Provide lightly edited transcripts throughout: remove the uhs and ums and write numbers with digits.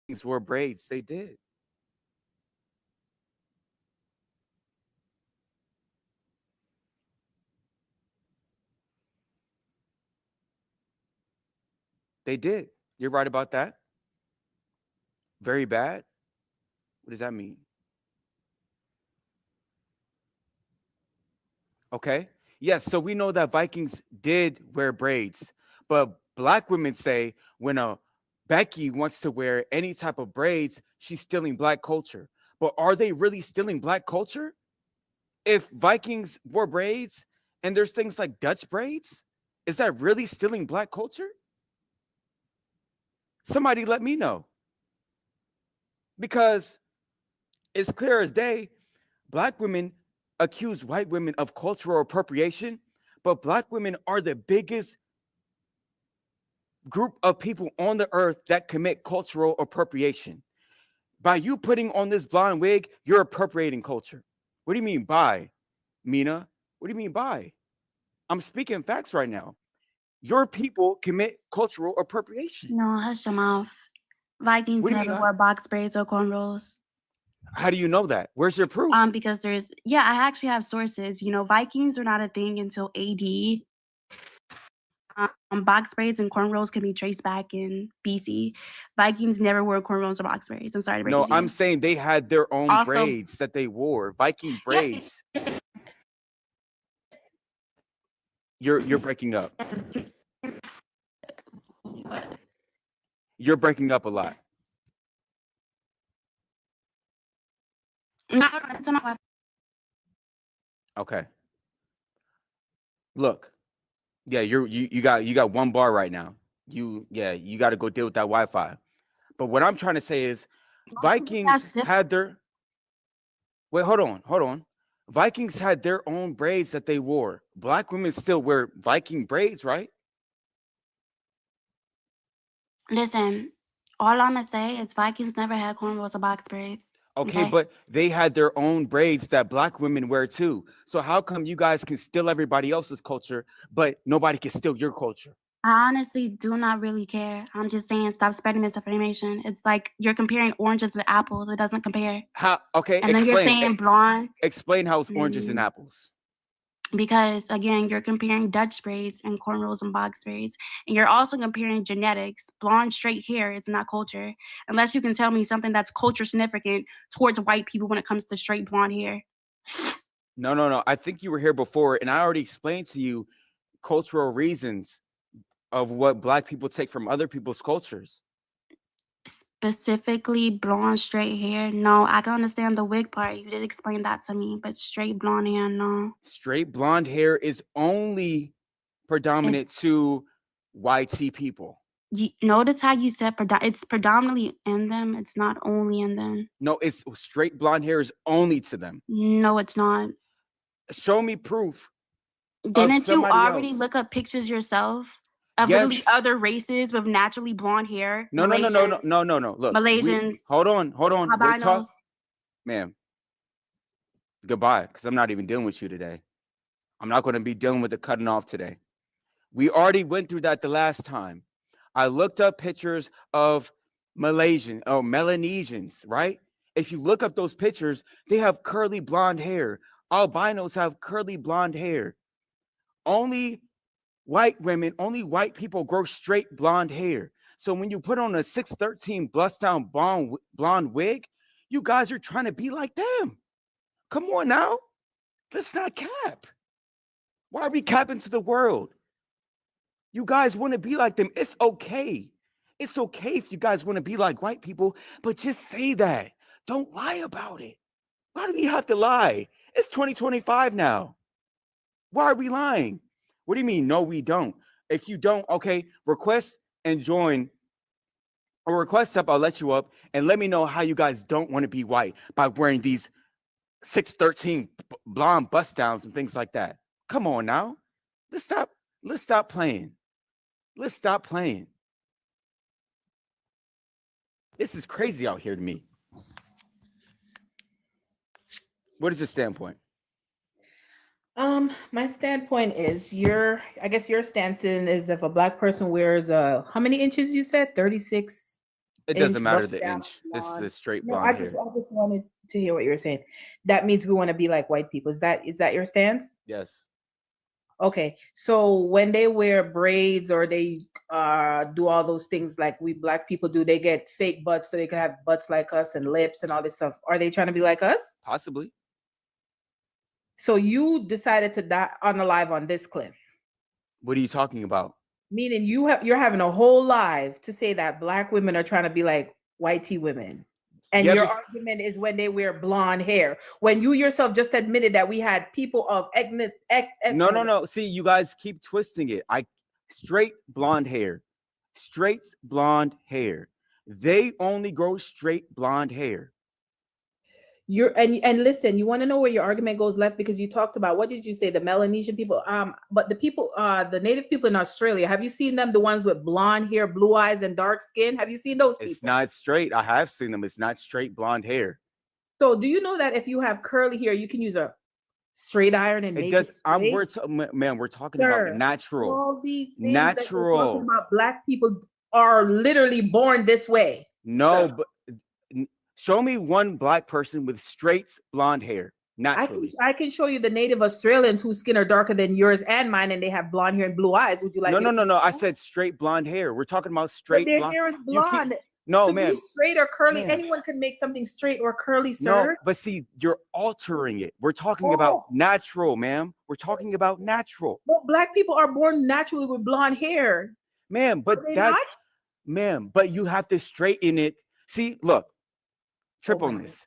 Vikings wore braids. They did. They did. You're right about that. Very bad. What does that mean? Okay. Yes. So we know that Vikings did wear braids, but black women say when a Becky wants to wear any type of braids, she's stealing black culture. But are they really stealing black culture? If Vikings wore braids and there's things like Dutch braids, is that really stealing black culture? Somebody let me know because it's clear as day black women accuse white women of cultural appropriation, but black women are the biggest group of people on the earth that commit cultural appropriation. By you putting on this blonde wig, you're appropriating culture. What do you mean by, Mina? What do you mean by? I'm speaking facts right now. Your people commit cultural appropriation. No, hush your mouth. Vikings What do you never mean? wore box braids or cornrows. How do you know that? Where's your proof? Because I actually have sources. Vikings are not a thing until AD. Box braids and cornrows can be traced back in BC. Vikings never wore cornrows or box braids. I'm sorry to break No, it to I'm you. saying they had their own Also, braids that they wore. Viking yeah, braids. You're breaking up. You're breaking up a lot. no, it's not. Okay. Look. Yeah, you got one bar right now. You got to go deal with that Wi-Fi. But what I'm trying to say is Vikings That's different. had their wait, hold on. Vikings had their own braids that they wore. Black women still wear Viking braids, right? Listen, all I'm gonna say is Vikings never had cornrows or box braids. Okay, Okay. but they had their own braids that black women wear too. So how come you guys can steal everybody else's culture, but nobody can steal your culture? I honestly do not really care. I'm just saying, stop spreading misinformation. It's like you're comparing oranges to apples. It doesn't compare. How? Okay, And then you're saying blonde. explain how it's oranges and Mm, apples. because again, you're comparing Dutch braids and cornrows and box braids, and you're also comparing genetics. Blonde straight hair is not culture, unless you can tell me something that's culture significant towards white people when it comes to straight blonde hair. No, no, no. I think you were here before, and I already explained to you cultural reasons of what black people take from other people's cultures. Specifically, blonde straight hair. No, I can understand the wig part. You did explain that to me, but straight blonde hair, no. Straight blonde hair is only It's predominant to YT people. you notice how you said it's predominantly in them. It's not only in them. No, it's straight blonde hair is only to them. No, it's not. Show me proof of Didn't you somebody already else. look up pictures yourself of literally Yes. other races with naturally blonde hair? No, no, no, no, no, Malaysians, no, no, no. Look, we Malaysians, hold on. We're albinos. talk, ma'am. Goodbye, because I'm not even dealing with you today. I'm not going to be dealing with the cutting off today. We already went through that the last time. I looked up pictures of Malaysian or Melanesians, right? If you look up those pictures, they have curly blonde hair. Albinos have curly blonde hair. Only white women, only white people grow straight blonde hair. So when you put on a 613 bust down blonde wig, you guys are trying to be like them. Come on now. Let's not cap. Why are we capping to the world? You guys want to be like them. It's okay. It's okay if you guys want to be like white people, but just say that. Don't lie about it. Why do we have to lie? It's 2025 now. Why are we lying? What do you mean? No, we don't. If you don't, okay, request and join or request up. I'll let you up and let me know how you guys don't want to be white by wearing these 613 blonde bust downs and things like that. Come on now. Let's stop. Let's stop playing. Let's stop playing. This is crazy out here to me. What is your standpoint? My standpoint is I guess your stance in is if a black person wears how many inches you said? 36. It Inch doesn't matter the bust-down inch. It's blonde. the straight No, I blonde just hair. I just wanted to hear what you were saying. That means we want to be like white people. Is that your stance? Yes. Okay. So when they wear braids or they do all those things like we black people do, they get fake butts so they can have butts like us and lips and all this stuff. Are they trying to be like us? Possibly. So you decided to die on the live on this cliff. What are you talking about? Meaning you're having a whole live to say that black women are trying to be like white tea women. And Yeah, your argument is when they wear blonde hair. When you yourself just admitted that we had people of no. See, you guys keep twisting it. Straight blonde hair. Straight blonde hair. They only grow straight blonde hair. And listen, you want to know where your argument goes left because you talked about what did you say, the Melanesian people, but the people, the native people in Australia, have you seen them, the ones with blonde hair, blue eyes, and dark skin? Have you seen those It's people? not straight. I have seen them. It's not straight blonde hair. So do you know that if you have curly hair, you can use a straight iron and It make does. it straight? We're talking about Sir, natural. all these things that you're talking Natural. about, black people are literally born this way. No, Sir, but show me one black person with straight blonde hair naturally. I can show you the native Australians whose skin are darker than yours and mine, and they have blonde hair and blue eyes. Would you like No. I said straight blonde hair. We're talking about But straight their blonde. hair is You keep blonde. no, To be ma'am. straight or curly, Ma'am. anyone can make something straight or curly, No, sir. but see, you're altering it. We're talking about Oh, natural, ma'am. We're talking about natural, but black people are born naturally with blonde hair. ma'am. Are But they that's, not? ma'am. But you have to straighten it. See, look, trip Oh on my this.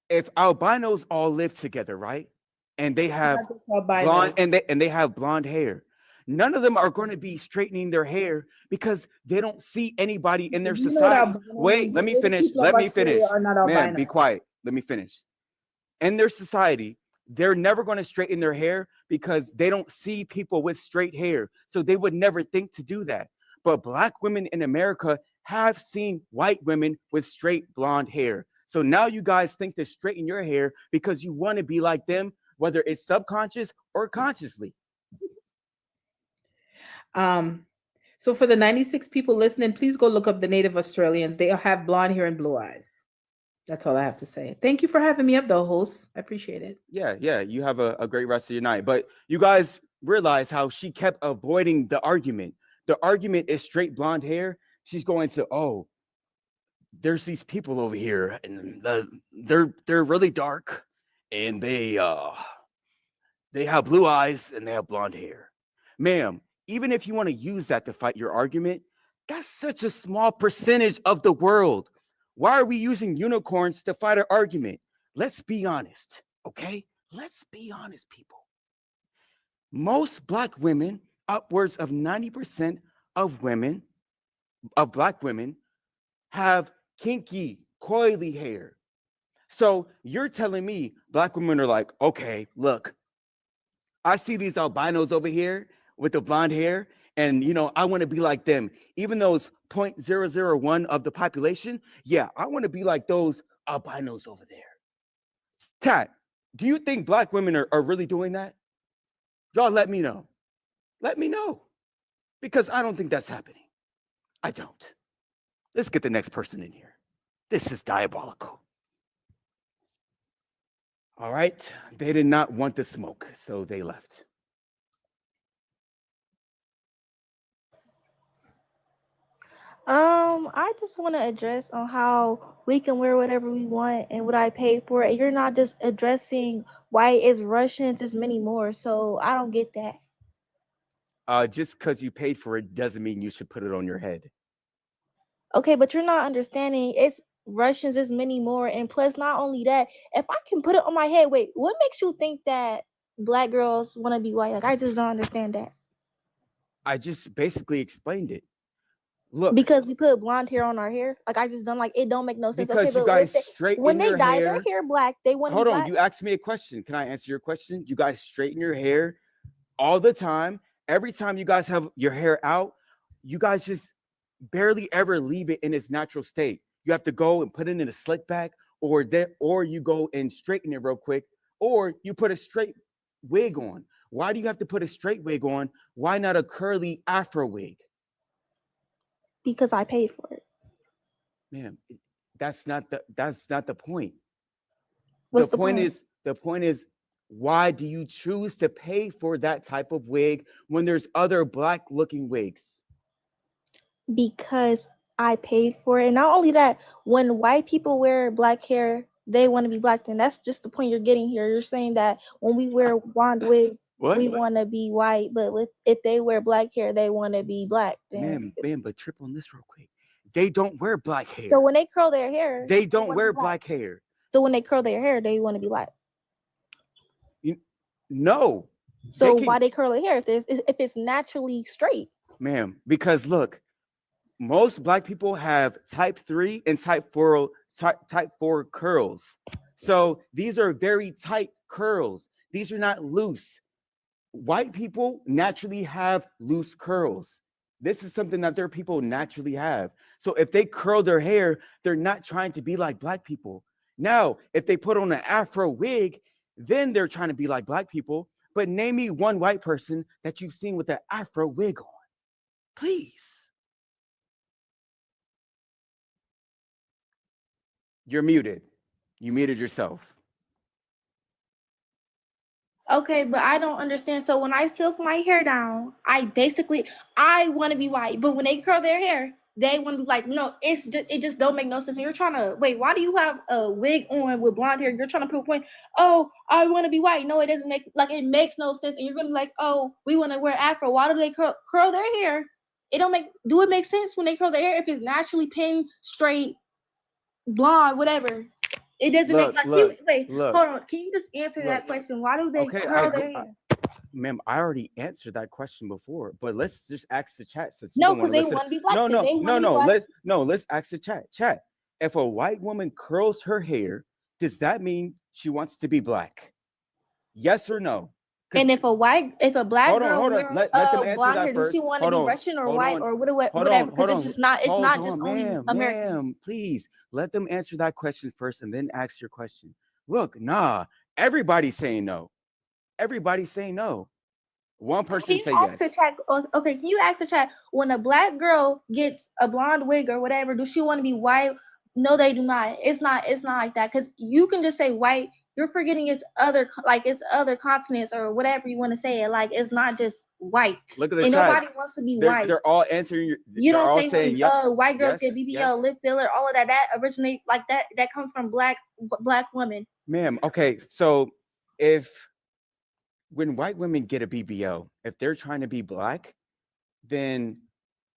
If albinos all live together, right, and they have God, that's albino. blonde and they have blonde hair, none of them are going to be straightening their hair because they don't see anybody in their You know what society. albino Wait, means? let me The finish. people of Let me finish. Australia are not Ma'am, albino. be quiet. Let me finish. In their society, they're never going to straighten their hair because they don't see people with straight hair. So they would never think to do that. But black women in America have seen white women with straight blonde hair. So now you guys think to straighten your hair because you want to be like them, whether it's subconscious or consciously. So for the 96 people listening, please go look up the native Australians. They have blonde hair and blue eyes. That's all I have to say. Thank you for having me up, though, host. I appreciate it. Yeah. You have a great rest of your night. But you guys realize how she kept avoiding the argument. The argument is straight blonde hair. She's going to, oh, there's these people over here and they're really dark and they have blue eyes and they have blonde hair. Ma'am, even if you want to use that to fight your argument, that's such a small percentage of the world. Why are we using unicorns to fight our argument? Let's be honest, okay? Let's be honest, people. Most black women, upwards of 90% of women, of black women, have kinky, coily hair. So you're telling me black women are like, okay, look, I see these albinos over here with the blonde hair, and I want to be like them. Even though it's 0.001 of the population, yeah, I want to be like those albinos over there. Kat, do you think black women are really doing that? Y'all let me know. Let me know. Because I don't think that's happening. I don't. Let's get the next person in here. This is diabolical. All right. They did not want the smoke, so they left. I just want to address on how we can wear whatever we want and what I paid for it. You're not just addressing why it's Russians, it's many more. So I don't get that. Just because you paid for it doesn't mean you should put it on your head. Okay, but you're not understanding. It's Russians, it's many more, and plus, not only that, if I can put it on my head, wait, what makes you think that black girls want to be white? Like, I just don't understand that. I just basically explained it. Look, Because we put blonde hair on our hair, like I just don't like it. Don't make no sense. Okay, because you but guys when straighten they your dye their hair. hair black, they want to be Hold on, black. you asked me a question. Can I answer your question? You guys straighten your hair all the time. Every time you guys have your hair out, you guys just barely ever leave it in its natural state. You have to go and put it in a slick back, or you go and straighten it real quick, or you put a straight wig on. Why do you have to put a straight wig on? Why not a curly afro wig? Because I paid for it. ma'am, that's not the point. What's the point? The point is, why do you choose to pay for that type of wig when there's other black looking wigs? Because I paid for it. And not only that, when white people wear black hair, they want to be black. And that's just the point you're getting here. You're saying that when we wear blonde wigs, What? we want to be white, but if they wear black hair, they want to be black. Ma'am, but trip on this real quick. They don't wear black hair. So when they curl their hair, They don't wanna wear be black. black hair. So when they curl their hair, they want to be black. No. So why they curl their hair if it's naturally straight? Ma'am, because look, most black people have type 3 and type 4 curls. So these are very tight curls. These are not loose. White people naturally have loose curls. This is something that their people naturally have. So if they curl their hair, they're not trying to be like black people. Now, if they put on an afro wig, then they're trying to be like black people. But name me one white person that you've seen with an afro wig on. Please. You're muted. You muted yourself. Okay, but I don't understand. So when I silk my hair down, I want to be white. But when they curl their hair, they want to be like, no, it just don't make no sense. And you're trying to wait. Why do you have a wig on with blonde hair? You're trying to prove a point. Oh, I want to be white. No, it doesn't make it makes no sense. And you're gonna be like, oh, we want to wear afro. Why do they curl their hair? Do it make sense when they curl their hair if it's naturally pinned straight, blonde, whatever? It doesn't Look, wait, look, hold on. Can you just answer that question? Why do they curl their hair? Ma'am, I already answered that question before, but let's just ask the chat since No, because they want to be black. Let's ask the chat. Chat. If a white woman curls her hair, does that mean she wants to be black? Yes or no? And if a black girl wears let them answer blonde that hair, first. does she want to be Russian or white or whatever? Because it's just not only American. Ma'am, please let them answer that question first and then ask your question. Look, everybody's saying no. Everybody's saying no. One person say yes. Okay, can you ask the chat, when a black girl gets a blonde wig or whatever, does she want to be white? No, they do not. It's not like that. Because you can just say white. You're forgetting it's other continents or whatever you want to say it. Like, it's not just white. Look at the and chat. Nobody wants to be white. They're all answering. You don't all say yep, white girls get BBL, lip filler, all of that. That originate like that. That comes from black women. Ma'am, okay. So when white women get a BBL, if they're trying to be black, then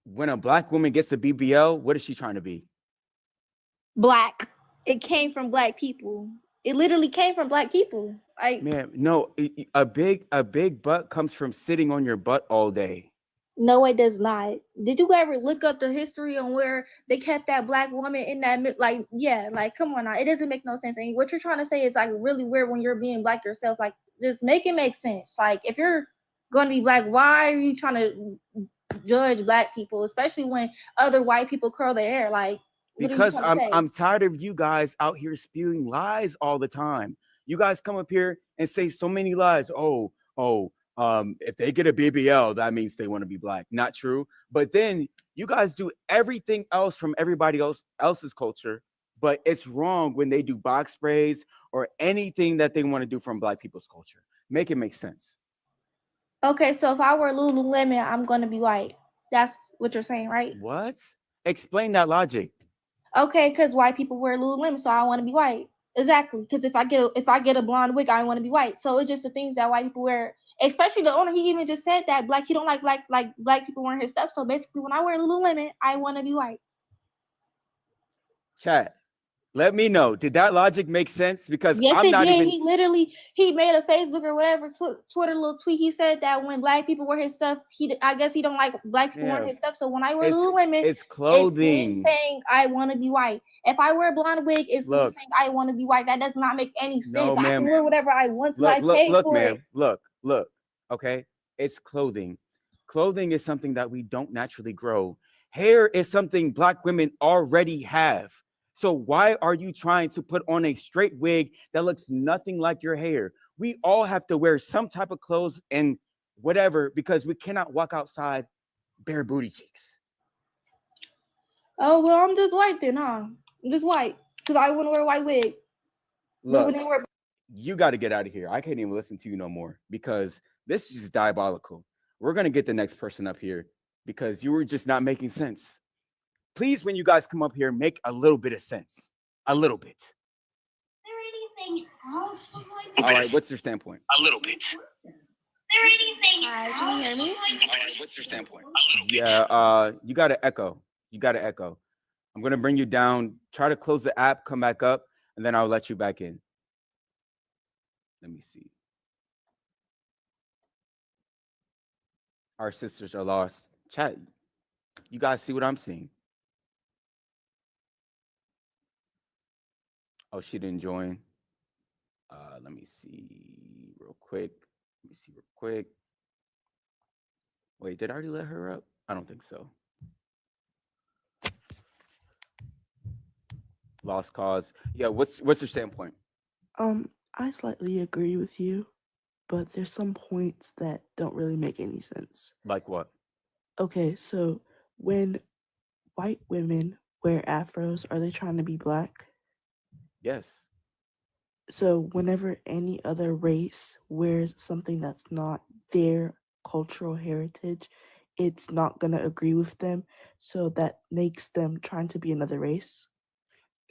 when a black woman gets a BBL, what is she trying to be? Black. It came from black people. It literally came from black people. Man, no, a big butt comes from sitting on your butt all day. No, it does not. Did you ever look up the history on where they kept that black woman in that come on now. It doesn't make no sense. And what you're trying to say is really weird when you're being black yourself. Just make it make sense. If you're going to be black, why are you trying to judge black people, especially when other white people curl their hair? Because I'm tired of you guys out here spewing lies all the time. You guys come up here and say so many lies. If they get a BBL, that means they want to be black. Not true. But then you guys do everything else from everybody else's culture, but it's wrong when they do box braids or anything that they want to do from black people's culture. Make it make sense. Okay, so if I wear Lululemon, I'm going to be white. That's what you're saying, right? What? Explain that logic. Okay, because white people wear Lululemon, so I want to be white. Exactly, because if I get a blonde wig, I want to be white. So it's just the things that white people wear. Especially the owner, he even just said that he don't like black people wearing his stuff. So basically, when I wear Lululemon, I want to be white. Chat, let me know. Did that logic make sense? Because yes, I'm not did. even. He literally made a Facebook or whatever Twitter little tweet. He said that when black people wear his stuff, I guess he don't like black people wearing his stuff. So when I wear Lululemon, it's clothing. It's me saying I want to be white. If I wear a blonde wig, it's me saying I want to be white. That does not make any sense. No, I can wear whatever I want to. Look, ma'am. Look. Okay, it's clothing. Clothing is something that we don't naturally grow. Hair is something black women already have. So why are you trying to put on a straight wig that looks nothing like your hair? We all have to wear some type of clothes and whatever because we cannot walk outside bare booty cheeks. Oh well, I'm just white then, huh? I'm just white because I want to wear a white wig. But Look, when they wear you got to get out of here. I can't even listen to you no more because this is just diabolical. We're gonna get the next person up here because you were just not making sense. Please, when you guys come up here, make a little bit of sense. A little bit. Is there anything else? All right, what's your standpoint? A little bit. Is there anything Hi, can you hear me? What's your standpoint? Yeah, you got to echo. You got to echo. I'm gonna bring you down. Try to close the app, come back up, and then I'll let you back in. Let me see. Our sisters are lost. Chat. You guys see what I'm seeing? Oh, she didn't join. Let me see real quick. Wait, did I already let her up? I don't think so. Lost cause. Yeah, what's your standpoint? I slightly agree with you, but there's some points that don't really make any sense. Like what? Okay, so when white women wear afros, are they trying to be black? Yes. So whenever any other race wears something that's not their cultural heritage, it's not going to agree with them. So that makes them trying to be another race.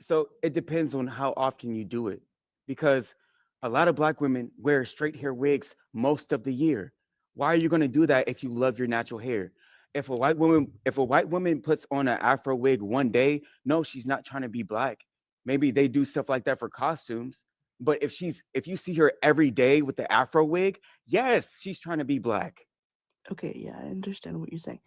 So it depends on how often you do it, because a lot of black women wear straight hair wigs most of the year. Why are you going to do that if you love your natural hair? If a white woman puts on an afro wig one day, no, she's not trying to be black. Maybe they do stuff like that for costumes. But if you see her every day with the afro wig, yes, she's trying to be black. Okay, yeah, I understand what you're saying.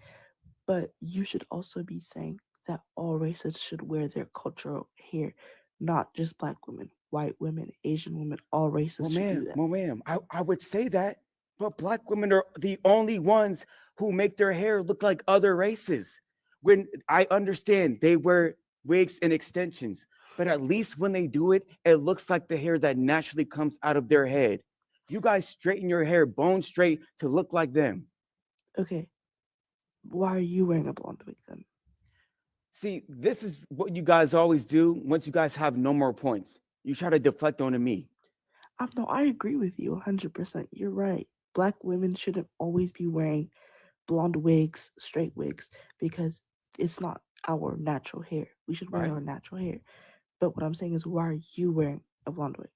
But you should also be saying that all races should wear their cultural hair, not just black women, white women, Asian women, all races should do that. Well, ma'am, I would say that, but black women are the only ones who make their hair look like other races. When I understand they wear wigs and extensions, but at least when they do it, it looks like the hair that naturally comes out of their head. You guys straighten your hair bone straight to look like them. Okay, why are you wearing a blonde wig then? See, this is what you guys always do once you guys have no more points. You try to deflect onto me. No, I agree with you 100%. You're right. Black women shouldn't always be wearing blonde wigs, straight wigs, because it's not our natural hair. We should wear Right. our natural hair. But what I'm saying is, why are you wearing a blonde wig?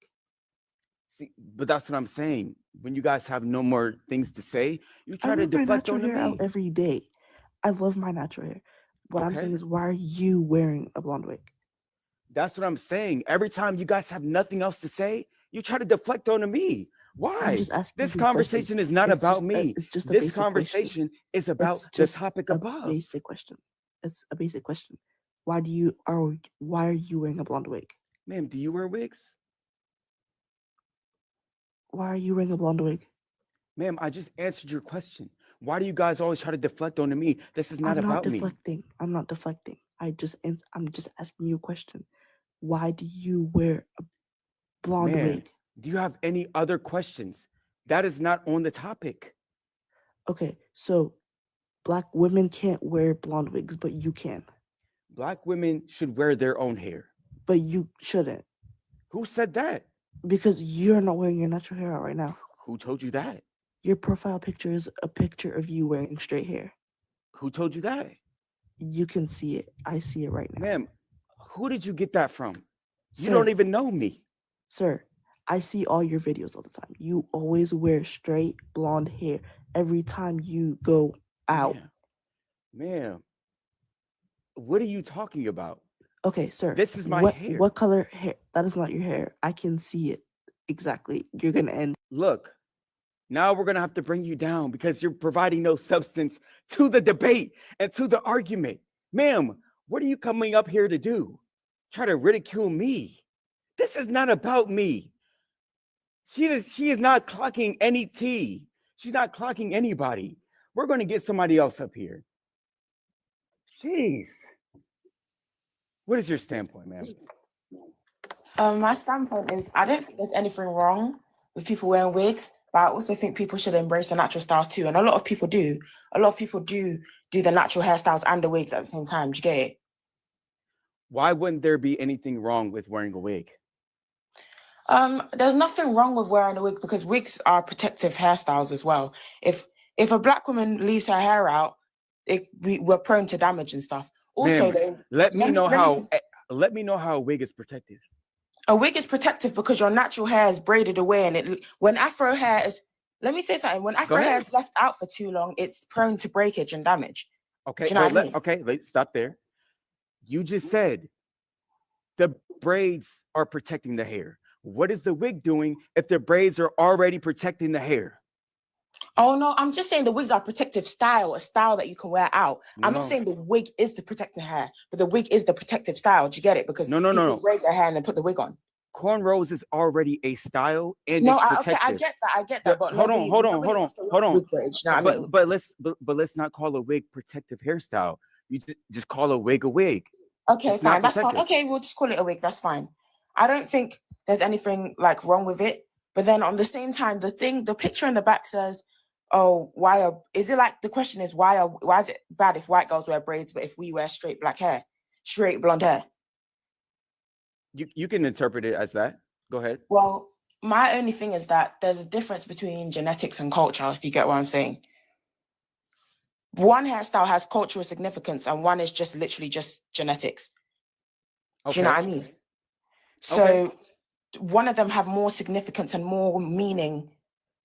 See, but that's what I'm saying. When you guys have no more things to say, you I try to wear my deflect natural onto hair out me. every day. I love my natural hair. What I'm saying Okay. is, why are you wearing a blonde wig? That's what I'm saying. Every time you guys have nothing else to say, you try to deflect onto me. I'm Why? just asking This you a question. conversation is not about me. It's just a This basic question. conversation is about It's the just topic a above. basic question. It's a basic question. Why are you wearing a blonde wig? Ma'am, do you wear wigs? Why are you wearing a blonde wig? Ma'am, I just answered your question. Why do you guys always try to deflect onto me? This is not I'm not about me. deflecting. I'm not deflecting. I'm just asking you a question. Why do you wear a blonde Ma'am, wig? do you have any other questions? That is not on the topic. Okay, so black women can't wear blonde wigs, but you can. Black women should wear their own hair. But you shouldn't, Who said that? because you're not wearing your natural hair out right now. Who told you that? Your profile picture is a picture of you wearing straight hair. Who told you that? You can see it. I see it right now. Ma'am, who did you get that from? You Sir, don't even know me. Sir, I see all your videos all the time. You always wear straight blonde hair every time you go out. Ma'am, what are you talking about? Okay, sir. This is my hair. What color hair? That is not your hair. I can see it exactly. You're gonna end. Look, now we're going to have to bring you down because you're providing no substance to the debate and to the argument. Ma'am, what are you coming up here to do? Try to ridicule me. This is not about me. She is not clocking any tea. She's not clocking anybody. We're going to get somebody else up here. Jeez. What is your standpoint, ma'am? My standpoint is I don't think there's anything wrong with people wearing wigs, but I also think people should embrace the natural styles too. And a lot of people do. A lot of people do the natural hairstyles and the wigs at the same time. Do you get it? Why wouldn't there be anything wrong with wearing a wig? There's nothing wrong with wearing a wig because wigs are protective hairstyles as well. If a black woman leaves her hair out, we're prone to damage and stuff. Also, Ma'am, let me know how a wig is protective. A wig is protective because your natural hair is braided away, and when Afro hair is, let me say something. When Afro hair is left out for too long, it's prone to breakage and damage. Okay, Do you know what I mean? okay, let's stop there. You just said the braids are protecting the hair. What is the wig doing if the braids are already protecting the hair? Oh no, I'm just saying the wigs are a protective style, a style that you can wear out. I'm not saying the wig is the protecting hair, but the wig is the protective style. Do you get it? Because people braid their hair and then put the wig on. Cornrows is already a style and it's protective. Okay, I get that. But hold on. Bridge, you know what I mean? But let's not call a wig protective hairstyle. You just call a wig a wig. Okay, it's fine. That's fine. Okay, we'll just call it a wig. That's fine. I don't think there's anything like wrong with it. But then on the same time, the picture in the back says, "Oh, the question is why is it bad if white girls wear braids, but if we wear straight blonde hair?" You can interpret it as that. Go ahead. Well, my only thing is that there's a difference between genetics and culture, if you get what I'm saying. One hairstyle has cultural significance and one is just literally just genetics. Okay. Do you know what I mean? So one of them have more significance and more meaning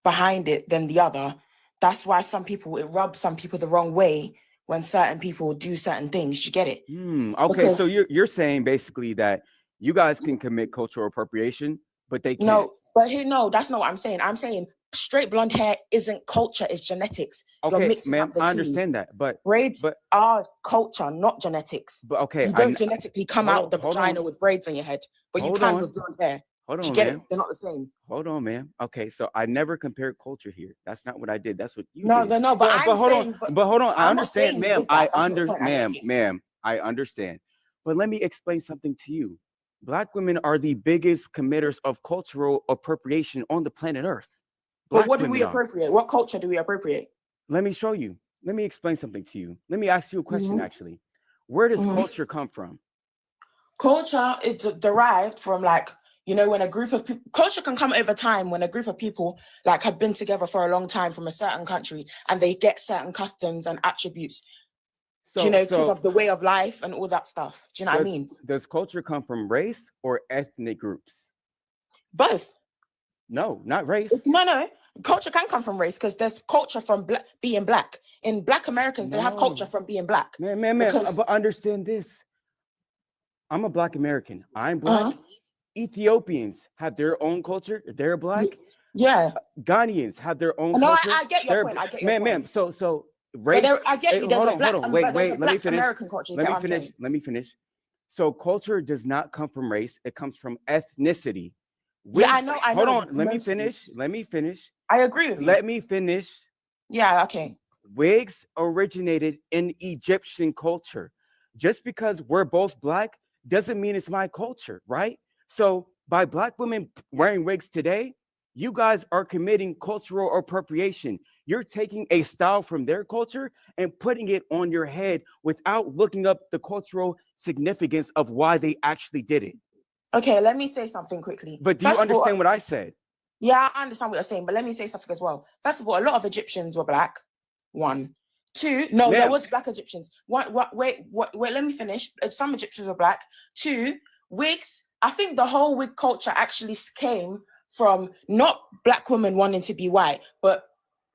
behind it than the other. That's why it rubs some people the wrong way when certain people do certain things. You get it? Okay, because, so you're saying basically that you guys can commit cultural appropriation, but they can't. No, that's not what I'm saying. I'm saying straight blonde hair isn't culture, it's genetics. Okay, ma'am, I understand that, but braids are culture, not genetics. But okay, you don't genetically come out the vagina with braids on your head, but you can with blonde hair. Hold on, you get it? They're not the same. Hold on, ma'am. Okay, so I never compared culture here. That's not what I did. That's what you did. No, but hold on. I understand, ma'am. I understand. But let me explain something to you. Black women are the biggest committers of cultural appropriation on the planet Earth. But what do we appropriate? What culture do we appropriate? Let me show you. Let me explain something to you. Let me ask you a question, actually. Where does culture come from? Culture is derived from when a group of people, culture can come over time when a group of people have been together for a long time from a certain country and they get certain customs and attributes, because of the way of life and all that stuff. Do you know what I mean? Does culture come from race or ethnic groups? Both. No, not race. No. Culture can come from race because there's culture from being black. In Black Americans, they have culture from being black. Man, but understand this. I'm a Black American. I'm Black. Ethiopians have their own culture. They're Black. Yeah. Ghanaians have their own culture. No, I get your point. Ma'am, so race. I get you. There's a Black American culture. Let me finish. So culture does not come from race. It comes from ethnicity. Wigs, I know. Hold on. Let me finish. I agree with you. Let me finish. Yeah, okay. Wigs originated in Egyptian culture. Just because we're both Black doesn't mean it's my culture, right? So by Black women wearing wigs today, you guys are committing cultural appropriation. You're taking a style from their culture and putting it on your head without looking up the cultural significance of why they actually did it. Okay, let me say something quickly. But do you understand what I said? Yeah, I understand what you're saying, but let me say something as well. First of all, a lot of Egyptians were Black. 1. 2, no, there was Black Egyptians. Wait, let me finish. Some Egyptians were Black. 2, wigs. I think the whole wig culture actually came from not Black women wanting to be white, but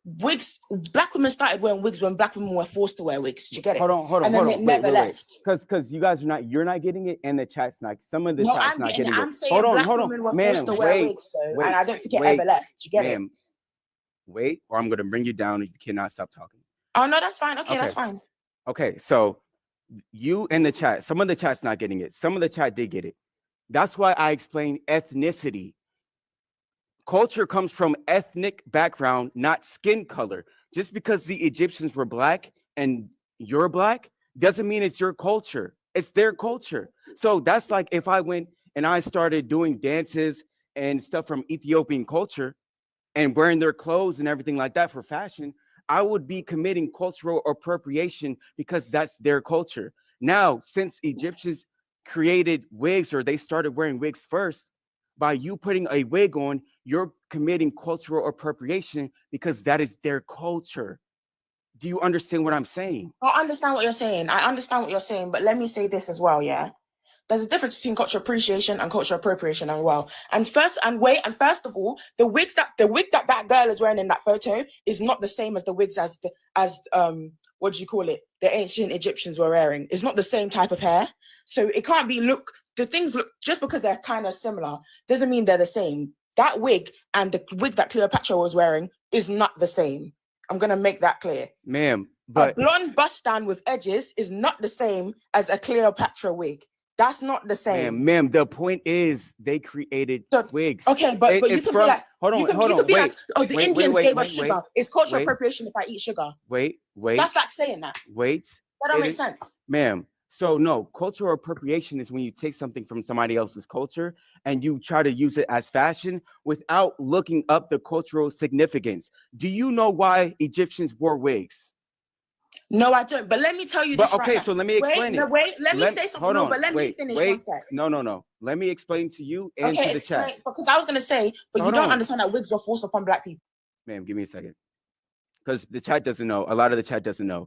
wigs. Black women started wearing wigs when Black women were forced to wear wigs. Do you get it? Hold on. And then it never left. Because you guys you're not getting it, and the chat's not. Some of the chat's not getting it. I'm saying Black women were forced to wear wigs, though, and I don't think it ever left. Do you get it? Wait, or I'm gonna bring you down if you cannot stop talking. Oh no, that's fine. Okay, that's fine. Okay, so you in the chat, some of the chat's not getting it. Some of the chat did get it. That's why I explained ethnicity. Culture comes from ethnic background, not skin color. Just because the Egyptians were Black and you're Black doesn't mean it's your culture. It's their culture. So that's like if I went and I started doing dances and stuff from Ethiopian culture and wearing their clothes and everything like that for fashion, I would be committing cultural appropriation because that's their culture. Now, since Egyptians created wigs, or they started wearing wigs first. By you putting a wig on, you're committing cultural appropriation because that is their culture. Do you understand what I'm saying? I understand what you're saying. I understand what you're saying, but let me say this as well, yeah? There's a difference between cultural appreciation and cultural appropriation as well. And first of all, the wig that girl is wearing in that photo is not the same as the wigs as what do you call it? The ancient Egyptians were wearing. It's not the same type of hair. So it can't be the things look just because they're kind of similar doesn't mean they're the same. That wig and the wig that Cleopatra was wearing is not the same. I'm gonna make that clear. Ma'am, but a blonde bust down with edges is not the same as a Cleopatra wig. That's not the same. ma'am, the point is they created wigs. Okay, but you It's can from, be like, hold on, you hold could on, be wait, like, oh, the Indians gave us sugar. It's cultural appropriation if I eat sugar. Wait. That's like saying that. Wait. That don't make sense. Ma'am, so no, cultural appropriation is when you take something from somebody else's culture and you try to use it as fashion without looking up the cultural significance. Do you know why Egyptians wore wigs? No, I don't. But let me tell you this But okay, right so now. let me explain it. Wait, let me say something. Hold on, but let me finish one sec. No. Let me explain to you and to the chat. Because I was gonna say, but you don't understand that wigs were forced upon black people. Ma'am, give me a second. Because the chat doesn't know. A lot of the chat doesn't know.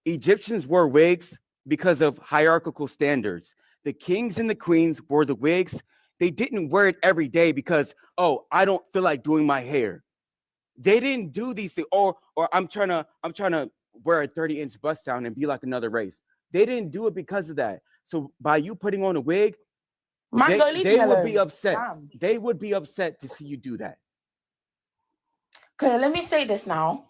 Egyptians wore wigs because of hierarchical standards. The kings and the queens wore the wigs. They didn't wear it every day because, oh, I don't feel like doing my hair. They didn't do these things. Or I'm trying to wear a 30-inch bust down and be like another race. They didn't do it because of that. So by you putting on a wig, they would be upset. Damn. They would be upset to see you do that. Okay, let me say this now.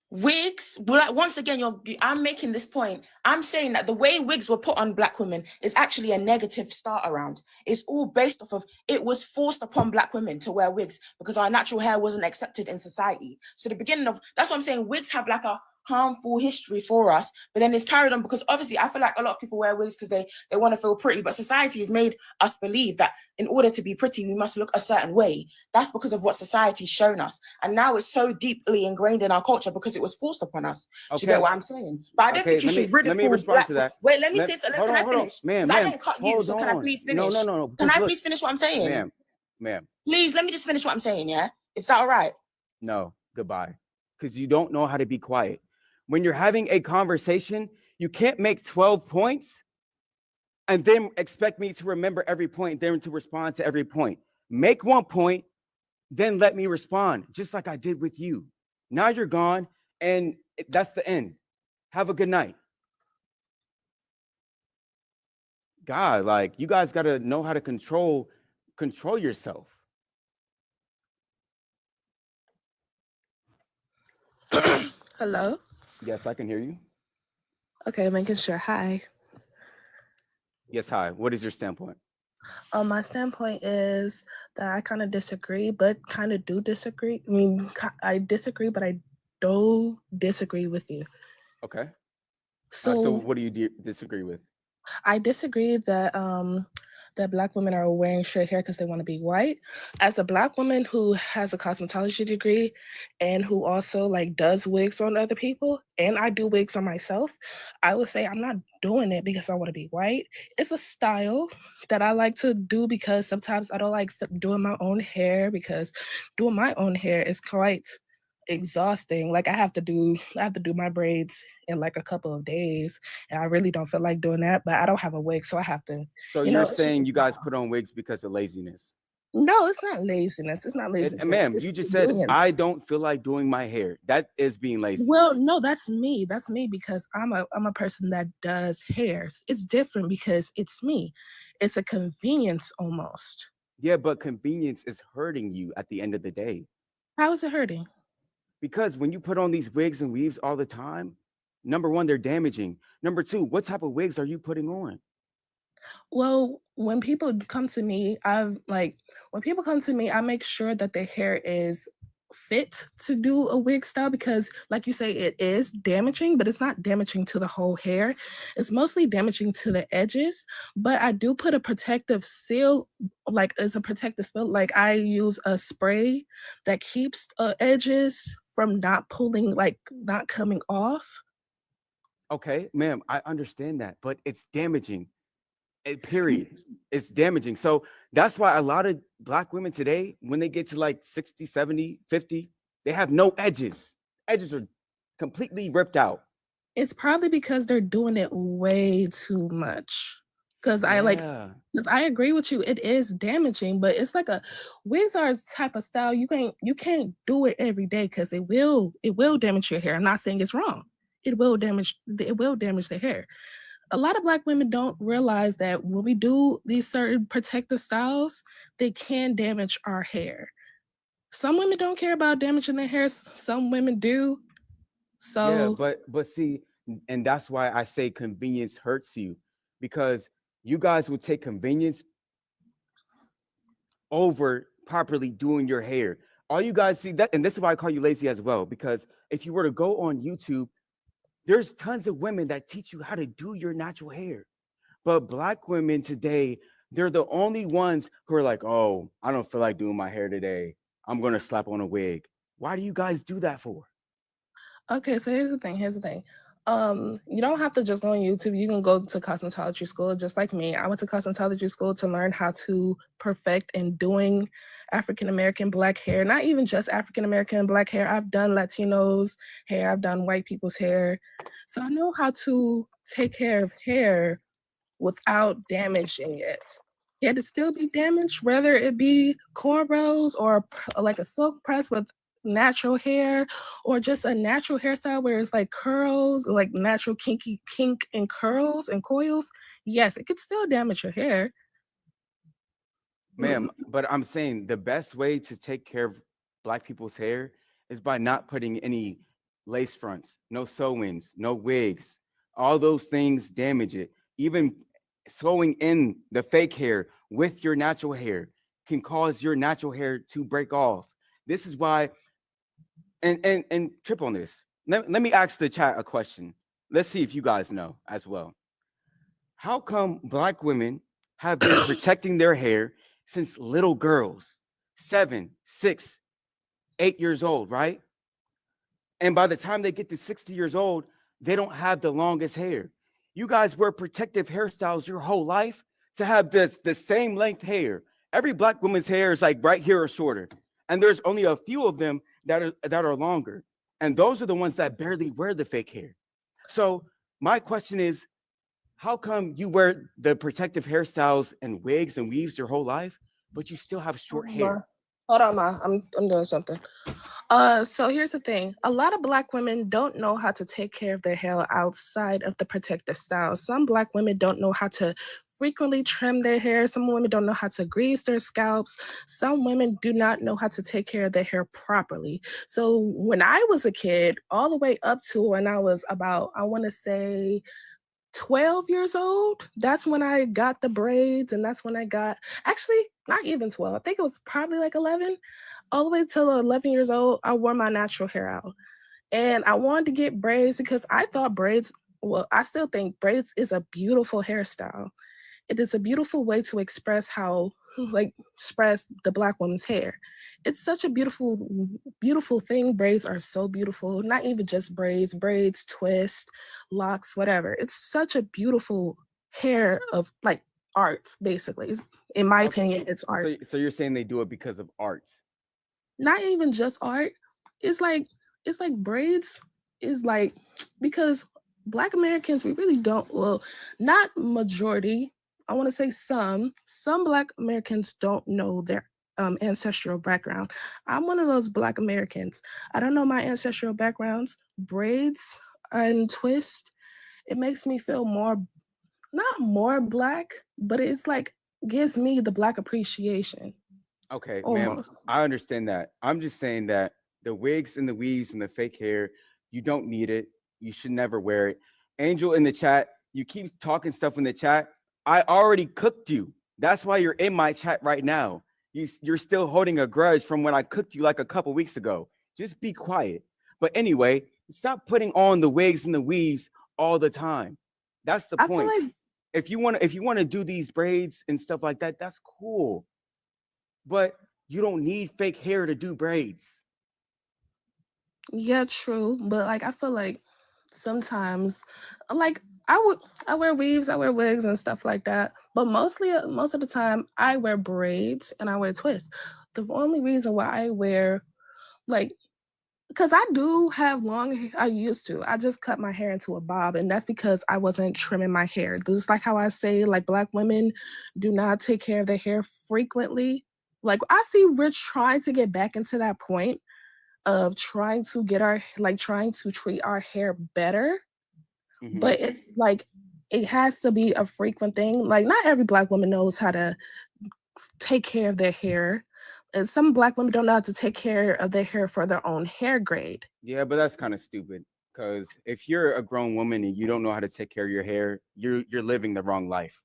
Wigs, like once again, I'm making this point. I'm saying that the way wigs were put on black women is actually a negative start around. It's all based off of it was forced upon black women to wear wigs because our natural hair wasn't accepted in society. So the beginning of that's what I'm saying. Wigs have like a harmful history for us, but then it's carried on because obviously I feel like a lot of people wear wigs because they want to feel pretty, but society has made us believe that in order to be pretty we must look a certain way. That's because of what society's shown us, and now it's so deeply ingrained in our culture because it was forced upon us. Do you get what I'm saying? But I don't think you should ridicule. Let me respond to that. Wait, let me say so. Can I finish? Ma'am, I didn't cut you, so can I please finish? No. Can I please finish what I'm saying? Ma'am. Please let me just finish what I'm saying. Yeah, is that all right? No, goodbye. Because you don't know how to be quiet. When you're having a conversation, you can't make 12 points and then expect me to remember every point, then to respond to every point. Make one point, then let me respond, just like I did with you. Now you're gone, and that's the end. Have a good night. God, like, you guys got to know how to control yourself. Hello? Yes, I can hear you. Okay, making sure. Hi. Yes, hi. What is your standpoint? My standpoint is that I kind of disagree, but kind of do disagree. I mean, I disagree, but I don't disagree with you. Okay. So what do you disagree with? I disagree that that Black women are wearing straight hair because they want to be white. As a Black woman who has a cosmetology degree and who also like does wigs on other people, and I do wigs on myself, I would say I'm not doing it because I want to be white. It's a style that I like to do because sometimes I don't like doing my own hair because doing my own hair is quite exhausting. Like I have to do my braids in like a couple of days, and I really don't feel like doing that, but I don't have a wig, so I have to. So you're saying you guys put on wigs because of laziness? No, it's not laziness. It's not laziness. Ma'am, you just said I don't feel like doing my hair. That is being lazy. Well, no, that's me. That's me because I'm a person that does hairs. It's different because it's me. It's a convenience almost. Yeah, but convenience is hurting you at the end of the day. How is it hurting? Because when you put on these wigs and weaves all the time, number one, they're damaging. Number two, what type of wigs are you putting on? Well, when people come to me, I make sure that their hair is fit to do a wig style because like you say, it is damaging, but it's not damaging to the whole hair. It's mostly damaging to the edges, but I do put a protective seal, like as a protective seal, like I use a spray that keeps edges from not pulling, like not coming off. Okay, ma'am, I understand that, but it's damaging. Period. It's damaging. So that's why a lot of black women today, when they get to like 60, 70, 50, they have no edges. Edges are completely ripped out. It's probably because they're doing it way too much. Because Yeah. because I agree with you, it is damaging, but it's like a wigs are a type of style you can't do it every day because it will damage your hair. I'm not saying it's wrong. It will damage the hair. A lot of black women don't realize that when we do these certain protective styles, they can damage our hair. Some women don't care about damaging their hair. Some women do. Yeah, So but see, and that's why I say convenience hurts you, because you guys will take convenience over properly doing your hair. All you guys see that, and this is why I call you lazy as well, because if you were to go on YouTube, there's tons of women that teach you how to do your natural hair. But black women today, they're the only ones who are like, oh, I don't feel like doing my hair today. I'm gonna slap on a wig. Why do you guys do that for? okay, so here's the thing. You don't have to just go on YouTube. You can go to cosmetology school, just like me. I went to cosmetology school to learn how to perfect and doing African American black hair. Not even just African American black hair. I've done Latinos hair. I've done white people's hair. So I know how to take care of hair without damaging it. Yet it still be damaged, whether it be cornrows or like a silk press with natural hair, or just a natural hairstyle where it's like curls, like natural kinky kink and curls and coils. Yes, it could still damage your hair. Ma'am, but I'm saying the best way to take care of black people's hair is by not putting any lace fronts, no sew-ins, no wigs. All those things damage it. Even sewing in the fake hair with your natural hair can cause your natural hair to break off. This is why, and trip on this. Let me ask the chat a question. Let's see if you guys know as well. How come black women have been protecting their hair since little girls, 7, 6, 8 years old, right? And by the time they get to 60 years old, they don't have the longest hair. You guys wear protective hairstyles your whole life to have the same length hair. Every black woman's hair is like right here or shorter. And there's only a few of them that are longer. And those are the ones that barely wear the fake hair. So my question is, how come you wear the protective hairstyles and wigs and weaves your whole life, but you still have short hair? Hold on, Ma. I'm doing something. So here's the thing. A lot of black women don't know how to take care of their hair outside of the protective style. Some black women don't know how to frequently trim their hair. Some women don't know how to grease their scalps. Some women do not know how to take care of their hair properly. So when I was a kid, all the way up to when I was about, I want to say 12 years old, that's when I got the braids, and that's when I got, actually not even 12, I think it was probably like 11. All the way till 11 years old, I wore my natural hair out, and I wanted to get braids because I thought braids, well, I still think braids is a beautiful hairstyle. It is a beautiful way to express how, like, express the black woman's hair. It's such a beautiful thing. Braids are so beautiful. Not even just braids, twist, locks, whatever. It's such a beautiful hair of like art, basically. In my opinion, it's art. So you're saying they do it because of art? Not even just art. It's like braids is like, because black Americans, we really don't, well, not majority, I want to say some black Americans don't know their ancestral background. I'm one of those black Americans. I don't know my ancestral backgrounds. Braids and twist, it makes me feel more, not more black, but it's like gives me the black appreciation. Okay, ma'am, Almost. I understand that. I'm just saying that the wigs and the weaves and the fake hair, you don't need it. You should never wear it. Angel in the chat, you keep talking stuff in the chat. I already cooked you. That's why you're in my chat right now. You're still holding a grudge from when I cooked you like a couple weeks ago. Just be quiet. But anyway, stop putting on the wigs and the weaves all the time. That's the I feel point. like If you want to do these braids and stuff like that, that's cool. But you don't need fake hair to do braids. yeah, true. But like I feel like sometimes like I wear weaves, I wear wigs and stuff like that. But most of the time, I wear braids and I wear twists. The only reason why I wear like because I do have long hair. I used to. I just cut my hair into a bob, and that's because I wasn't trimming my hair. Just like how I say, like Black women do not take care of their hair frequently. Like I see we're trying to get back into that point of trying to get trying to treat our hair better, but it's like it has to be a frequent thing. Like not every Black woman knows how to take care of their hair. And some Black women don't know how to take care of their hair for their own hair grade. Yeah, but that's kind of stupid. Because if you're a grown woman and you don't know how to take care of your hair, you're living the wrong life.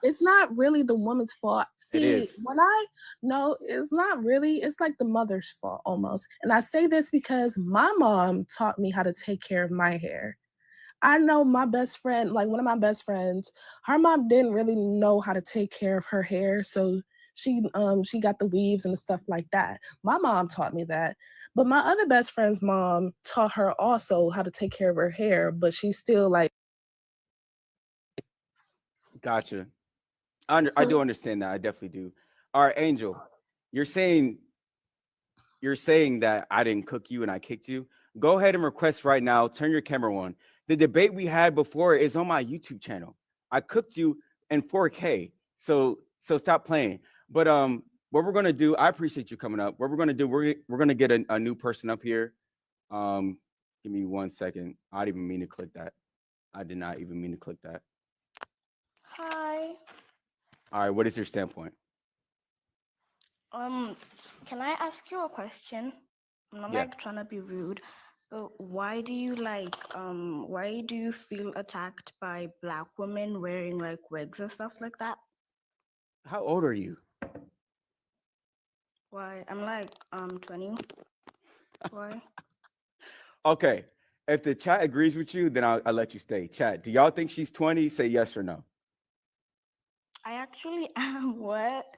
It's not really the woman's fault. It See, is. when I no, it's not really. It's like the mother's fault almost. And I say this because my mom taught me how to take care of my hair. I know my best friend, like one of my best friends, her mom didn't really know how to take care of her hair, so she got the weaves and stuff like that. My mom taught me that. But my other best friend's mom taught her also how to take care of her hair, but she's still like Gotcha. I do understand that. I definitely do. All right, Angel, you're saying that I didn't cook you and I kicked you. Go ahead and request right now. Turn your camera on. The debate we had before is on my YouTube channel. I cooked you in 4K. So stop playing. But what we're gonna do, I appreciate you coming up. What we're gonna do, we're gonna get a new person up here. Give me 1 second. I didn't even mean to click that. I did not even mean to click that. Hi. All right, what is your standpoint? Can I ask you a question? I'm not Yeah. like trying to be rude, but why do you feel attacked by Black women wearing like wigs and stuff like that? How old are you? Why? I'm like 20. Why? Okay. If the chat agrees with you, then I'll let you stay. Chat, do y'all think she's 20? Say yes or no. I actually am. What?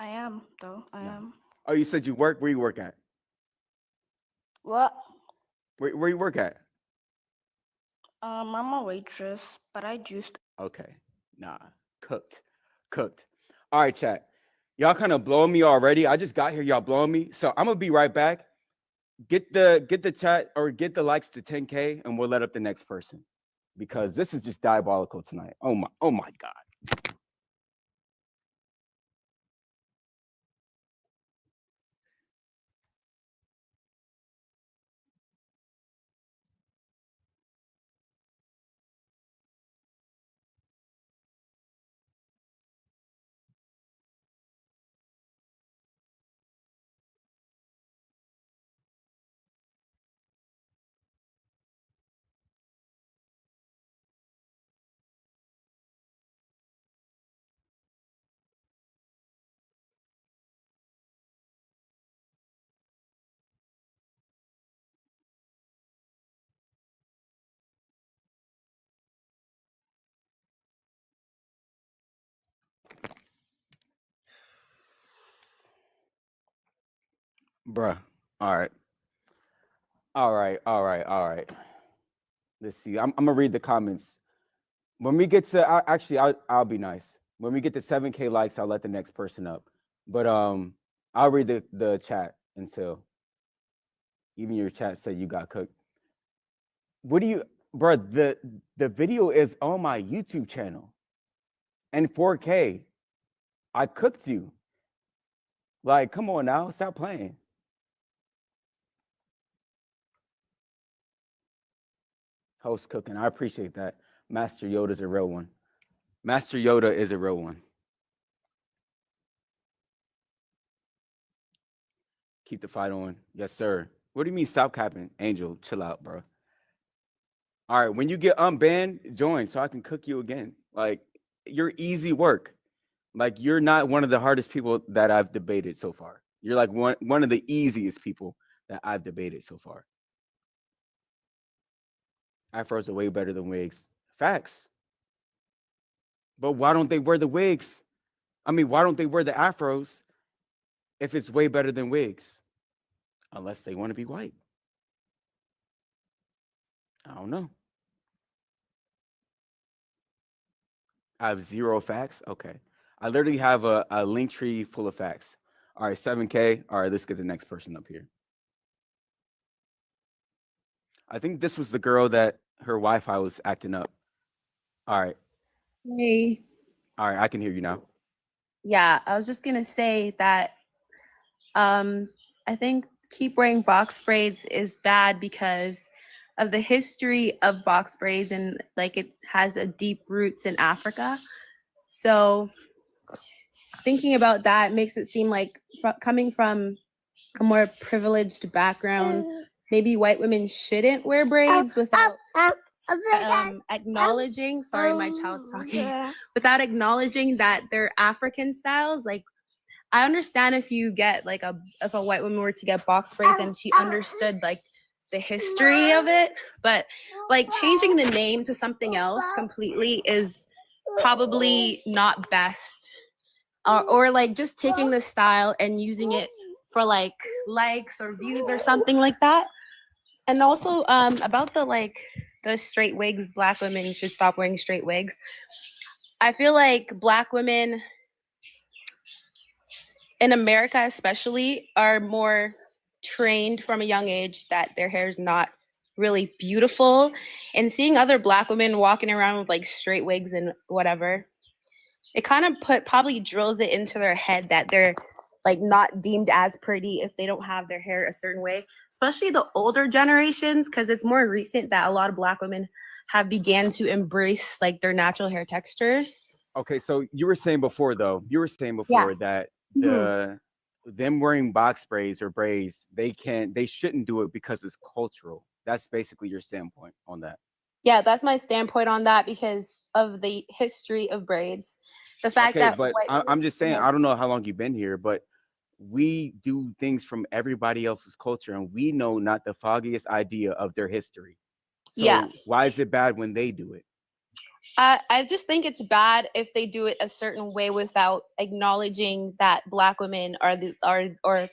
I am though. I No. am. Oh, you said you work? Where you work at? What? Where you work at? I'm a waitress, but I juiced. Okay. Nah. Cooked. All right, chat. Y'all kind of blowing me already. I just got here. Y'all blowing me. So I'm gonna be right back. Get the chat or get the likes to 10K and we'll let up the next person. Because this is just diabolical tonight. Oh my God. Bruh. All right. All right. Let's see. I'm gonna read the comments. When we get to I'll be nice. When we get to 7K likes, I'll let the next person up. But I'll read the chat until even your chat said you got cooked. What do you, bro? The video is on my YouTube channel and 4K. I cooked you. Like, come on now, stop playing. Host cooking. I appreciate that. Master Yoda's a real one. Master Yoda is a real one. Keep the fight on. Yes, sir. What do you mean stop capping? Angel, chill out, bro. All right, when you get unbanned, join so I can cook you again. Like, you're easy work. Like, you're not one of the hardest people that I've debated so far. You're like one of the easiest people that I've debated so far. Afros are way better than wigs. Facts. But why don't they wear the wigs? I mean, why don't they wear the afros if it's way better than wigs? Unless they want to be white. I don't know. I have zero facts. Okay. I literally have a link tree full of facts. All right, 7K. All right, let's get the next person up here. I think this was the girl that her Wi-Fi was acting up. All right. Hey, All right, I can hear you now. yeah, I was just gonna say that um, I think keep wearing box braids is bad because of the history of box braids and like it has a deep roots in Africa. So thinking about that makes it seem like coming from a more privileged background, maybe white women shouldn't wear braids without acknowledging, sorry, my child's talking, without acknowledging that they're African styles. Like, I understand if you get like if a white woman were to get box braids and she understood like the history of it, but like changing the name to something else completely is probably not best. Or like just taking the style and using it for like likes or views or something like that. And also about the straight wigs, Black women should stop wearing straight wigs. I feel like Black women in America especially are more trained from a young age that their hair is not really beautiful, and seeing other Black women walking around with like straight wigs and whatever, it kind of probably drills it into their head that they're like not deemed as pretty if they don't have their hair a certain way, especially the older generations, because it's more recent that a lot of Black women have began to embrace like their natural hair textures. Okay, so you were saying before that them wearing box braids or braids, they shouldn't do it because it's cultural. That's basically your standpoint on that. Yeah, that's my standpoint on that because of the history of braids. The fact Okay, that but I'm just saying, I don't know how long you've been here, but we do things from everybody else's culture and we know not the foggiest idea of their history. So yeah, why is it bad when they do it? I just think it's bad if they do it a certain way without acknowledging that Black women or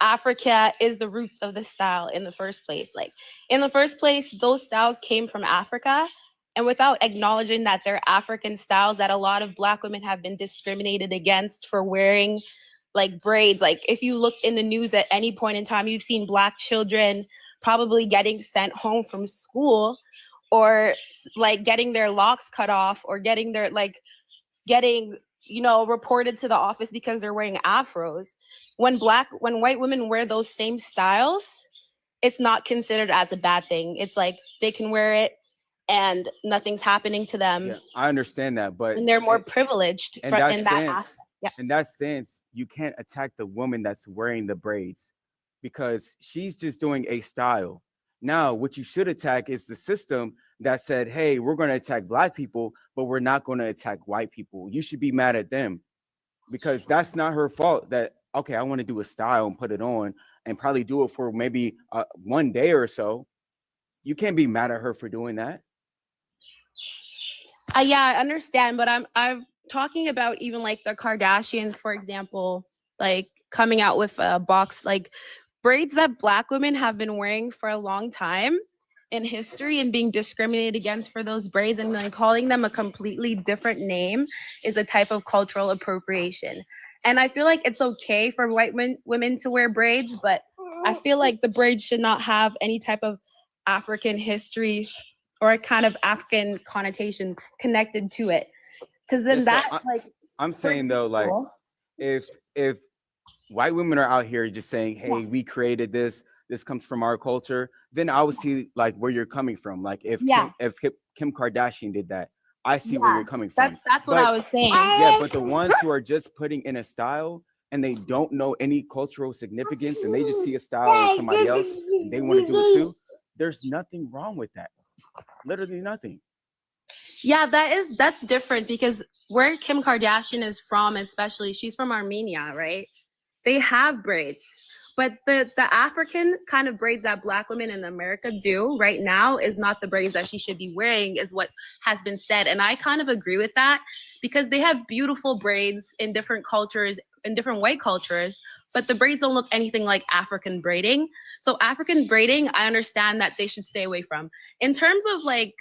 Africa is the roots of the style in the first place. Like in the first place, those styles came from Africa, and without acknowledging that they're African styles, that a lot of Black women have been discriminated against for wearing like braids. Like if you look in the news at any point in time, you've seen Black children probably getting sent home from school or like getting their locks cut off or getting reported to the office because they're wearing afros. When white women wear those same styles, it's not considered as a bad thing. It's like they can wear it and nothing's happening to them. Yeah, I understand that, but and they're more privileged in that aspect. Yeah. In that sense, you can't attack the woman that's wearing the braids because she's just doing a style. Now, what you should attack is the system that said, hey, we're going to attack Black people, but we're not going to attack white people. You should be mad at them because that's not her fault that, okay, I want to do a style and put it on and probably do it for maybe 1 day or so. You can't be mad at her for doing that. Yeah, I understand, but I'm talking about even like the Kardashians, for example, like coming out with a box like braids that Black women have been wearing for a long time in history and being discriminated against for those braids, and then calling them a completely different name is a type of cultural appropriation. And I feel like it's okay for white women to wear braids, but I feel like the braids should not have any type of African history or a kind of African connotation connected to it. Because then I'm saying though, like if white women are out here just saying, hey, we created this comes from our culture, then I would see like where you're coming from. Like if Kim Kardashian did that, I see where you're coming from. That's what I was saying. Yeah, but the ones who are just putting in a style and they don't know any cultural significance and they just see a style of somebody else and they want to do it too, there's nothing wrong with that. Literally nothing. Yeah, that's different because where Kim Kardashian is from, especially, she's from Armenia, right? They have braids. But the African kind of braids that Black women in America do right now is not the braids that she should be wearing, is what has been said. And I kind of agree with that because they have beautiful braids in different cultures, in different white cultures, but the braids don't look anything like African braiding. So African braiding, I understand that they should stay away from. In terms of like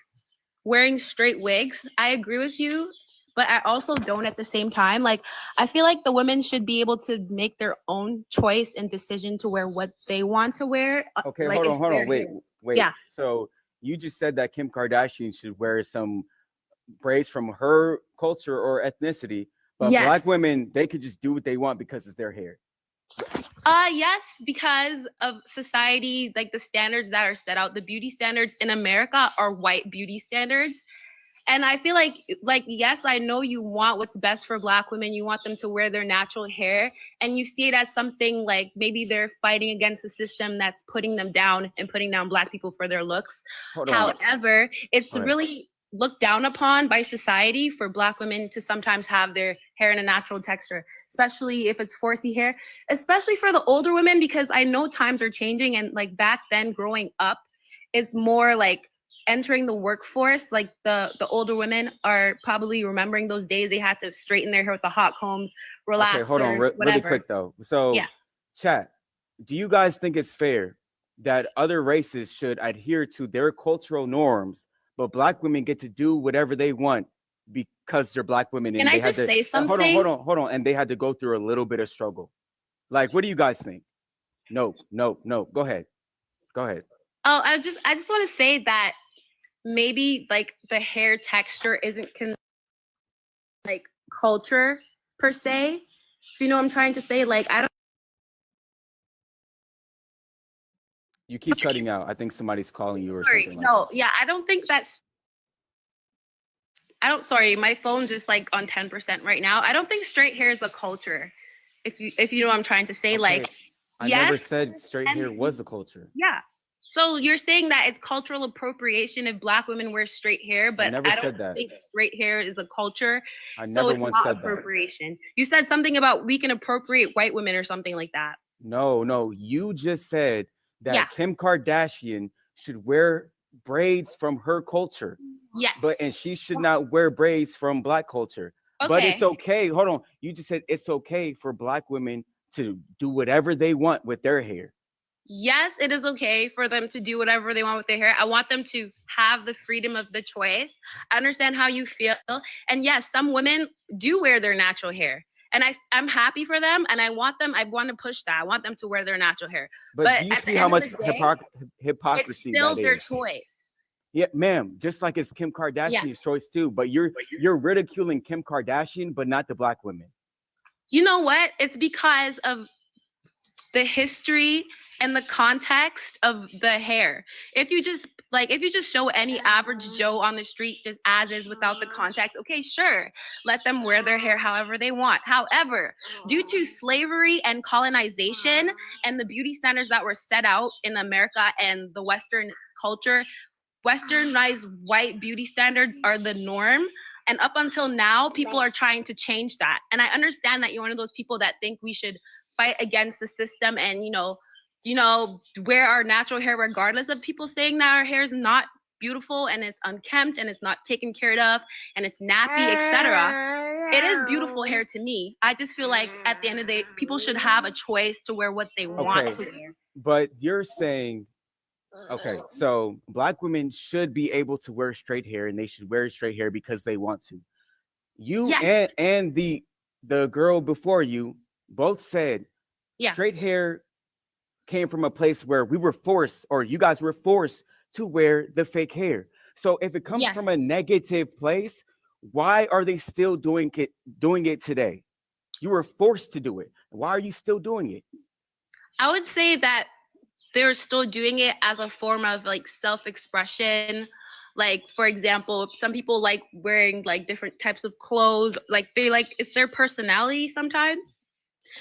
wearing straight wigs, I agree with you, but I also don't at the same time. Like, I feel like the women should be able to make their own choice and decision to wear what they want to wear. Okay, like hold on, wait. Yeah. So you just said that Kim Kardashian should wear some braids from her culture or ethnicity, but Yes. black women, they could just do what they want because it's their hair. Yes, because of society, like the standards that are set out, the beauty standards in America are white beauty standards. And I feel like, yes, I know you want what's best for black women. You want them to wear their natural hair, and you see it as something like maybe they're fighting against a system that's putting them down and putting down black people for their looks. Hold on. However, it's All right. really looked down upon by society for black women to sometimes have their hair in a natural texture, especially if it's 4C hair, especially for the older women, because I know times are changing, and like back then growing up, it's more like entering the workforce. Like the older women are probably remembering those days they had to straighten their hair with the hot combs, relaxers, Okay, hold on, really whatever. quick though. So, Yeah. chat, do you guys think it's fair that other races should adhere to their cultural norms, but black women get to do whatever they want because they're black women? And Can I they had just to, say something? Hold on, and they had to go through a little bit of struggle. Like, what do you guys think? No. Go ahead. Oh, I just want to say that maybe like the hair texture isn't like culture per se. If you know what I'm trying to say, like I don't. You keep cutting out. I think somebody's calling you or Sorry, something. no, Like that. yeah, I don't think that's. I don't. Sorry, my phone's just like on 10% right now. I don't think straight hair is a culture. If you know what I'm trying to say, Okay, like I yes, never said straight hair and- was a culture. yeah. So you're saying that it's cultural appropriation if black women wear straight hair, but never I don't said that. think straight hair is a culture. I So never it's once not said that. appropriation. You said something about we can appropriate white women or something like that. No, you just said that Yeah. Kim Kardashian should wear braids from her culture, Yes. and she should not wear braids from black culture. But it's okay. Hold on. You just said it's okay for black women to do whatever they want with their hair. Yes, it is okay for them to do whatever they want with their hair. I want them to have the freedom of the choice. I understand how you feel. And yes, some women do wear their natural hair. And I'm happy for them. And I want to push that. I want them to wear their natural hair. But do you at see the how end much of the day, hypocrisy it's still that their is? choice. Yeah, ma'am. Just like it's Kim Kardashian's choice too. But you're ridiculing Kim Kardashian, but not the black women. You know what? It's because of the history and the context of the hair. If you just show any average Joe on the street just as is without the context, okay, sure, let them wear their hair however they want. However, due to slavery and colonization and the beauty standards that were set out in America and the Western culture, Westernized white beauty standards are the norm. And up until now, people are trying to change that. And I understand that you're one of those people that think we should fight against the system and, wear our natural hair regardless of people saying that our hair is not beautiful and it's unkempt and it's not taken care of and it's nappy, etc. It is beautiful hair to me. I just feel like at the end of the day, people should have a choice to wear what they want to wear. But you're saying, okay, so black women should be able to wear straight hair, and they should wear straight hair because they want to. You and the girl before you both said straight hair came from a place where we were forced, or you guys were forced to wear the fake hair. So if it comes from a negative place, why are they still doing it today? You were forced to do it. Why are you still doing it? I would say that they're still doing it as a form of like self-expression. Like, for example, some people like wearing like different types of clothes. Like it's their personality sometimes.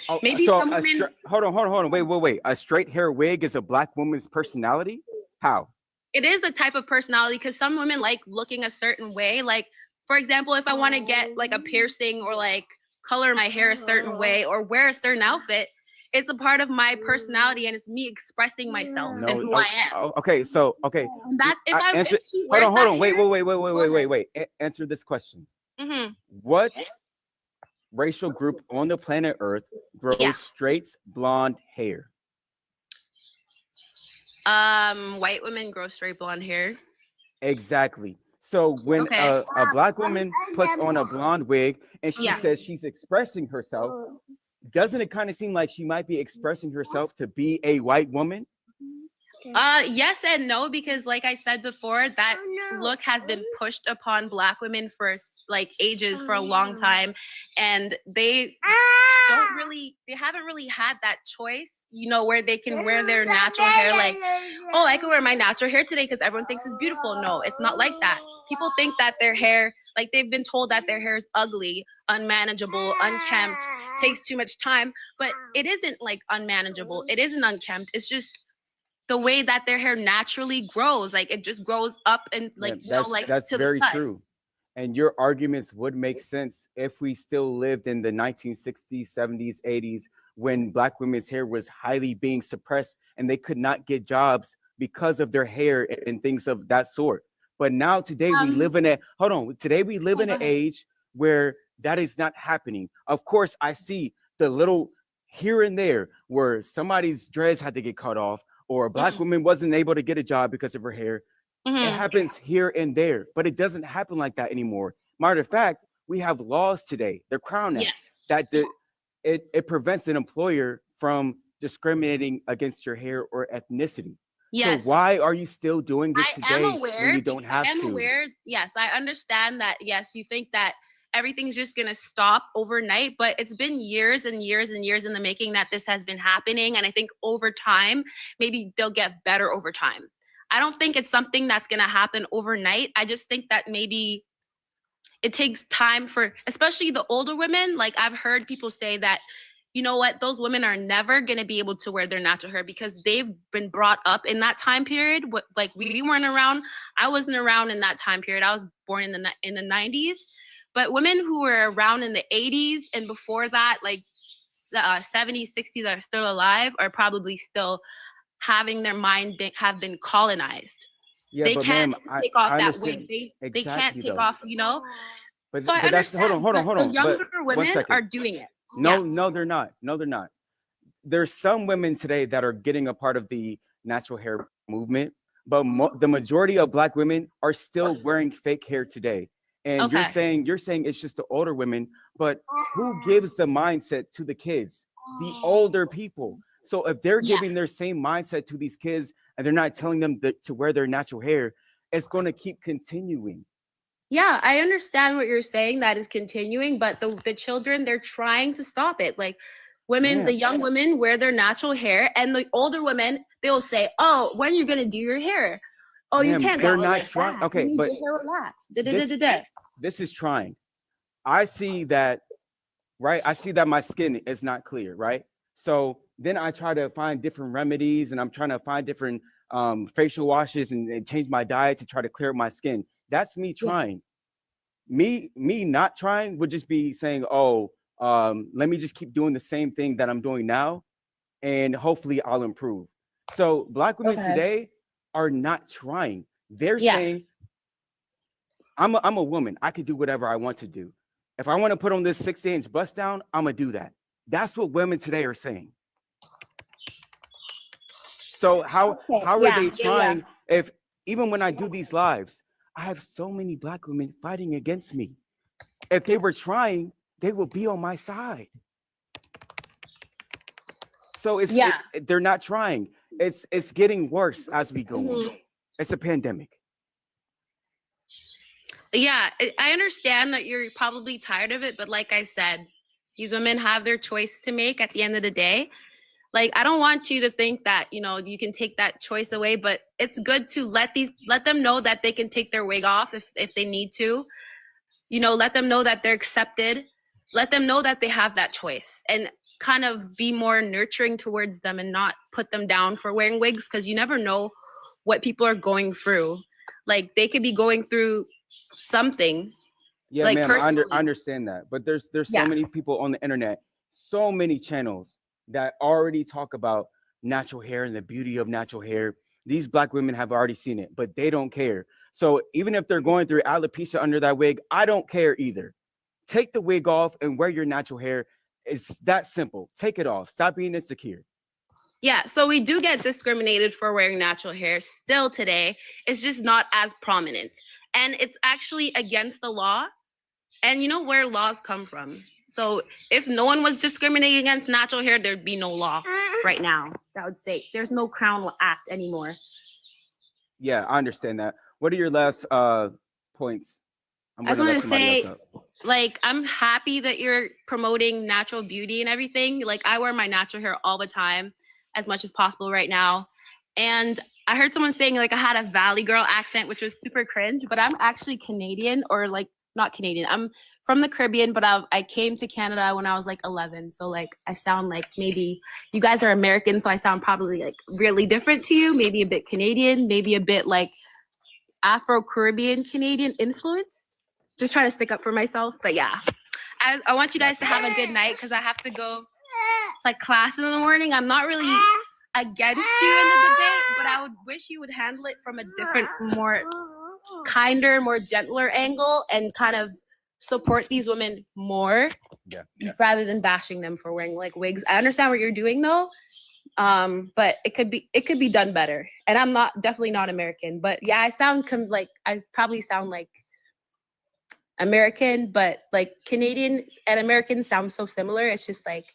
Oh, maybe so some women. Hold on. Wait. A straight hair wig is a black woman's personality? How? It is a type of personality because some women like looking a certain way. Like, for example, if I want to get like a piercing or like color my hair a certain way or wear a certain outfit, it's a part of my personality and it's me expressing myself and who I am. Okay. That hold on. Wait. Answer this question. Mm-hmm. What racial group on the planet Earth grows straight blonde hair? White women grow straight blonde hair. Exactly. So when Okay. a black woman puts on a blonde wig and she Yeah. says she's expressing herself, doesn't it kind of seem like she might be expressing herself to be a white woman? Yes and no, because like I said before, that look has been pushed upon Black women for like ages, for a long time, and they haven't really had that choice, you know, where they can wear their natural hair. Like, oh, I can wear my natural hair today because everyone thinks it's beautiful. No, it's not like that. People think that their hair, like they've been told that their hair is ugly, unmanageable, unkempt, takes too much time, but it isn't like unmanageable. It isn't unkempt. It's just the way that their hair naturally grows. Like it just grows up and like, Yeah, you know, like that's to the very side. true. And your arguments would make sense if we still lived in the 1960s, 70s, 80s, when Black women's hair was highly being suppressed and they could not get jobs because of their hair and things of that sort. But now today we live in a today we live in an age where that is not happening. Of course, I see the little here and there where somebody's dreads had to get cut off, or a Black woman wasn't able to get a job because of her hair. It happens here and there, but it doesn't happen like that anymore. Matter of fact, we have laws today, the Crown Act, that it prevents an employer from discriminating against your hair or ethnicity. Yes. So why are you still doing it today I am aware, when you don't have I am to? aware. Yes, I understand that. Yes, you think that everything's just gonna stop overnight, but it's been years and years and years in the making that this has been happening. And I think over time, maybe they'll get better over time. I don't think it's something that's gonna happen overnight. I just think that maybe it takes time for, especially the older women. Like I've heard people say that, you know what, those women are never going to be able to wear their natural hair because they've been brought up in that time period. Like we weren't around. I wasn't around in that time period. I was born in the 90s. But women who were around in the 80s and before that, like 70s, 60s, that are still alive, are probably still having their mind have been colonized. Yeah, They but can't ma'am, take off I that understand wig. They can't exactly take though. off, you know. But So I but that's understand. hold on. The But younger one women second. are doing it. No, they're not. No, they're not. There's some women today that are getting a part of the natural hair movement, but the majority of Black women are still wearing fake hair today. And you're saying it's just the older women, but who gives the mindset to the kids? The older people. So if they're giving their same mindset to these kids and they're not telling them to wear their natural hair, it's going to keep continuing. Yeah, I understand what you're saying. That is continuing, but the children, they're trying to stop it. Like women, the young women wear their natural hair, and the older women, they'll say, "Oh, when are you gonna do your hair? Oh, you can't. They're go not like trying. that. Okay, you need but your hair relaxed." this is trying. I see that, right? I see that my skin is not clear, right? So then I try to find different remedies, and I'm trying to find different facial washes and change my diet to try to clear up my skin. That's me trying. Me not trying would just be saying, oh, let me just keep doing the same thing that I'm doing now, and hopefully I'll improve. So Black women today are not trying. They're saying, I'm a woman. I can do whatever I want to do. If I want to put on this 60-inch bust down, I'm gonna do that. That's what women today are saying. So how are they trying? If even when I do these lives, I have so many Black women fighting against me. If they were trying, they would be on my side. So they're not trying. It's getting worse as we go on. It's a pandemic. Yeah, I understand that you're probably tired of it, but like I said, these women have their choice to make at the end of the day. Like, I don't want you to think that, you know, you can take that choice away, but it's good to let them know that they can take their wig off if they need to. You know, let them know that they're accepted. Let them know that they have that choice, and kind of be more nurturing towards them and not put them down for wearing wigs, because you never know what people are going through. Like, they could be going through something. Yeah, like, ma'am, I understand that. But there's so many people on the internet, so many channels that already talk about natural hair and the beauty of natural hair. These Black women have already seen it, but they don't care. So even if they're going through alopecia under that wig, I don't care either. Take the wig off and wear your natural hair. It's that simple. Take it off. Stop being insecure. Yeah, so we do get discriminated for wearing natural hair still today. It's just not as prominent. and it's actually against the law. And you know where laws come from. So if no one was discriminating against natural hair, there'd be no law right now. That would say there's no Crown Act anymore. Yeah, I understand that. What are your last points? I just want to say, like, I'm happy that you're promoting natural beauty and everything. Like, I wear my natural hair all the time, as much as possible right now. And I heard someone saying, like, I had a Valley girl accent, which was super cringe, but I'm actually Canadian, or like, not Canadian. I'm from the Caribbean, but I came to Canada when I was like 11. So like, I sound like, maybe you guys are American, so I sound probably like really different to you, maybe a bit Canadian, maybe a bit like Afro-Caribbean Canadian influenced. Just trying to stick up for myself. But yeah, I want you guys to have a good night because I have to go to like class in the morning. I'm not really against you in the debate, but I would wish you would handle it from a different, more kinder, more gentler angle and kind of support these women more rather than bashing them for wearing like wigs. I understand what you're doing though, but it could be done better. And I'm definitely not American, but yeah, I probably sound like American, but like Canadian and American sound so similar. It's just like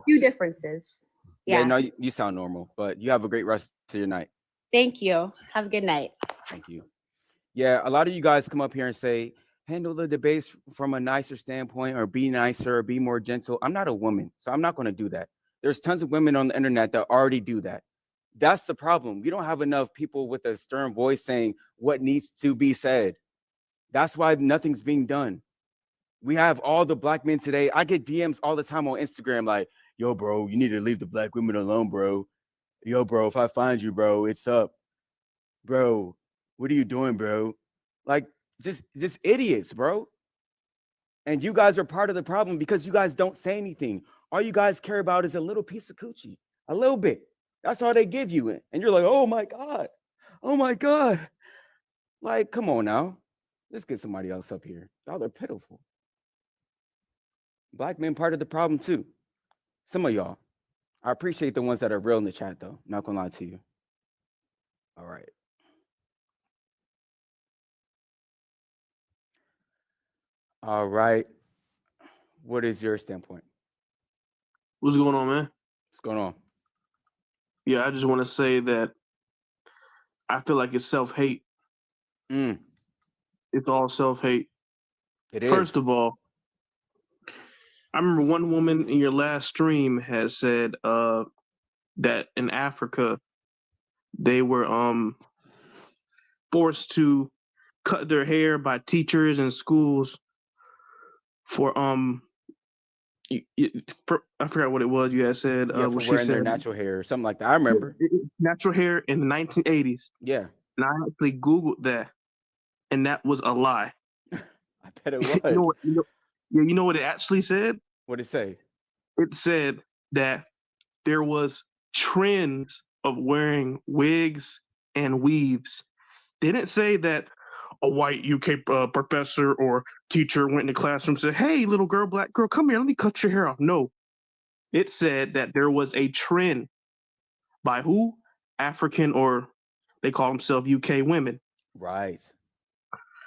few differences. Yeah, no, you sound normal, but you have a great rest of your night. Thank you. Have a good night. Thank you. Yeah, a lot of you guys come up here and say, handle the debates from a nicer standpoint, or be nicer, or be more gentle. I'm not a woman, so I'm not going to do that. There's tons of women on the internet that already do that. That's the problem. We don't have enough people with a stern voice saying what needs to be said. That's why nothing's being done. We have all the black men today. I get DMs all the time on Instagram like, yo, bro, you need to leave the black women alone, bro. Yo, bro, if I find you, bro, it's up. Bro, what are you doing, bro? Like, just idiots, bro. And you guys are part of the problem because you guys don't say anything. All you guys care about is a little piece of coochie, a little bit. That's all they give you. And you're like, oh my God. Oh my God. Like, come on now. Let's get somebody else up here. Y'all are pitiful. Black men part of the problem too. Some of y'all. I appreciate the ones that are real in the chat though. Not gonna lie to you. All right. All right. What is your standpoint? What's going on, man? What's going on? Yeah, I just want to say that I feel like it's self-hate. It's all self-hate. It is. First of all, I remember one woman in your last stream has said that in Africa they were forced to cut their hair by teachers and schools for I forgot what it was you had said. Yeah, for wearing their natural hair or something like that. I remember. Natural hair in the 1980s. Yeah. And I actually Googled that, and that was a lie. I bet it was. You know what it actually said? What did it say? It said that there was trends of wearing wigs and weaves. They didn't say that a white UK professor or teacher went in the classroom and said, hey, little girl, black girl, come here, let me cut your hair off. No. It said that there was a trend by who? African, or they call themselves UK women. Right.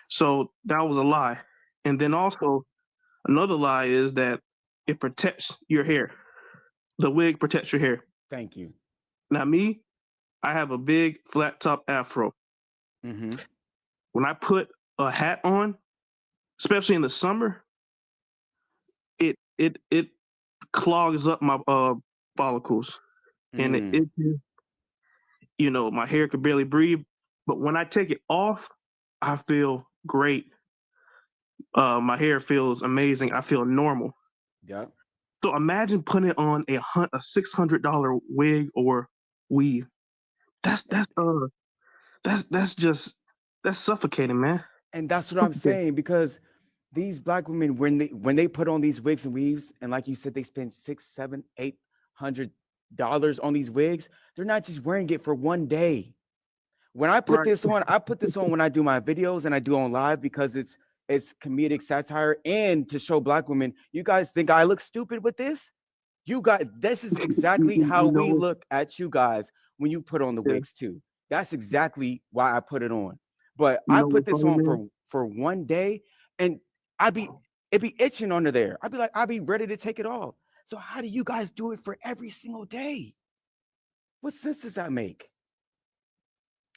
So that was a lie. And then also another lie is that it protects your hair. The wig protects your hair. Thank you. Now me, I have a big flat top afro. Mm-hmm. When I put a hat on, especially in the summer, it clogs up my follicles, and it you know, my hair could barely breathe. But when I take it off, I feel great. My hair feels amazing. I feel normal. Yeah. So imagine putting on a $600 wig or weave. That's suffocating, man. And that's what I'm saying, because these black women, when they put on these wigs and weaves, and like you said, they spend $600, $700, $800 on these wigs, they're not just wearing it for one day. When I put this on, I put this on when I do my videos and I do on live, because it's comedic satire and to show black women, you guys think I look stupid with this? This is exactly how we look at you guys when you put on the wigs too. That's exactly why I put it on. But You I know put what's this funny, on man? for one day, and it'd be itching under there. I'd be ready to take it off. So how do you guys do it for every single day? What sense does that make?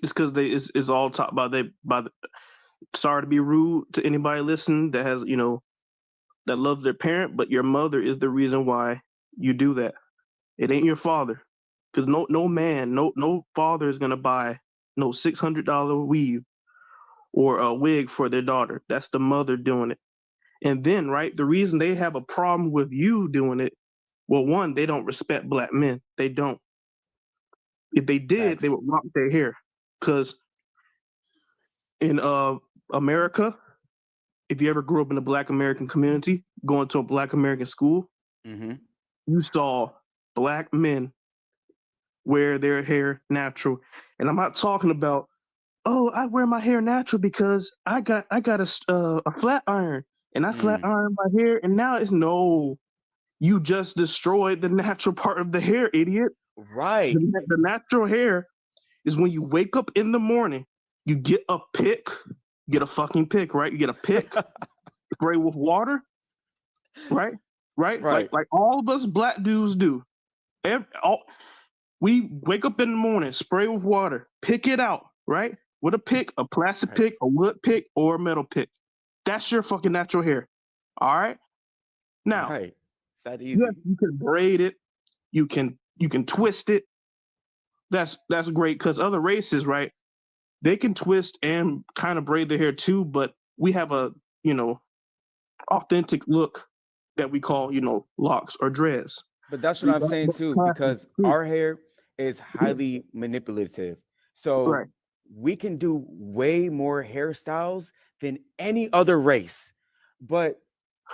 It's because it's all taught by the. Sorry to be rude to anybody listening that has that loves their parent, but your mother is the reason why you do that. It ain't your father, because no man, no father is gonna buy no $600 weave or a wig for their daughter. That's the mother doing it. And then, right, the reason they have a problem with you doing it, well, one, they don't respect black men. They don't. If they did, they Facts. would lock their hair. Because in America, if you ever grew up in a black American community, going to a black American school, Mm-hmm. you saw black men wear their hair natural. And I'm not talking about, oh, I wear my hair natural because I got a flat iron and I flat Mm. iron my hair, and now it's no. You just destroyed the natural part of the hair, idiot. Right. The natural hair is when you wake up in the morning, you get a pick, get a fucking pick, right? You get a pick, spray with water, right? Right? Right. Like all of us black dudes do. We wake up in the morning, spray with water, pick it out, right? With a pick, a plastic Right. pick, a wood pick, or a metal pick. That's your fucking natural hair. All right? Now, Right. It's that yes, easy. you can braid it, you can twist it. That's great because other races, right? They can twist and kind of braid their hair too, but we have a, authentic look that we call, locks or dreads. But that's So what you I'm got saying that too, classic because too. our hair is highly manipulative. So Right. we can do way more hairstyles than any other race. But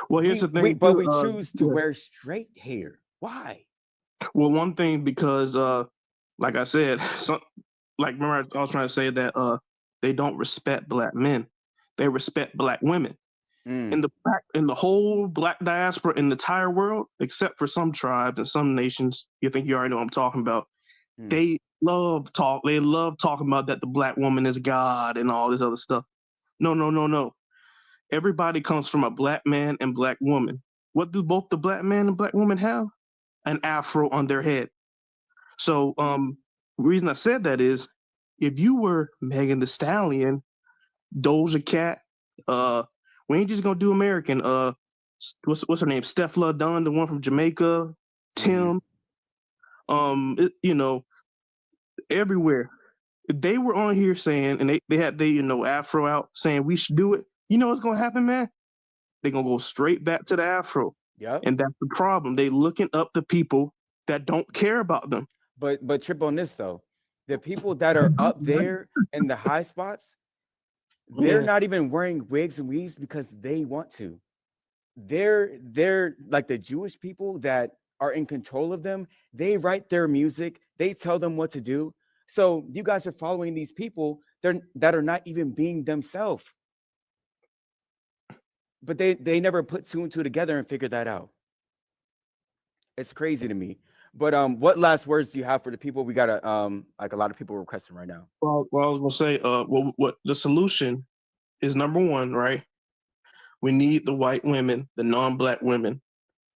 Well, here's the thing but too. we choose to Yeah. wear straight hair. Why? Well, one thing because, like I said, remember I was trying to say that they don't respect black men, they respect black women. Mm. In the whole black diaspora in the entire world, except for some tribes and some nations, you think you already know what I'm talking about. Mm. They love talking about that the black woman is God and all this other stuff. No. Everybody comes from a black man and black woman. What do both the black man and black woman have? An afro on their head. So the reason I said that is if you were Megan the Stallion, Doja Cat, we ain't just gonna do American. What's her name? Steph Dunn, the one from Jamaica, Mm-hmm. Tim. Everywhere. If they were on here saying, and they had afro out saying we should do it, you know what's gonna happen, man? They're gonna go straight back to the afro. Yep. And that's the problem. They looking up the people that don't care about them. But trip on this though. The people that are up there in the high spots, they're Yeah. not even wearing wigs and weaves because they want to. They're like the Jewish people that are in control of them. They write their music, they tell them what to do. So you guys are following these people that are not even being themselves. But they never put two and two together and figured that out. It's crazy to me. But what last words do you have for the people? We got like a lot of people requesting right now. Well, I was gonna say, what the solution is number one, right? We need the white women, the non-black women,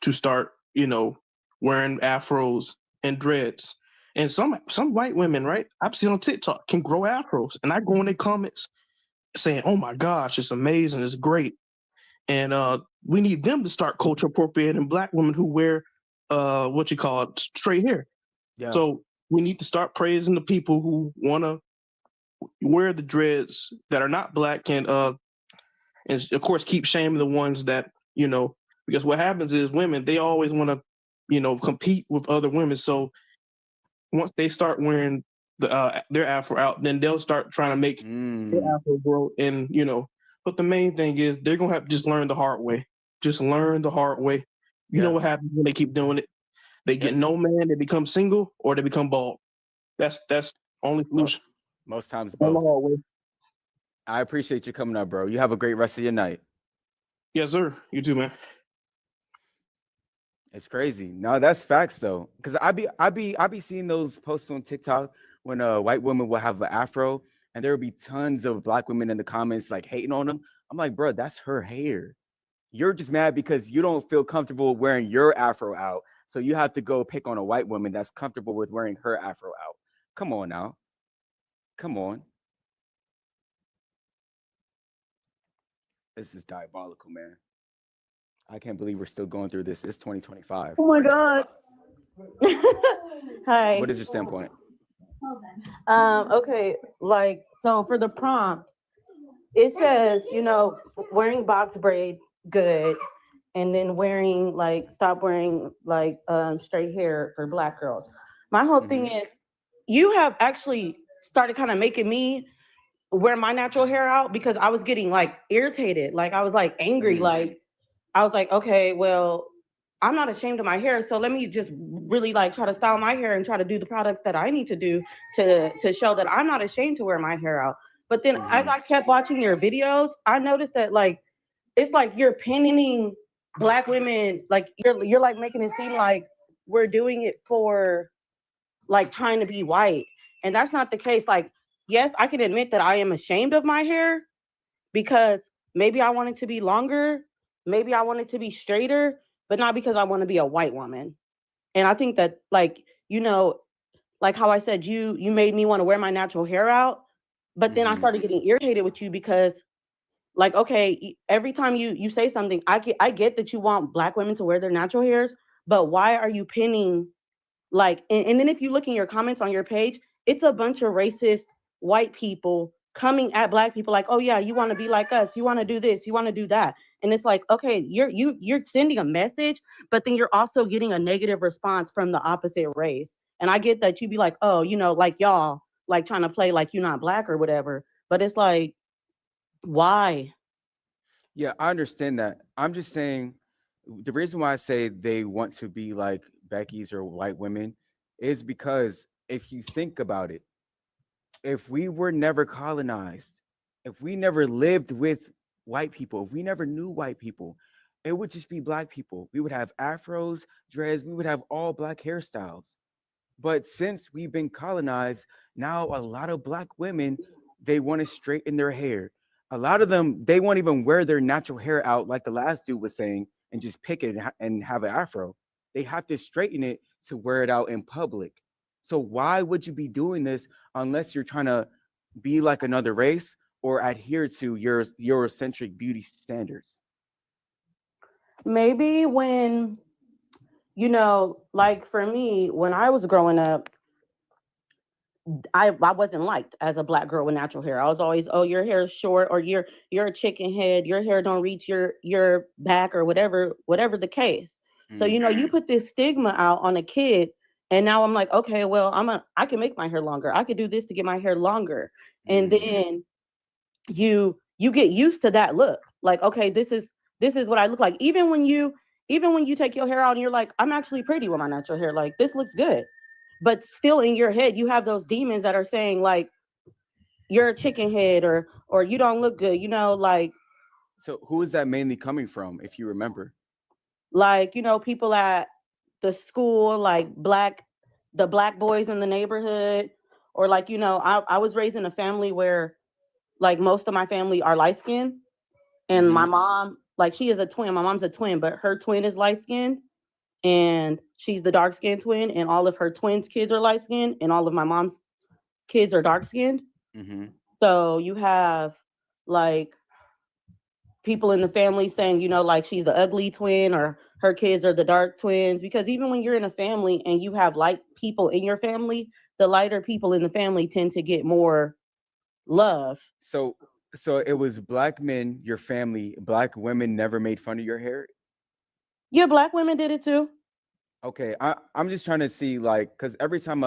to start, wearing afros and dreads. And some white women, right? I've seen on TikTok can grow afros, and I go in their comments saying, "Oh my gosh, it's amazing, it's great." And we need them to start culture appropriating black women who wear what you call it, straight hair. Yeah. So we need to start praising the people who want to wear the dreads that are not black, and of course keep shaming the ones that because what happens is women, they always want to compete with other women. So once they start wearing their afro out, then they'll start trying to make their afro grow. And but the main thing is they're gonna have to just learn the hard way. Just learn the hard way. You know what happens when they keep doing it? They get no man, they become single, or they become bald. That's only solution. Most times On the both. hard way. I appreciate you coming up, bro. You have a great rest of your night. Yes, sir. You too, man. It's crazy. No, that's facts though. Because I be seeing those posts on TikTok when a white woman will have an afro, and there will be tons of black women in the comments like hating on them. I'm like, bro, that's her hair. You're just mad because you don't feel comfortable wearing your afro out. So you have to go pick on a white woman that's comfortable with wearing her afro out. Come on now. Come on. This is diabolical, man. I can't believe we're still going through this. It's 2025. Oh my God. Hi. What is your standpoint? Okay, like, so for the prompt, it says, wearing box braids, good. And then stop wearing straight hair for black girls. My whole thing is, you have actually started kind of making me wear my natural hair out because I was getting like irritated. Like I was like angry. Like I was like, okay, well, I'm not ashamed of my hair. So let me just really like try to style my hair and try to do the products that I need to do to show that I'm not ashamed to wear my hair out. But then as I kept watching your videos, I noticed that like, it's like you're pinning black women, like you're like making it seem like we're doing it for like trying to be white. And that's not the case. Like, yes, I can admit that I am ashamed of my hair because maybe I want it to be longer, maybe I want it to be straighter, but not because I want to be a white woman. And I think that like, like how I said, you made me want to wear my natural hair out, but then I started getting irritated with you because like, okay, every time you say something, I get that you want black women to wear their natural hairs, but why are you pinning like, and then if you look in your comments on your page, it's a bunch of racist white people coming at black people like, oh yeah, you want to be like us, you want to do this, you want to do that. And it's like, okay, you're sending a message, but then you're also getting a negative response from the opposite race. And I get that you'd be like, oh, like y'all like trying to play like you're not black or whatever. But it's like, why? Yeah, I understand that. I'm just saying the reason why I say they want to be like Becky's or white women is because if you think about it, if we were never colonized, if we never lived with white people, if we never knew white people, it would just be black people. We would have afros, dreads, we would have all black hairstyles. But since we've been colonized, now a lot of black women, they want to straighten their hair. A lot of them, they won't even wear their natural hair out, like the last dude was saying, and just pick it and have an afro. They have to straighten it to wear it out in public. So why would you be doing this unless you're trying to be like another race or adhere to your Eurocentric beauty standards? Maybe when, like for me, when I was growing up, I wasn't liked as a black girl with natural hair. I was always, oh, your hair is short, or you're a chicken head, your hair don't reach your back, or whatever the case. So you put this stigma out on a kid, and now I'm like, okay, well, I can make my hair longer. I could do this to get my hair longer, and then you get used to that look. Like, okay, this is what I look like. Even when you take your hair out and you're like, I'm actually pretty with my natural hair. Like, this looks good. But still in your head, you have those demons that are saying like, you're a chicken head, or you don't look good, like. So who is that mainly coming from, if you remember? Like, people at the school, like the black boys in the neighborhood, or like, I was raised in a family where like most of my family are light skinned. And my mom, like, she is a twin. My mom's a twin, but her twin is light skinned. And she's the dark skinned twin, and all of her twins' kids are light skinned, and all of my mom's kids are dark skinned. So you have like people in the family saying, like she's the ugly twin, or her kids are the dark twins. Because even when you're in a family and you have light people in your family, the lighter people in the family tend to get more love. So it was black men, your family, black women never made fun of your hair? Yeah, black women did it too. Okay, I'm just trying to see, like, because every time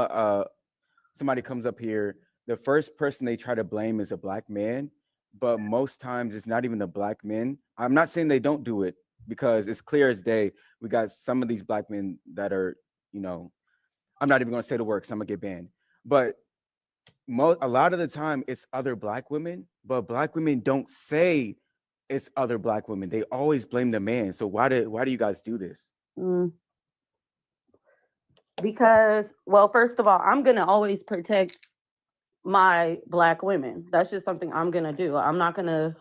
somebody comes up here, the first person they try to blame is a black man, but most times it's not even the black men. I'm not saying they don't do it, because it's clear as day. We got some of these black men that are, I'm not even going to say the word because I'm going to get banned. But a lot of the time it's other black women, but black women don't say it's other black women. They always blame the man. So why do you guys do this? Because, well, first of all, I'm going to always protect my black women. That's just something I'm gonna do. I'm not gonna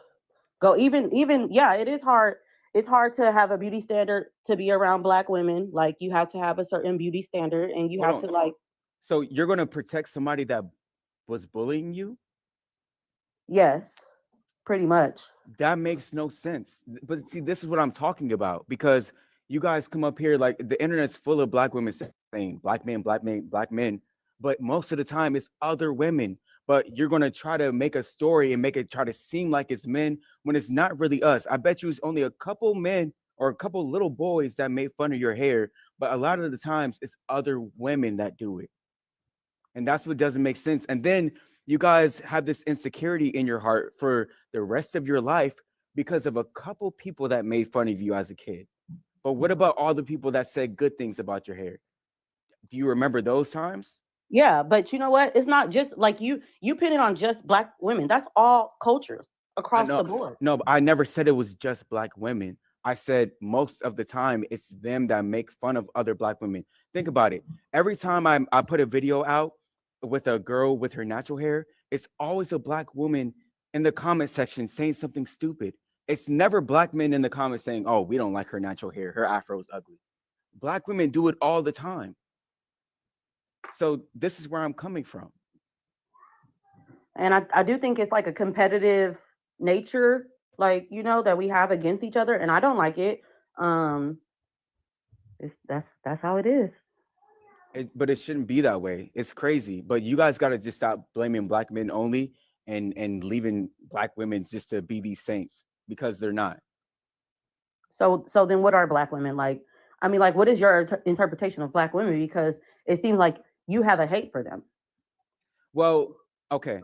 go even yeah, it is hard. It's hard to have a beauty standard to be around black women. Like you have to have a certain beauty standard and you Hold have on. to like So you're gonna protect somebody that was bullying you? yes, pretty much. That makes no sense. But see, this is what I'm talking about because you guys come up here like the internet's full of black women saying black men, black men, black men. But most of the time it's other women. But you're gonna try to make a story and make it try to seem like it's men when it's not really us. I bet you it's only a couple men or a couple little boys that made fun of your hair, but a lot of the times it's other women that do it. And that's what doesn't make sense. And then you guys have this insecurity in your heart for the rest of your life because of a couple people that made fun of you as a kid. But what about all the people that said good things about your hair? Do you remember those times? Yeah, but you know what? It's not just like you pin it on just black women. That's all cultures I across the know, board. no, but I never said it was just black women. I said most of the time it's them that make fun of other black women. Think about it. Every time I put a video out with a girl with her natural hair, it's always a black woman in the comment section saying something stupid. It's never black men in the comments saying, "Oh, we don't like her natural hair. Her afro is ugly." Black women do it all the time. So this is where I'm coming from. And I do think it's like a competitive nature, like, you know, that we have against each other. And I don't like it. It's that's how it is. But it shouldn't be that way. It's crazy. But you guys got to just stop blaming black men only and leaving black women just to be these saints because they're not. So then what are black women like? I mean, like, what is your interpretation of black women? Because it seems like you have a hate for them. Well, okay.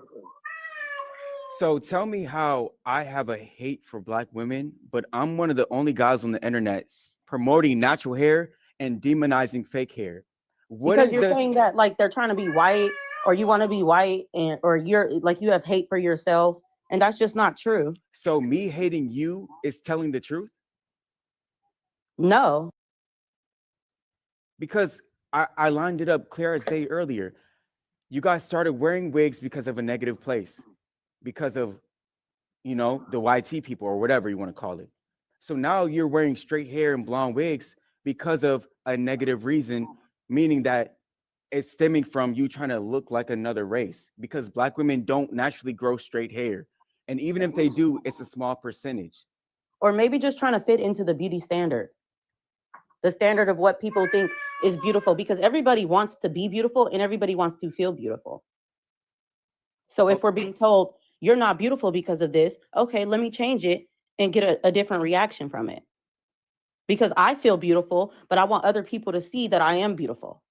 So tell me how I have a hate for black women, but I'm one of the only guys on the internet promoting natural hair and demonizing fake hair. Because Wouldn't you're the saying that like they're trying to be white or you want to be white and or you're like you have hate for yourself, and that's just not true. so me hating you is telling the truth? No. Because I lined it up clear as day earlier. You guys started wearing wigs because of a negative place, because of, you know, the YT people or whatever you want to call it. So now you're wearing straight hair and blonde wigs because of a negative reason, meaning that it's stemming from you trying to look like another race because black women don't naturally grow straight hair. And even if they do, it's a small percentage. Or maybe just trying to fit into the beauty standard, the standard of what people think is beautiful, because everybody wants to be beautiful and everybody wants to feel beautiful. So if we're being told you're not beautiful because of this, okay, let me change it and get a different reaction from it. Because I feel beautiful, but I want other people to see that I am beautiful.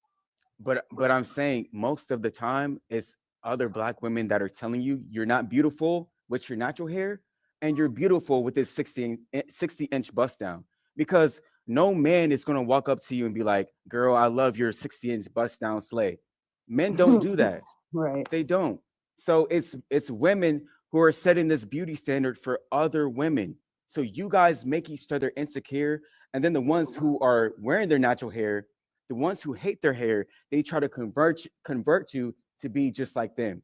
But I'm saying most of the time it's other black women that are telling you you're not beautiful with your natural hair and you're beautiful with this 60-inch bust down. Because no man is going to walk up to you and be like, "Girl, I love your 60-inch bust down slay." Men don't do that. Right. They don't. So it's women who are setting this beauty standard for other women. So you guys make each other insecure, and then the ones who are wearing their natural hair, the ones who hate their hair, they try to convert you to be just like them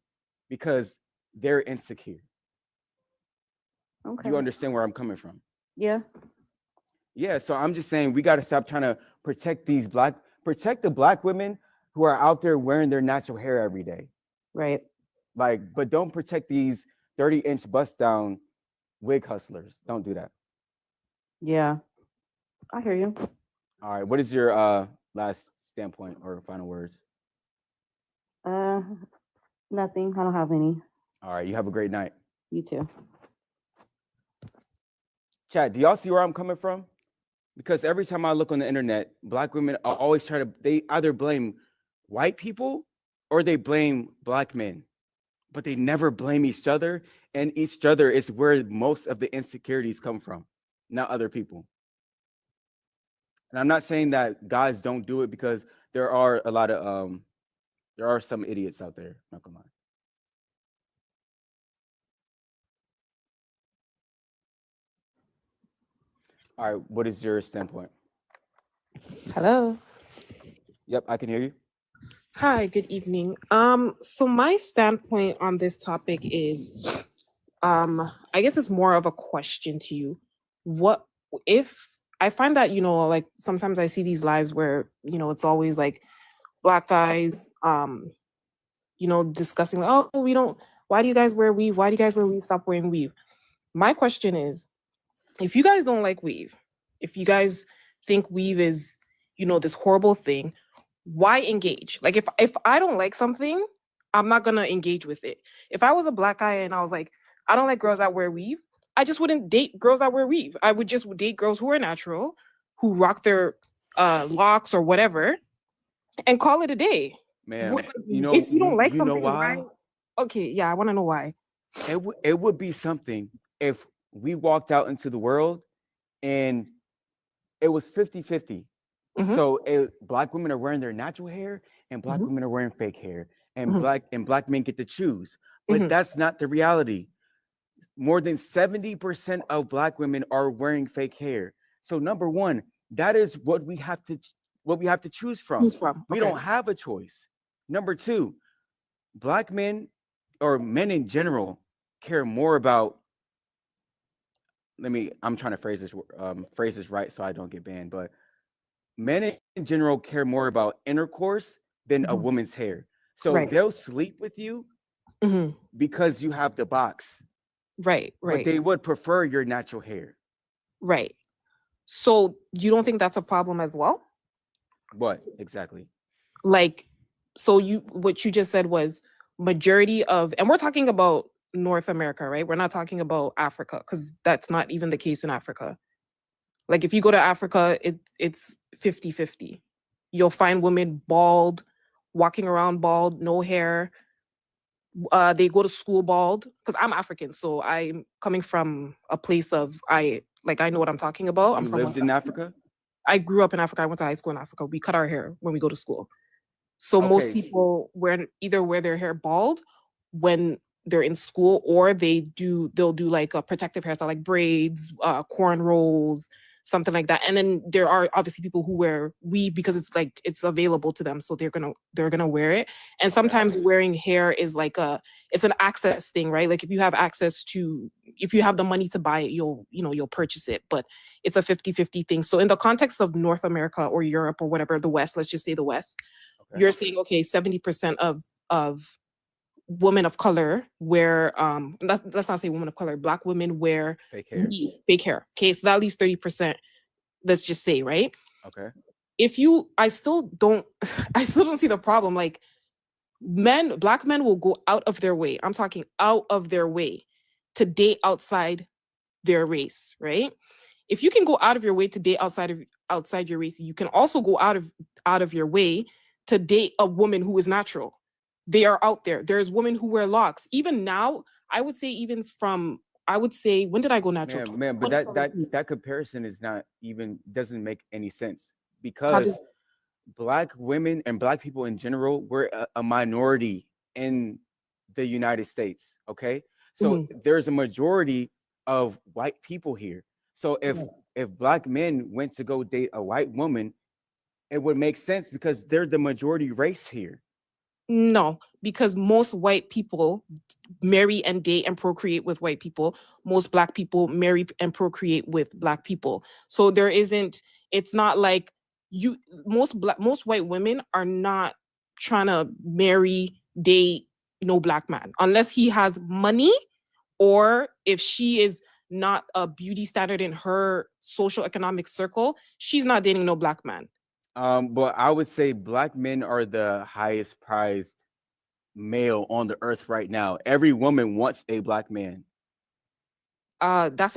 because they're insecure. Okay. You understand where I'm coming from? Yeah. Yeah, so I'm just saying we got to stop trying to protect the black women who are out there wearing their natural hair every day. Right. Like, but don't protect these 30-inch bust down wig hustlers. Don't do that. Yeah. I hear you. All right. What is your last standpoint or final words? Nothing. I don't have any. All right. You have a great night. You too. Chat, do y'all see where I'm coming from? Because every time I look on the internet, black women are always they either blame white people or they blame black men, but they never blame each other. And each other is where most of the insecurities come from, not other people. And I'm not saying that guys don't do it because there are a lot of there are some idiots out there, not gonna lie. All right, what is your standpoint? Hello. Yep, I can hear you. Hi, good evening. So my standpoint on this topic is, I guess it's more of a question to you. What if I find that, like sometimes I see these lives where, it's always like black guys, discussing, oh, why do you guys wear weave? Why do you guys wear weave? Stop wearing weave. My question is, if you guys don't like weave, if you guys think weave is, this horrible thing, why engage? Like if I don't like something, I'm not gonna engage with it. If I was a black guy and I was like, I don't like girls that wear weave, I just wouldn't date girls that wear weave. I would just date girls who are natural, who rock their locks or whatever, and call it a day. Man, If you don't like you know something, why? why? Okay, yeah, I want to know why. It would be something if we walked out into the world and it was 50-50. Mhm. So black women are wearing their natural hair and black Mhm. women are wearing fake hair, and Mhm. black men get to choose. But Mhm. that's not the reality. More than 70% of black women are wearing fake hair. So number one, that is what we have to choose from. Who's from? We Okay. don't have a choice. Number two, black men or men in general care more about, I'm trying to phrase this right so I don't get banned, but men in general care more about intercourse than a Mhm. woman's hair. So Right. they'll sleep with you Mhm. because you have the box, Right. but Right. they would prefer your natural hair. Right. So you don't think that's a problem as well? What exactly? Like, so what you just said was majority of, and we're talking about North America, right? We're not talking about Africa, because that's not even the case in Africa. Like if you go to Africa, it's 50-50. You'll find women bald, walking around bald, no hair. They go to school bald, because I'm African, so I'm coming from a place of I know what I'm talking about. I'm You from lived West in Africa. Africa? I grew up in Africa. I went to high school in Africa. We cut our hair when we go to school. So most Okay. people either wear their hair bald when they're in school, or they'll do like a protective hairstyle, like braids, cornrows, something like that. And then there are obviously people who wear weave because it's available to them, so they're gonna wear it. And sometimes wearing hair is like it's an access thing, right? Like if you have the money to buy it, you'll purchase it. But it's a 50-50 thing. So in the context of North America or Europe or whatever, the West, let's just say the West, you're saying, okay, 70% of women of color wear, let's not say women of color, black women wear Fake hair. fake hair. Okay, so that leaves 30%, let's just say, right? Okay. I still don't see the problem. Like black men will go out of their way. I'm talking out of their way to date outside their race, right? If you can go out of your way to date outside your race, you can also go out of your way to date a woman who is natural. They are out there. There's women who wear locks. Even now, I would say when did I go natural? Man, but 2017. that comparison is not even doesn't make any sense How because does- black women and black people in general, we're a minority in the United States. Okay. So there's a majority of white people here. So if black men went to go date a white woman, it would make sense because they're the majority race here. No, because most white people marry and date and procreate with white people. Most black people marry and procreate with black people. So it's not like most white women are not trying to marry, date no black man unless he has money, or if she is not a beauty standard in her social economic circle, she's not dating no black man. But I would say black men are the highest prized male on the earth right now. Every woman wants a black man. That's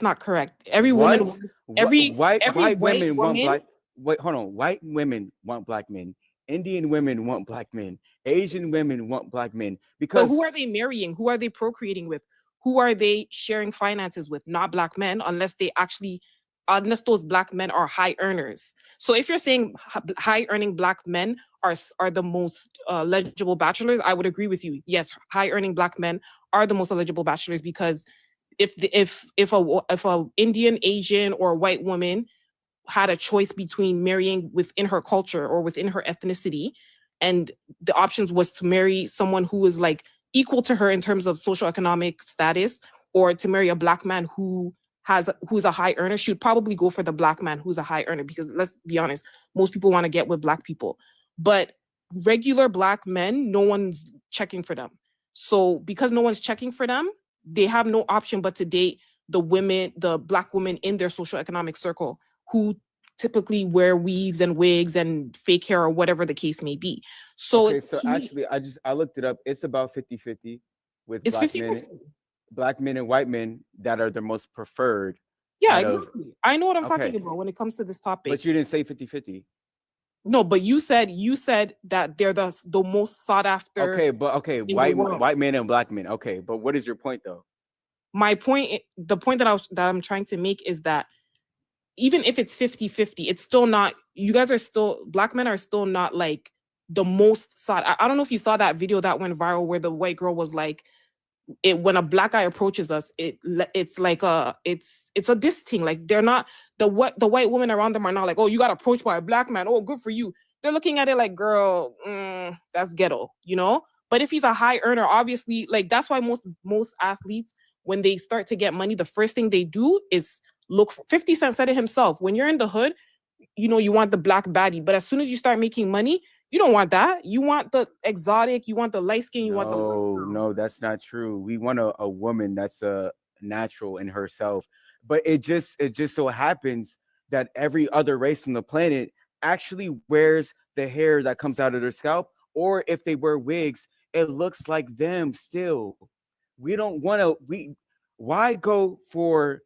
not correct. Every woman, every white white women want woman. black. Wait, hold on. White women want black men. Indian women want black men. Asian women want black men But because who are they marrying? Who are they procreating with? Who are they sharing finances with? Not black men, unless those black men are high earners. So if you're saying high earning black men are the most eligible bachelors, I would agree with you. Yes, high earning black men are the most eligible bachelors, because if a Indian, Asian, or white woman had a choice between marrying within her culture or within her ethnicity, and the options was to marry someone who is like equal to her in terms of social economic status, or to marry a black man who's a high earner, she would probably go for the black man who's a high earner, because let's be honest, most people want to get with black people. But regular black men, no one's checking for them. So because no one's checking for them, they have no option but to date the black women in their social economic circle who typically wear weaves and wigs and fake hair or whatever the case may be. So Okay, it's so actually, I looked it up. It's about 50-50 with it's black men and white men that are the most preferred. Yeah, out of- exactly. I know what I'm talking Okay. about when it comes to this topic. But you didn't say 50-50. No, but you said that they're the most sought after. Okay, but the white world. men and black men. Okay, but what is your point though? My point, the point that I'm trying to make is that even if it's 50-50, it's still not, you guys are still, black men are still not like the most sought. I don't know if you saw that video that went viral where the white girl was like, when a black guy approaches us, it's like it's a diss thing. Like they're not, the white women around them are not like, oh, you got approached by a black man, oh, good for you. They're looking at it like, girl, that's ghetto, you know? But if he's a high earner, obviously, like that's why most athletes, when they start to get money, the first thing they do is look for, 50 Cent said it himself, when you're in the hood, you know, you want the black baddie, but as soon as you start making money, you don't want that. You want the exotic, you want the light skin, you want the No, that's not true. We want a woman that's a natural in herself. But it just so happens that every other race on the planet actually wears the hair that comes out of their scalp, or if they wear wigs, it looks like them still. We don't want to why go for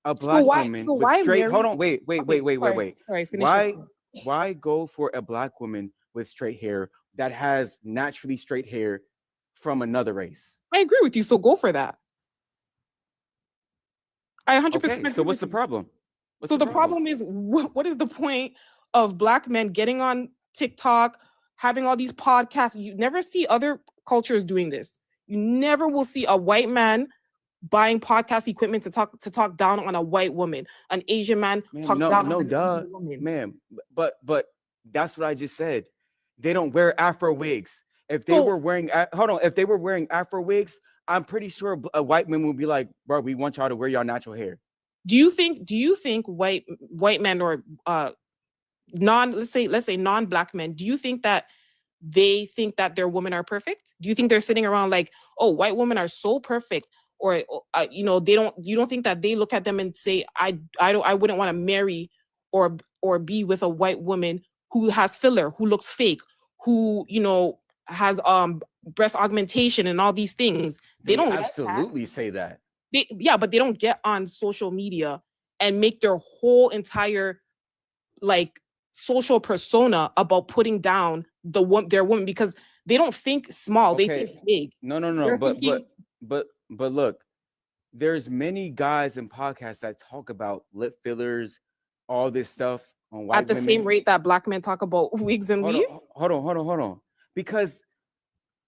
a black woman with straight hold on, wait. Sorry, finish. Why go for a black woman with straight hair that has naturally straight hair from another race? I agree with you, so go for that. I 100% Okay, agree so what's with the you. problem? So the problem is, what is the point of black men getting on TikTok, having all these podcasts? You never see other cultures doing this. You never will see a white man buying podcast equipment to talk down on a white woman, an Asian man talk down on an Asian woman. Ma'am. But that's what I just said. They don't wear Afro wigs. If they were wearing if they were wearing Afro wigs, I'm pretty sure a white man would be like, bro, we want y'all to wear y'all natural hair. Do you think white men or let's say non-black men, do you think that they think that their women are perfect? Do you think they're sitting around like, oh, white women are so perfect? Or you don't think that they look at them and say, I wouldn't want to marry or be with a white woman who has filler, who looks fake, who has breast augmentation and all these things. They don't absolutely say that. But they don't get on social media and make their whole entire like social persona about putting down their woman, because they don't think small, they think big. No. But look, there's many guys in podcasts that talk about lip fillers, all this stuff on white at the women. Same rate that black men talk about wigs and weave. Hold on. Because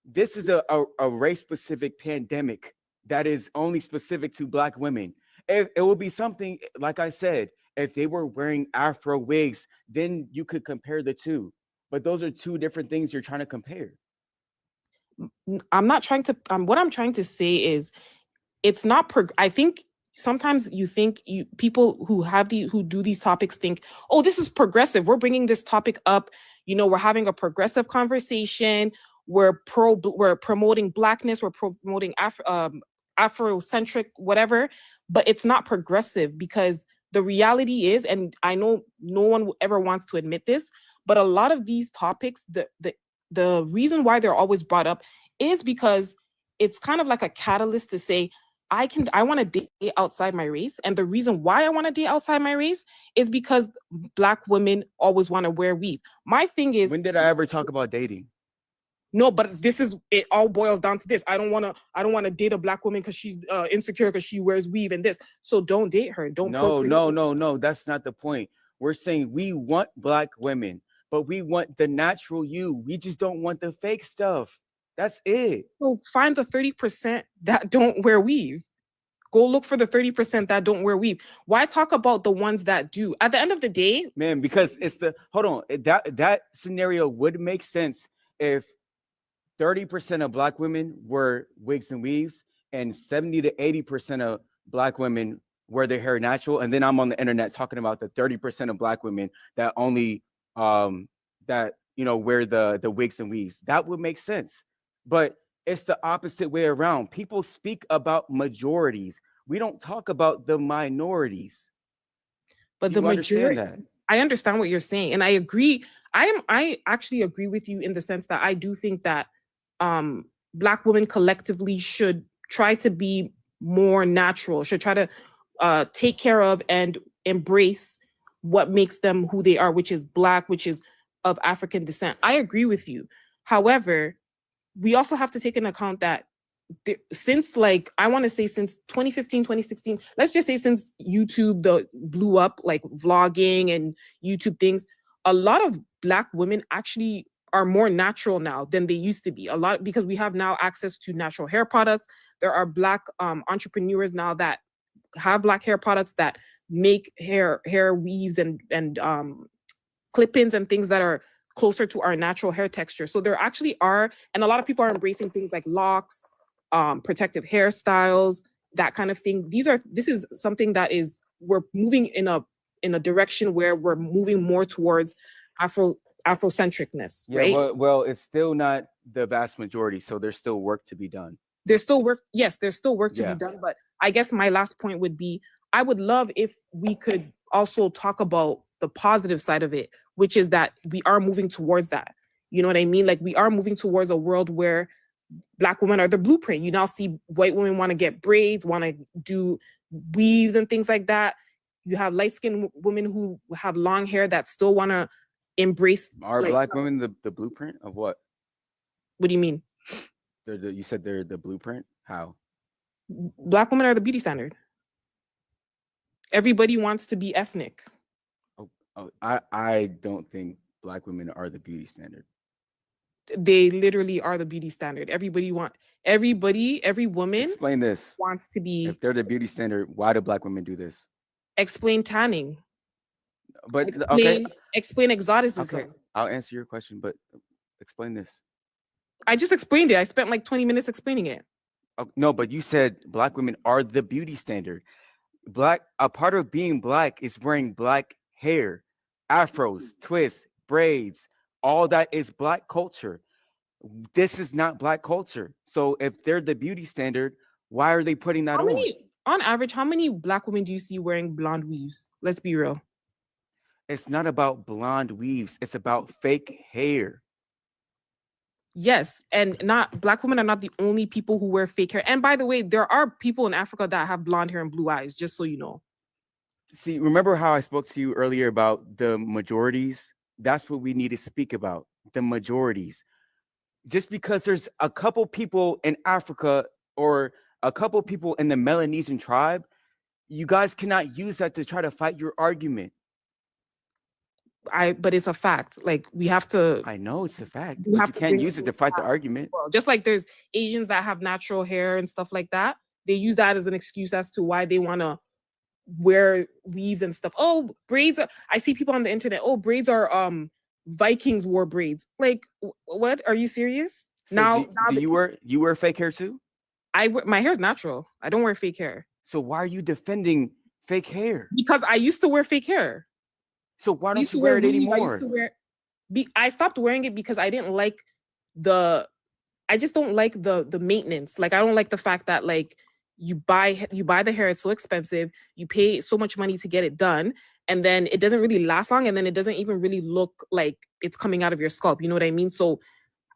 this is a race-specific pandemic that is only specific to black women. It will be something, like I said, if they were wearing Afro wigs, then you could compare the two. But those are two different things you're trying to compare. I'm not trying to, what I'm trying to say is, it's not, I think sometimes people who do these topics think, oh, this is progressive. We're bringing this topic up. We're having a progressive conversation. We're promoting blackness. We're promoting Afrocentric, whatever, but it's not progressive, because the reality is, and I know no one ever wants to admit this, but a lot of these topics, the reason why they're always brought up is because it's kind of like a catalyst to say, I want to date outside my race. And the reason why I want to date outside my race is because black women always want to wear weave. My thing is, when did I ever talk about dating? No, but it all boils down to this. I don't want to date a black woman because she's insecure because she wears weave and this. So don't date her. No. That's not the point. We're saying we want black women, but we want the natural you. We just don't want the fake stuff. That's it. So find the 30% that don't wear weave. Go look for the 30% that don't wear weave. Why talk about the ones that do? At the end of the day, man, because it's the hold on. That scenario would make sense if 30% of Black women were wigs and weaves, and 70 to 80% of Black women wear their hair natural. And then I'm on the internet talking about the 30% of Black women that only that wear the wigs and weaves. That would make sense. But it's the opposite way around. People speak about majorities. We don't talk about the minorities. but Do the you understand majority, that? I understand what you're saying, and I agree. I actually agree with you in the sense that I do think that Black women collectively should try to be more natural, should try to take care of and embrace what makes them who they are, which is Black, which is of African descent. I agree with you. However, we also have to take into account that since like I want to say since 2015 2016, let's just say since YouTube blew up, like vlogging and YouTube things, a lot of Black women actually are more natural now than they used to be. A lot, because we have now access to natural hair products. There are Black entrepreneurs now that have Black hair products that make hair weaves and clip-ins and things that are closer to our natural hair texture. So there actually are, and a lot of people are embracing things like locks, protective hairstyles, that kind of thing. This is something that we're moving in a direction where we're moving more towards Afrocentricness, Yeah, right? well, it's still not the vast majority, so there's still work to be done. There's still work. Yes, there's still work to Yeah. be done. But I guess my last point would be, I would love if we could also talk about the positive side of it, which is that we are moving towards that. You know what I mean? Like we are moving towards a world where Black women are the blueprint. You now see white women want to get braids, want to do weaves and things like that. You have light-skinned women who have long hair that still want to embrace. Are Black women the blueprint of what? What do you mean? You said they're the blueprint? How? Black women are the beauty standard. Everybody wants to be ethnic. I don't think Black women are the beauty standard. They literally are the beauty standard. every woman Explain this. wants to be. If they're the beauty standard, why do Black women do this? Explain tanning. But okay, Explain exoticism. okay, I'll answer your question, but explain this. I just explained it. I spent like 20 minutes explaining it. No, but you said Black women are the beauty standard. A part of being Black is wearing Black hair, afros, twists, braids. All that is Black culture. This is not Black culture. So if they're the beauty standard, why are they putting that On average, how many Black women do you see wearing blonde weaves? Let's be real. It's not about blonde weaves. It's about fake hair. Yes, and Black women are not the only people who wear fake hair. And by the way, there are people in Africa that have blonde hair and blue eyes, just so you know. See, remember how I spoke to you earlier about the majorities? That's what we need to speak about, the majorities. Just because there's a couple people in Africa or a couple people in the Melanesian tribe, you guys cannot use that to try to fight your argument. But it's a fact. Like we have to. I know it's a fact, but you can't use it to fight the argument. Well, just like there's Asians that have natural hair and stuff like that, they use that as an excuse as to why they want to wear weaves and stuff. Oh, braids. I see people on the internet. Oh, braids are Vikings wore braids. Like, what? Are you serious? So do you wear fake hair too? My hair's natural. I don't wear fake hair. So why are you defending fake hair? Because I used to wear fake hair. So why don't you wear it anymore? I stopped wearing it because I didn't like I just don't like the maintenance. Like I don't like the fact that like you buy the hair, it's so expensive, you pay so much money to get it done, and then it doesn't really last long, and then it doesn't even really look like it's coming out of your scalp. You know what I mean? So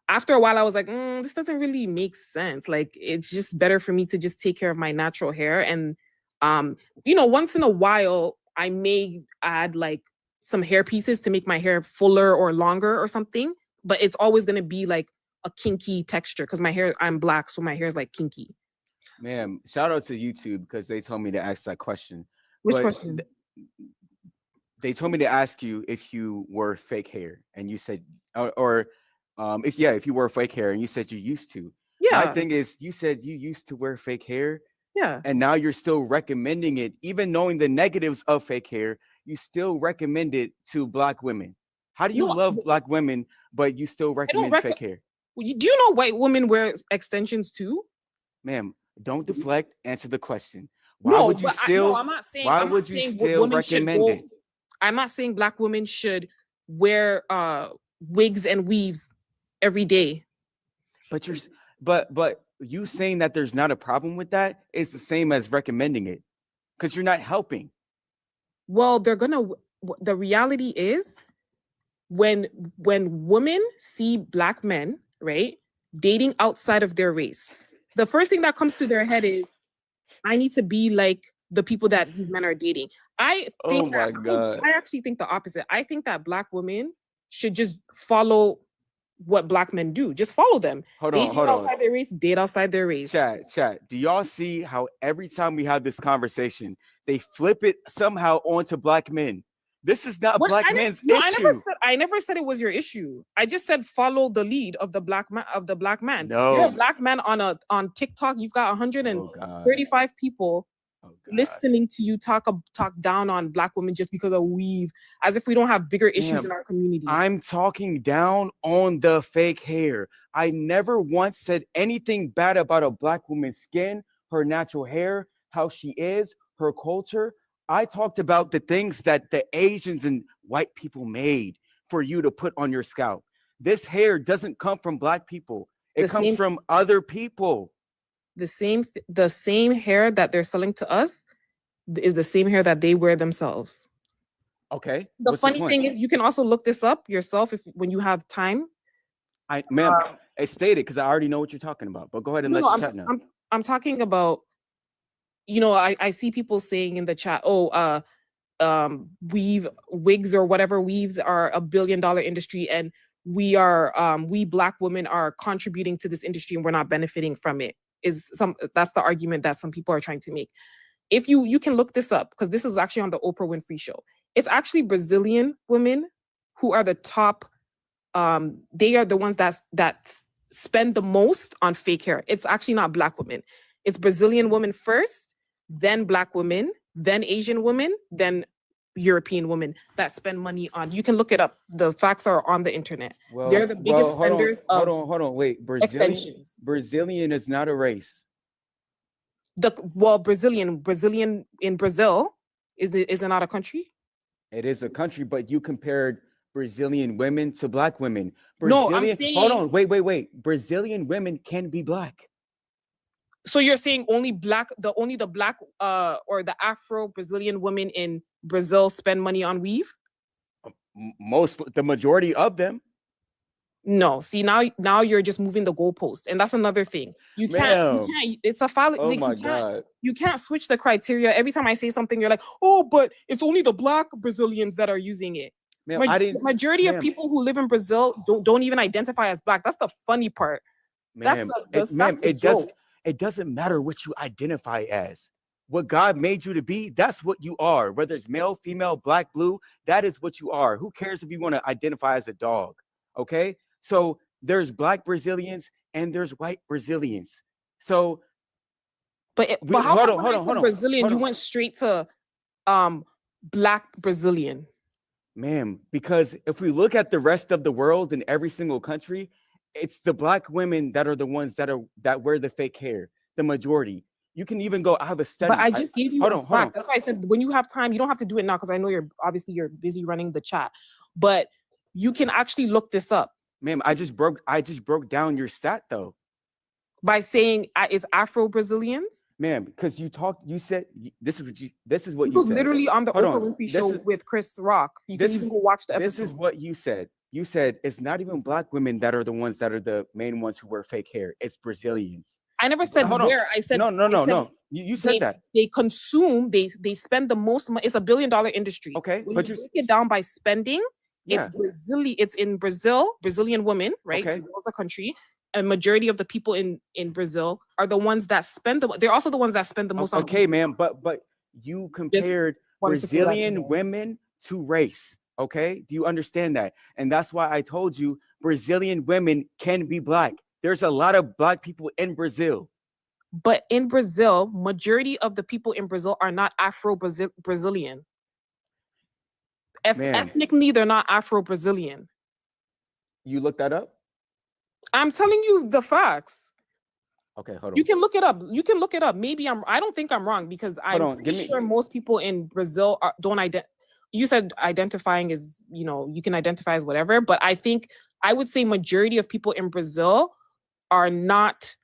after a while, I was like, this doesn't really make sense. Like it's just better for me to just take care of my natural hair. And once in a while, I may add like some hair pieces to make my hair fuller or longer or something, but it's always going to be like a kinky texture because I'm Black, so my hair is like kinky. Man, shout out to YouTube because they told me to ask that question. Which question? They told me to ask you if you wore fake hair, and you said, if you wore fake hair, and you said you used to. Yeah. My thing is, you said you used to wear fake hair. Yeah. And now you're still recommending it, even knowing the negatives of fake hair. You still recommend it to Black women. How do you No, love Black women, but you still I don't recommend fake hair? Do you know white women wear extensions too? Ma'am, don't deflect. Answer the question. Why No, would you but still? I'm not saying. Why I'm not would you saying still women should recommend go. it? I'm not saying Black women should wear wigs and weaves every day. But you're, but you saying that there's not a problem with that is the same as recommending it, because you're not helping. Well, they're gonna. The reality is, when women see Black men, right, dating outside of their race, the first thing that comes to their head is, I need to be like the people that these men are dating. I think Oh my God. I actually think the opposite. I think that Black women should just follow what Black men do. Just follow them. Hold They on, date hold on. outside their race, date outside their race. Chat. Do y'all see how every time we have this conversation, they flip it somehow onto Black men? This is not Black men's issue. I never said it was your issue. I just said follow the lead of the Black man. No. You're a Black man on TikTok. You've got 135 people listening to you talk down on Black women just because of weave, as if we don't have bigger issues in our community. I'm talking down on the fake hair. I never once said anything bad about a Black woman's skin, her natural hair, how she is, her culture. I talked about the things that the Asians and white people made for you to put on your scalp. This hair doesn't come from Black people. It comes from other people. The same hair that they're selling to us is the same hair that they wear themselves. Okay. The funny thing is, you can also look this up yourself when you have time. Ma'am, I stated because I already know what you're talking about. But go ahead and let the chat know. I'm talking about, I see people saying in the chat, wigs or whatever weaves are $1 billion industry, and we Black women are contributing to this industry and we're not benefiting from it. That's the argument that some people are trying to make. If you can look this up, because this is actually on the Oprah Winfrey show. It's actually Brazilian women who are the top. They are the ones that spend the most on fake hair. It's actually not Black women. It's Brazilian women first, then Black women, then Asian women, then European women that spend money on. You can look it up. The facts are on the internet. They're the biggest spenders of hold on. Wait, extensions. Brazilian is not a race. Brazilian in Brazil is it not a country? It is a country, but you compared Brazilian women to Black women. No, I'm saying, hold on, wait. Brazilian women can be Black. So you're saying only the Black or the Afro Brazilian women in Brazil spend money on weave? The majority of them. No, see now you're just moving the goalpost, and that's another thing. You can't. It's a file. Oh my God! You can't switch the criteria every time I say something. You're like, oh, but it's only the Black Brazilians that are using it. Majority of people who live in Brazil don't even identify as Black. That's the funny part. It doesn't matter what you identify as. What God made you to be, that's what you are. Whether it's male, female, Black, blue, that is what you are. Who cares if you want to identify as a dog? Okay. So there's Black Brazilians and there's white Brazilians. So, but hold on. Brazilian, you went straight to Black Brazilian. Ma'am, because if we look at the rest of the world in every single country, it's the Black women that are the ones that wear the fake hair. The majority. You can even go. I have a study. But I just gave you a fact. That's why I said when you have time, you don't have to do it now because I know you're busy running the chat. But you can actually look this up. Ma'am, I just broke down your stat though. By saying it's Afro Brazilians? Ma'am, because you said this is what you said. Literally on the Oprah Winfrey show with Chris Rock. You can even go watch the episode. This is what you said. You said it's not even Black women that are the ones that are the main ones who wear fake hair. It's Brazilians. I never said where. I said no. You said that they consume. They spend the most money. It's $1 billion industry. Okay, but you break it down by spending. Yeah. It's in Brazil. Brazilian women, right? Okay. Brazil is a country. A majority of the people in Brazil are the ones that spend they're also the ones that spend the most. Okay, ma'am, but you compared Brazilian women to race. Okay, do you understand that? And that's why I told you Brazilian women can be Black. There's a lot of Black people in Brazil. But in Brazil, majority of the people in Brazil are not Afro-Brazilian. Ma'am, Ethnically, they're not Afro-Brazilian. you looked that up? I'm telling you the facts. Okay, hold on. You can look it up. You can look it up. Maybe I don't think I'm wrong because I'm pretty sure most people in Brazil don't you said identifying is, you can identify as whatever, but I would say majority of people in Brazil are not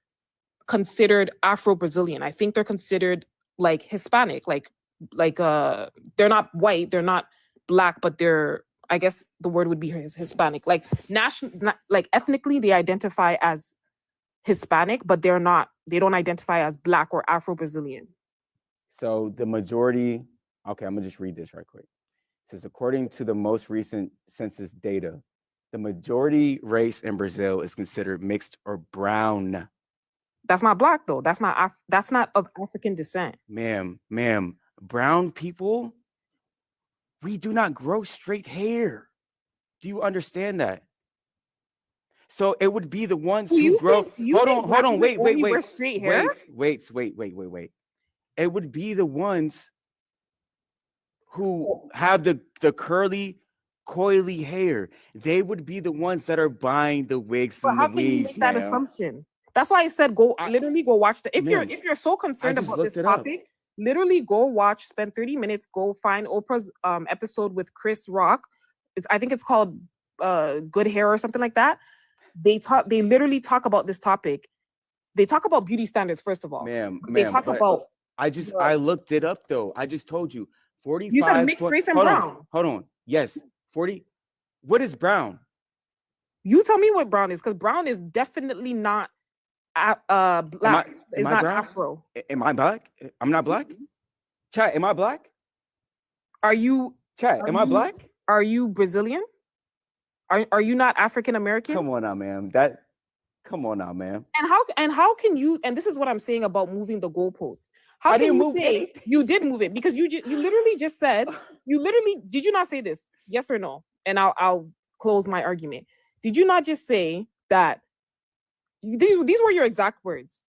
considered Afro-Brazilian. I think they're considered like Hispanic, like they're not white, they're not black, but I guess the word would be Hispanic. Like ethnically, they identify as Hispanic, but they don't identify as black or Afro-Brazilian. So the majority, okay, I'm gonna just read this right quick. It says, according to the most recent census data, the majority race in Brazil is considered mixed or brown. That's not black though. That's not of African descent. Ma'am, brown people, we do not grow straight hair. Do you understand that? So it would be the ones who grow. Hold on, wait. Wear straight hair? Wait. It would be the ones who have the curly, coily hair. They would be the ones that are buying the wigs and the weaves. How can you make that assumption? That's why I said literally go watch if you're so concerned about this topic, literally spend 30 minutes, go find Oprah's episode with Chris Rock. I think it's called Good Hair or something like that. They literally talk about this topic. They talk about beauty standards, first of all. They talk about I looked it up though. I just told you 45. You said mixed race and brown. Hold on. Yes. 40. What is brown? You tell me what brown is, because brown is definitely not black. It's not brown? Afro. Am I black? I'm not black. Chat, am I black? Are you am I black? Are you Brazilian? Are you not African American? Come on now, ma'am. Come on now, ma'am. And how can you? And this is what I'm saying about moving the goalposts. How can you say you did move it? Because you literally just said did you not say this? Yes or no? And I'll close my argument. Did you not just say that? These were your exact words.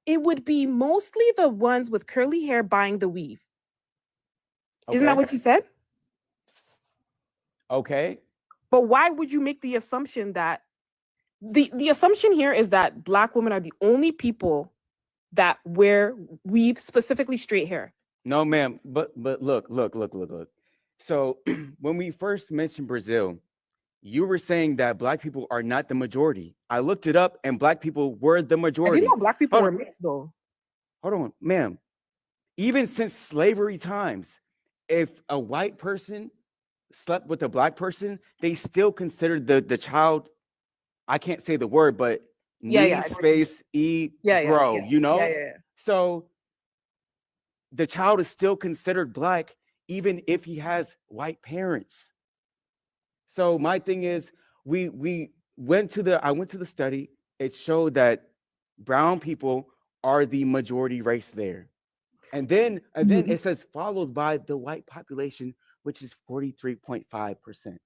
It would be mostly the ones with curly hair buying the weave. Okay. Isn't that what you said? Okay. But why would you make the assumption that the assumption here is that Black women are the only people that wear weave, specifically straight hair? No, ma'am. But look. So when we first mentioned Brazil, you were saying that Black people are not the majority. I looked it up, and Black people were the majority. I didn't know Black people were mixed, though. Hold on, ma'am. Even since slavery times, if a white person slept with a Black person, they still considered the child. I can't say the word, but space grow. You know. Yeah. So the child is still considered Black, even if he has white parents. So my thing is, I went to the study. It showed that brown people are the majority race there. And then it says followed by the white population, which is 43.5%.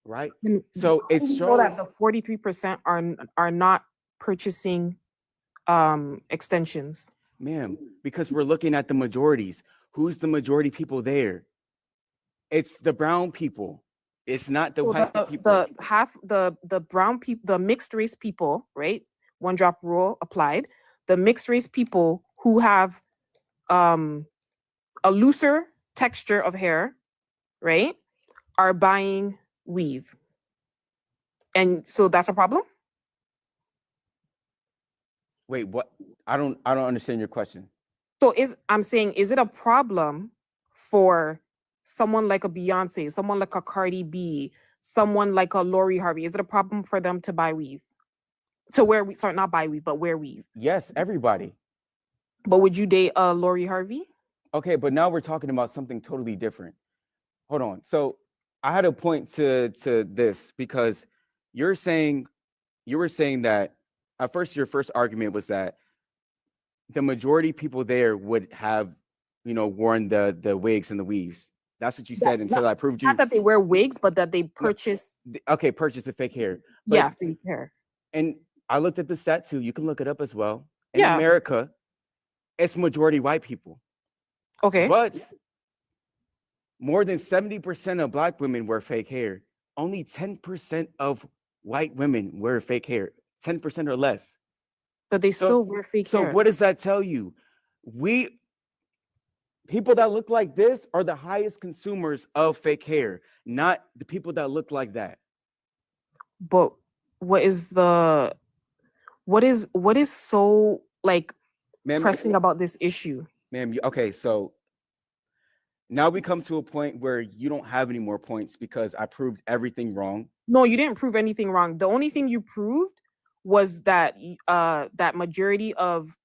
Right? So it shows that the 43% are not purchasing extensions. Ma'am, because we're looking at the majorities. Who's the majority people there? It's the brown people. It's not the white people. The brown people, the mixed race people, right? One drop rule applied. The mixed race people who have a looser texture of hair, right, are buying weave. And so that's a problem? Wait, what? I don't understand your question. So I'm saying, is it a problem for someone like a Beyonce, someone like a Cardi B, someone like a Lori Harvey? Is it a problem for them to buy weave? To wear weave, sorry, not buy weave, but wear weave. Yes, everybody. But would you date a Lori Harvey? Okay, but now we're talking about something totally different. Hold on. So I had a point to this, because you were saying that at first your first argument was that the majority people there would have, worn the wigs and the weaves. That's what you said until I proved you. Not that they wear wigs, but that they purchase. Okay, purchase the fake hair. But, fake hair. And I looked at the stat too. You can look it up as well. In America, it's majority white people. Okay. But more than 70% of black women wear fake hair. Only 10% of white women wear fake hair. 10% or less. But they still wear fake So hair. what does that tell you? People that look like this are the highest consumers of fake hair, not the people that look like that. But what is so like Ma'am, pressing about this issue? Ma'am, okay, so now we come to a point where you don't have any more points because I proved everything wrong. No, you didn't prove anything wrong. The only thing you proved was that that majority of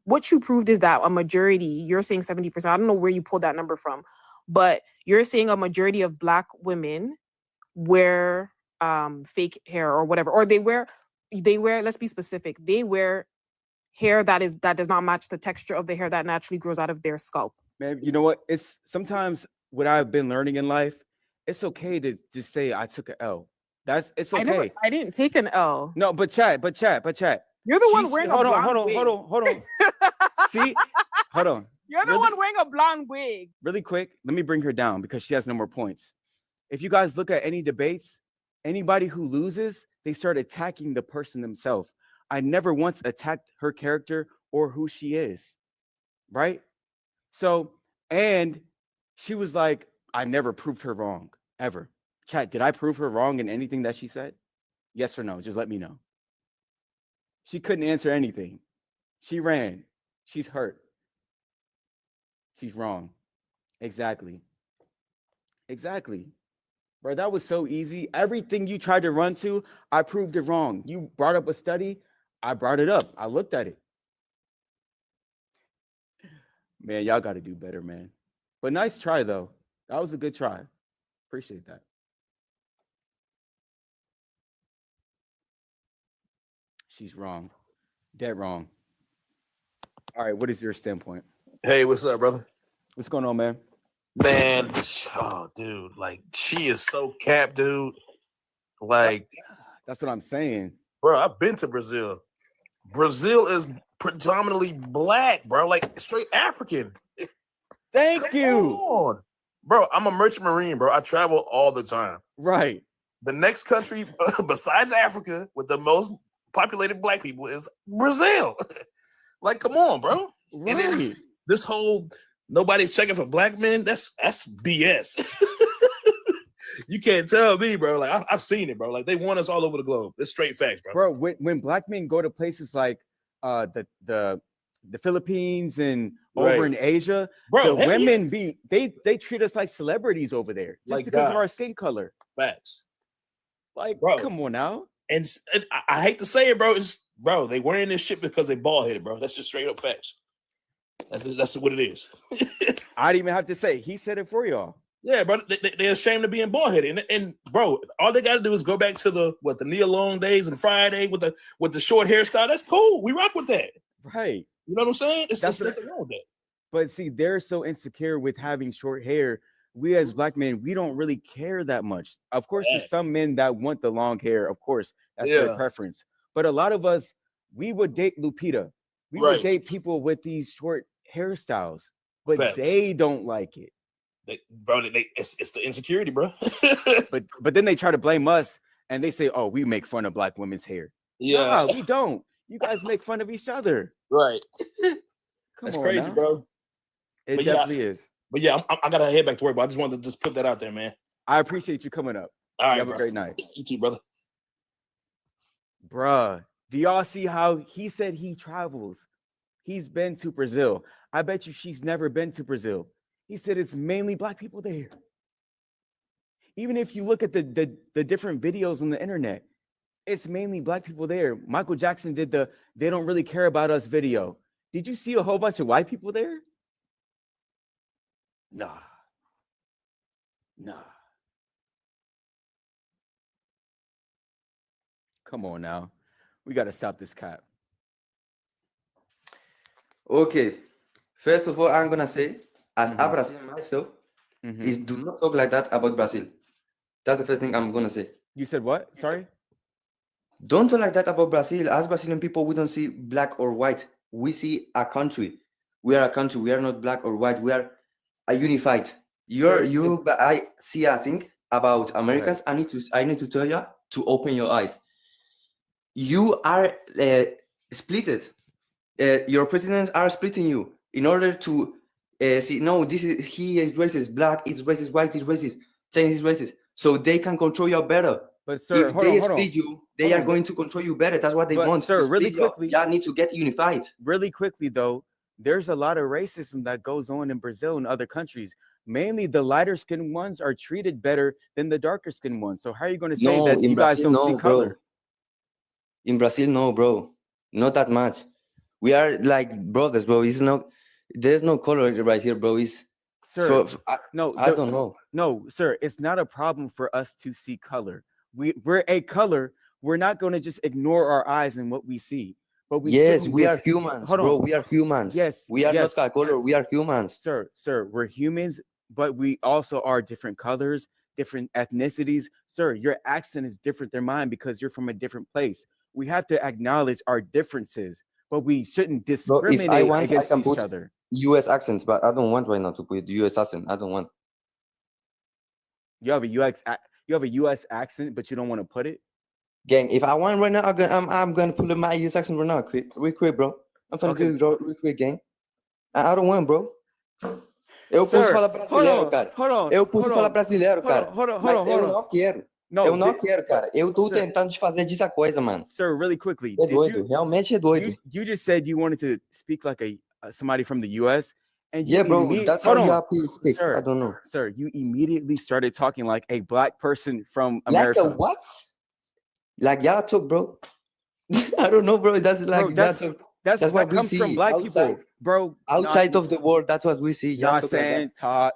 what you proved is that a majority, you're saying 70%. I don't know where you pulled that number from, but you're saying a majority of black women wear fake hair or whatever, or they wear, let's be specific, they wear hair that does not match the texture of the hair that naturally grows out of their scalp. Man, you know what? It's sometimes what I've been learning in life, it's okay to just say I took an L. It's okay. I didn't take an L. No, but chat. You're the one wearing a blonde wig. Hold on. See? Hold on. You're the one wearing a blonde wig. Really quick, let me bring her down because she has no more points. If you guys look at any debates, anybody who loses, they start attacking the person themselves. I never once attacked her character or who she is, right? So, and she was like, I never proved her wrong, ever. Chat, did I prove her wrong in anything that she said? Yes or no? Just let me know. She couldn't answer anything. She ran. She's hurt. She's wrong. Exactly. Bro, that was so easy. Everything you tried to run to, I proved it wrong. You brought up a study, I brought it up. I looked at it. Man, y'all got to do better, man. But nice try, though. That was a good try. Appreciate that. She's wrong. Dead wrong. All right, what is your standpoint? Hey, what's up, brother? What's going on, man? Man, oh, dude, like she is so capped, dude. Like, that's what I'm saying, bro. I've been to Brazil. Brazil is predominantly black, bro. Like straight African. Thank you, on. Bro. I'm a merchant marine, bro. I travel all the time. Right. The next country besides Africa with the most populated black people is Brazil. Like, come on, bro. Right. And then this whole nobody's checking for black men, that's BS. You can't tell me, bro. Like I've seen it, bro. Like they want us all over the globe. It's straight facts, bro. Bro, when black men go to places like the Philippines and over in Asia, bro, the women they treat us like celebrities over there just like because of our guys. skin color. Facts. Like, bro, come on now. And I hate to say it, bro. Bro, they wearing this shit because they bald headed, bro. That's just straight up facts. That's what it is. I didn't even have to say. He said it for y'all. Yeah, bro. They're ashamed of being bald headed, and bro, all they got to do is go back to the Nia Long days and Friday with the short hairstyle. That's cool. We rock with that, right? You know what I'm saying? It's That's nothing wrong with that. But see, they're so insecure with having short hair. We as black men, we don't really care that much. Of course, there's some men that want the long hair. Of course, that's their preference. But a lot of us, we would date Lupita. We would date people with these short hairstyles, but they don't like it. It's the insecurity, bro. but then they try to blame us and they say, "Oh, we make fun of black women's hair." Yeah, no, we don't. You guys make fun of each other. Right. That's crazy, bro. It definitely is. But yeah, I gotta head back to work. But I just wanted to just put that out there, man. I appreciate you coming up. All right, have a great night. You too, brother. Bruh, do y'all see how he said he travels? He's been to Brazil. I bet you she's never been to Brazil. He said it's mainly black people there. Even if you look at the different videos on the internet, it's mainly black people there. Michael Jackson did the "They Don't Really Care About Us" video. Did you see a whole bunch of white people there? Nah. Come on now. We got to stop this cap. Okay. First of all, I'm going to say, as a Brazilian myself, is do not talk like that about Brazil. That's the first thing I'm going to say. You said what? Sorry? Don't talk like that about Brazil. As Brazilian people, we don't see black or white. we see a country. We are a country. We are not black or white. We are a unified. But I see a thing about Americans. I need to tell you to open your eyes. You are splitted. Your presidents are splitting you in order to see. No, he is racist. Black is racist. White is racist. Chinese is racist. So they can control you better. But sir, If hold they on. split you, they are going to control you better. That's what they But want. sir, to really split you. quickly, Y'all need to get unified. Really quickly though, there's a lot of racism that goes on in Brazil and other countries. Mainly the lighter skinned ones are treated better than the darker skinned ones. So how are you going to say that you guys don't see color? Bro. In Brazil, no, bro. Not that much. We are like brothers, bro. There's no color right here, bro. Sir, I don't know. No, sir, it's not a problem for us to see color. We're a color. We're not going to just ignore our eyes and what we see. But we are humans, bro. We are humans. Yes, we are not color. We are humans. Sir, we're humans, but we also are different colors, different ethnicities. Sir, your accent is different than mine because you're from a different place. We have to acknowledge our differences, but we shouldn't discriminate against each other. U.S. accents, but I don't want right now to put U.S. accent. I don't want. You have a U.S. accent, but you don't want to put it. Gang, if I want right now, I'm gonna put in my U.S. accent right now. Real quick, bro. I'm gonna do it real quick, gang. I don't want, bro. Eu posso falar brasileiro, cara. Eu posso falar brasileiro, cara. Mas eu não quero. Eu não quero, cara. Eu tô tentando te fazer dessa coisa, mano. Sir, really quickly. É doido. Realmente é doido. You just said you wanted to speak like somebody from the U.S. And yeah, bro, that's how you speak. Sir, I don't know. Sir, you immediately started talking like a black person from America. Like a what? Like y'all talk, bro. I don't know, bro. That's like that's what comes from black outside, people, bro. Outside of the world, that's what we see. Y'all saying talk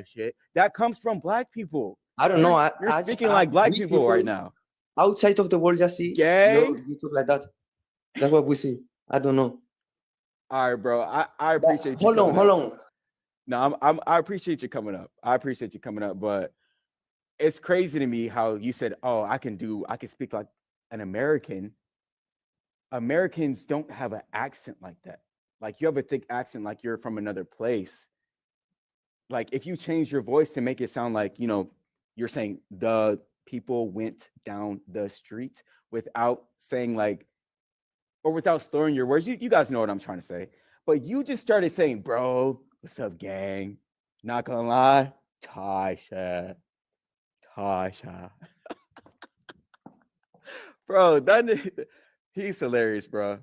shit. That comes from black people. I don't know. You're speaking like black people right now. Outside of the world, just see. You talk like that. That's what we see. I don't know. All right, bro. I appreciate you. Hold on. No, I appreciate you coming up. But it's crazy to me how you said, "Oh, I can speak like an American." Americans don't have an accent like that. Like you have a thick accent, like you're from another place. Like if you change your voice to make it sound like you're saying the people went down the street without saying or without slurring your words. You guys know what I'm trying to say. But you just started saying, bro, what's up, gang? Not gonna lie, Tasha. Bro, he's hilarious, bro.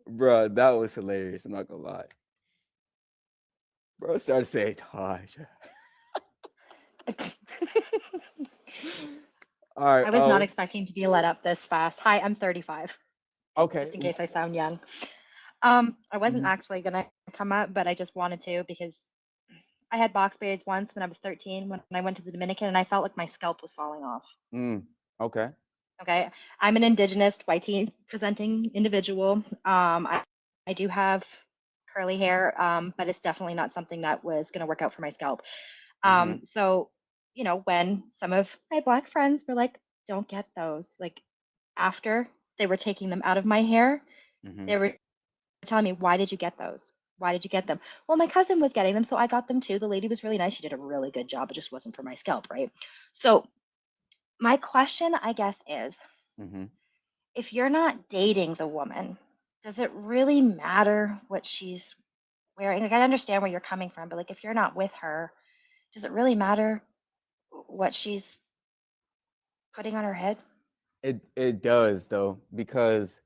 Bro, that was hilarious. I'm not gonna lie. Bro started saying Tasha. All right. I was not expecting to be let up this fast. Hi, I'm 35. Okay. Just in case I sound young. I wasn't actually gonna come up, but I just wanted to because I had box braids once when I was 13 when I went to the Dominican and I felt like my scalp was falling off. Okay. Okay. I'm an indigenous white teen presenting individual. I do have curly hair, but it's definitely not something that was gonna work out for my scalp. So, when some of my black friends were like, don't get those, like after they were taking them out of my hair, they were telling me, why did you get those? Why did you get them? Well, my cousin was getting them, so I got them too. The lady was really nice. She did a really good job. It just wasn't for my scalp, right? So my question, I guess, is if you're not dating the woman, does it really matter what she's wearing? Like, I understand where you're coming from, but like, if you're not with her, does it really matter what she's putting on her head? It does though, because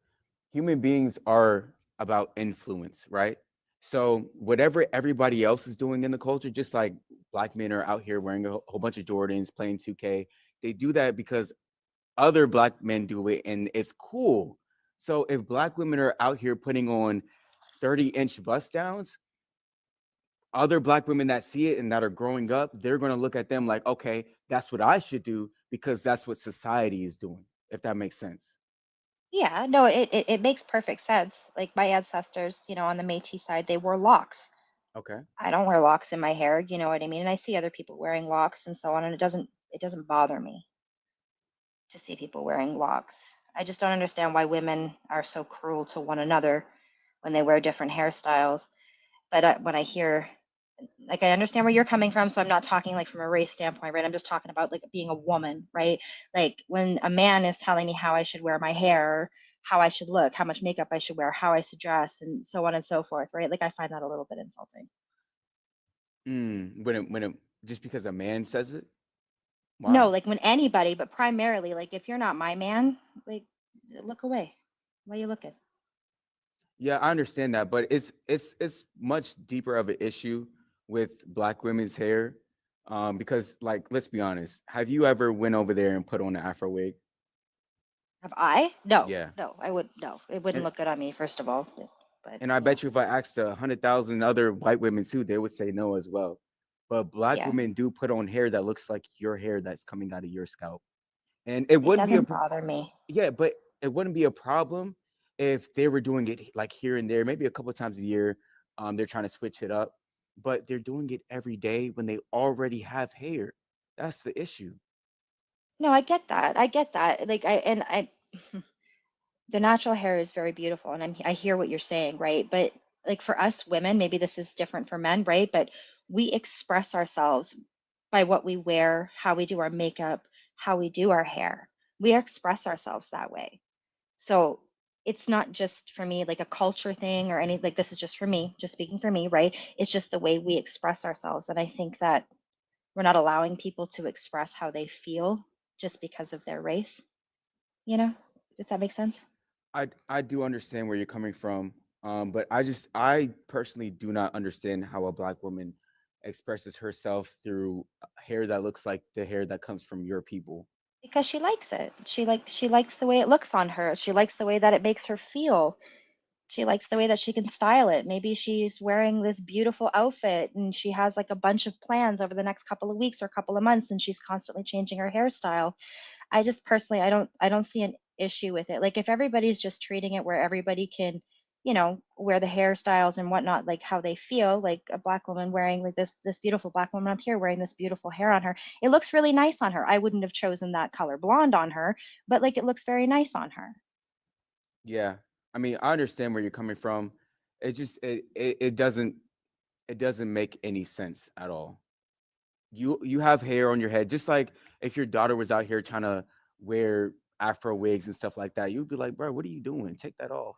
human beings are about influence, right? So whatever everybody else is doing in the culture, just like black men are out here wearing a whole bunch of Jordans, playing 2K, they do that because other black men do it and it's cool. So if black women are out here putting on 30-inch bust downs, other black women that see it and that are growing up, they're going to look at them like, okay, that's what I should do because that's what society is doing, if that makes sense. Yeah, no, it makes perfect sense. Like my ancestors, on the Métis side, they wore locks. Okay. I don't wear locks in my hair, you know what I mean? And I see other people wearing locks and so on, and it doesn't bother me to see people wearing locks. I just don't understand why women are so cruel to one another when they wear different hairstyles. But when I hear, like, I understand where you're coming from, so I'm not talking like from a race standpoint, right? I'm just talking about like being a woman, right? Like when a man is telling me how I should wear my hair, how I should look, how much makeup I should wear, how I should dress, and so on and so forth, right? Like I find that a little bit insulting. When it just because a man says it? No, Why? like when anybody, but primarily, like if you're not my man, like look away. Why are you looking? Yeah, I understand that, but it's much deeper of an issue with black women's hair. Because like let's be honest, have you ever went over there and put on an afro wig? Have I? No, Yeah. no, I would no. It wouldn't And look good on me, first of all. But and I bet you if I asked 100,000 other white women too, they would say no as well. But black yeah, women do put on hair that looks like your hair that's coming out of your scalp. And it it wouldn't be a doesn't bother me. yeah, but it wouldn't be a problem if they were doing it like here and there, maybe a couple of times a year. They're trying to switch it up, but they're doing it every day when they already have hair. That's the issue. No, I get that. I get that. Like I the natural hair is very beautiful, and I hear what you're saying, right? But like for us women, maybe this is different for men, right? But we express ourselves by what we wear, how we do our makeup, how we do our hair. We express ourselves that way. So it's not just for me like a culture thing or any like this is just for me, just speaking for me, right? It's just the way we express ourselves. And I think that we're not allowing people to express how they feel just because of their race, you know? Does that make sense? I do understand where you're coming from, but I personally do not understand how a black woman expresses herself through hair that looks like the hair that comes from your people. Because she likes it. She likes the way it looks on her. She likes the way that it makes her feel. She likes the way that she can style it. Maybe she's wearing this beautiful outfit and she has like a bunch of plans over the next couple of weeks or couple of months and she's constantly changing her hairstyle. I just personally I don't see an issue with it. Like if everybody's just treating it where everybody can, wear the hairstyles and whatnot, like how they feel, like a black woman wearing like this beautiful black woman up here wearing this beautiful hair on her. It looks really nice on her. I wouldn't have chosen that color blonde on her, but like it looks very nice on her. Yeah, I mean, I understand where you're coming from. It just it doesn't make any sense at all. You have hair on your head, just like if your daughter was out here trying to wear afro wigs and stuff like that, you'd be like, bro, what are you doing? Take that off,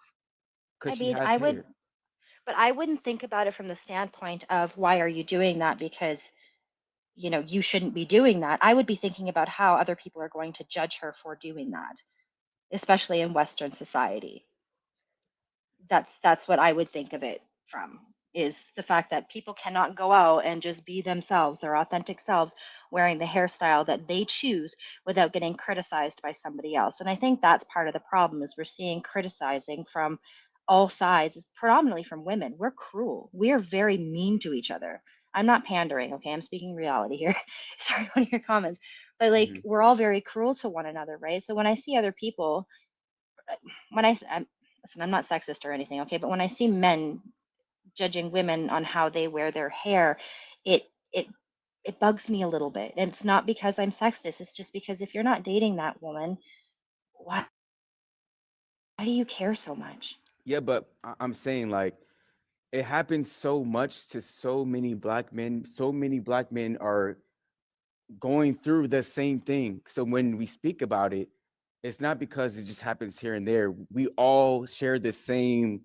because I she mean, has I would, hair. but I wouldn't think about it from the standpoint of why are you doing that because you shouldn't be doing that. I would be thinking about how other people are going to judge her for doing that, especially in Western society. That's what I would think of it from, is the fact that people cannot go out and just be themselves, their authentic selves, wearing the hairstyle that they choose without getting criticized by somebody else. And I think that's part of the problem is we're seeing criticizing from all sides, is predominantly from women. We're cruel. We are very mean to each other. I'm not pandering, okay? I'm speaking reality here. Sorry, one of your comments. But like Hmm. we're all very cruel to one another, right? So when I see other people, when listen, I'm not sexist or anything, okay? But when I see men judging women on how they wear their hair, it it it bugs me a little bit. And it's not because I'm sexist. It's just because if you're not dating that woman, why do you care so much? Yeah, but I'm saying like it happens so much to so many black men. So many black men are going through the same thing. So when we speak about it, it's not because it just happens here and there. We all share the same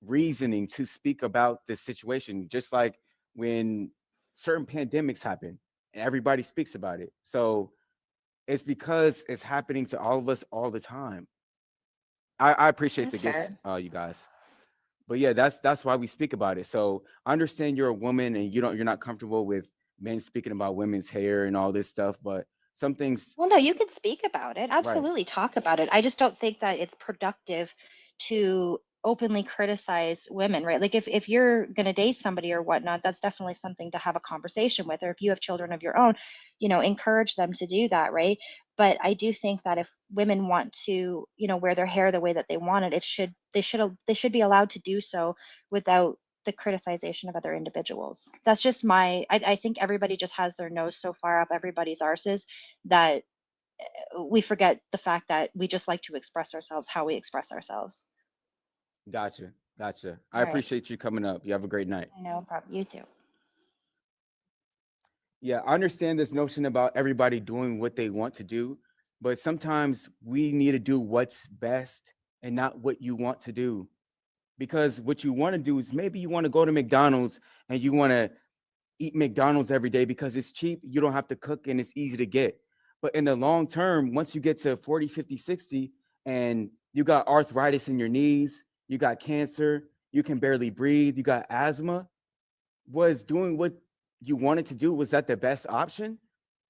reasoning to speak about this situation, just like when certain pandemics happen and everybody speaks about it. So it's because it's happening to all of us all the time. I appreciate the That's gifts, fair. you guys. But yeah, that's why we speak about it. So I understand you're a woman and you're not comfortable with men speaking about women's hair and all this stuff, but some things, Well, no, you can speak about it. right? Absolutely talk about it. I just don't think that it's productive to openly criticize women, right? Like if you're going to date somebody or whatnot, that's definitely something to have a conversation with. Or if you have children of your own, encourage them to do that, right? But I do think that if women want to, wear their hair the way that they want it, they should be allowed to do so without the criticization of other individuals. That's just I think everybody just has their nose so far up everybody's arses that we forget the fact that we just like to express ourselves how we express ourselves. Gotcha. Gotcha. I All right. appreciate you coming up. You have a great night. No problem. You too. Yeah, I understand this notion about everybody doing what they want to do, but sometimes we need to do what's best and not what you want to do. Because what you want to do is maybe you want to go to McDonald's and you want to eat McDonald's every day because it's cheap, you don't have to cook and it's easy to get. But in the long term, once you get to 40, 50, 60, and you got arthritis in your knees, you got cancer, you can barely breathe, you got asthma, was doing what you wanted to do, was that the best option?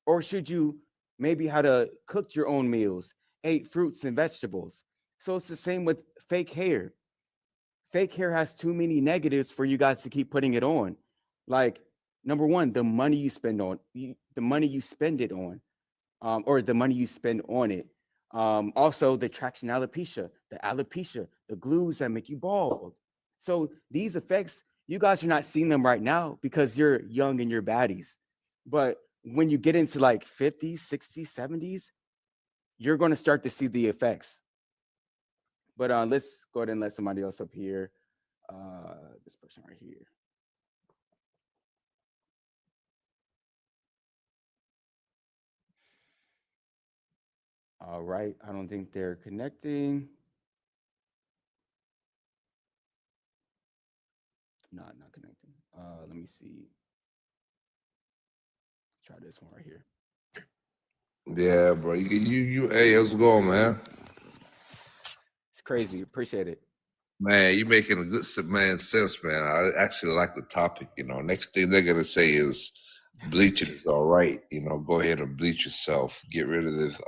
Or should you maybe how to cook your own meals, ate fruits and vegetables? So it's the same with fake hair. Fake hair has too many negatives for you guys to keep putting it on. Like, number one, the money you spend on the money you spend it on, or the money you spend on it. Also, the traction alopecia, the glues that make you bald. So these effects, you guys are not seeing them right now because you're young and you're baddies. But when you get into like 50s, 60s, 70s, you're going to start to see the effects. But let's go ahead and let somebody else up here. This person right here. All right. I don't think they're connecting. No, not connecting. Let me see. Try this one right here. Yeah, bro. Hey, how's it going, man? It's crazy. Appreciate it. Man, you making a good sense, man. I actually like the topic. Next thing they're gonna say is bleaching is all right. Go ahead and bleach yourself. Get rid of this.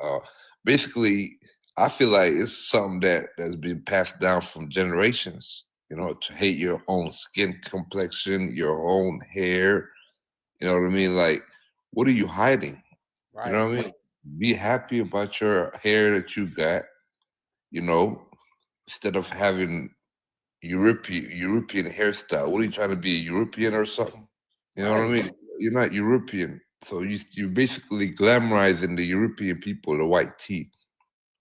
Basically, I feel like it's something that's been passed down from generations. To hate your own skin complexion, your own hair. You know what I mean? Like, what are you hiding? You know what I mean? Be happy about your hair that you got. Instead of having European hairstyle. What are you trying to be, European or something? You know what I mean? You're not European, so you're basically glamorizing the European people, the white tea.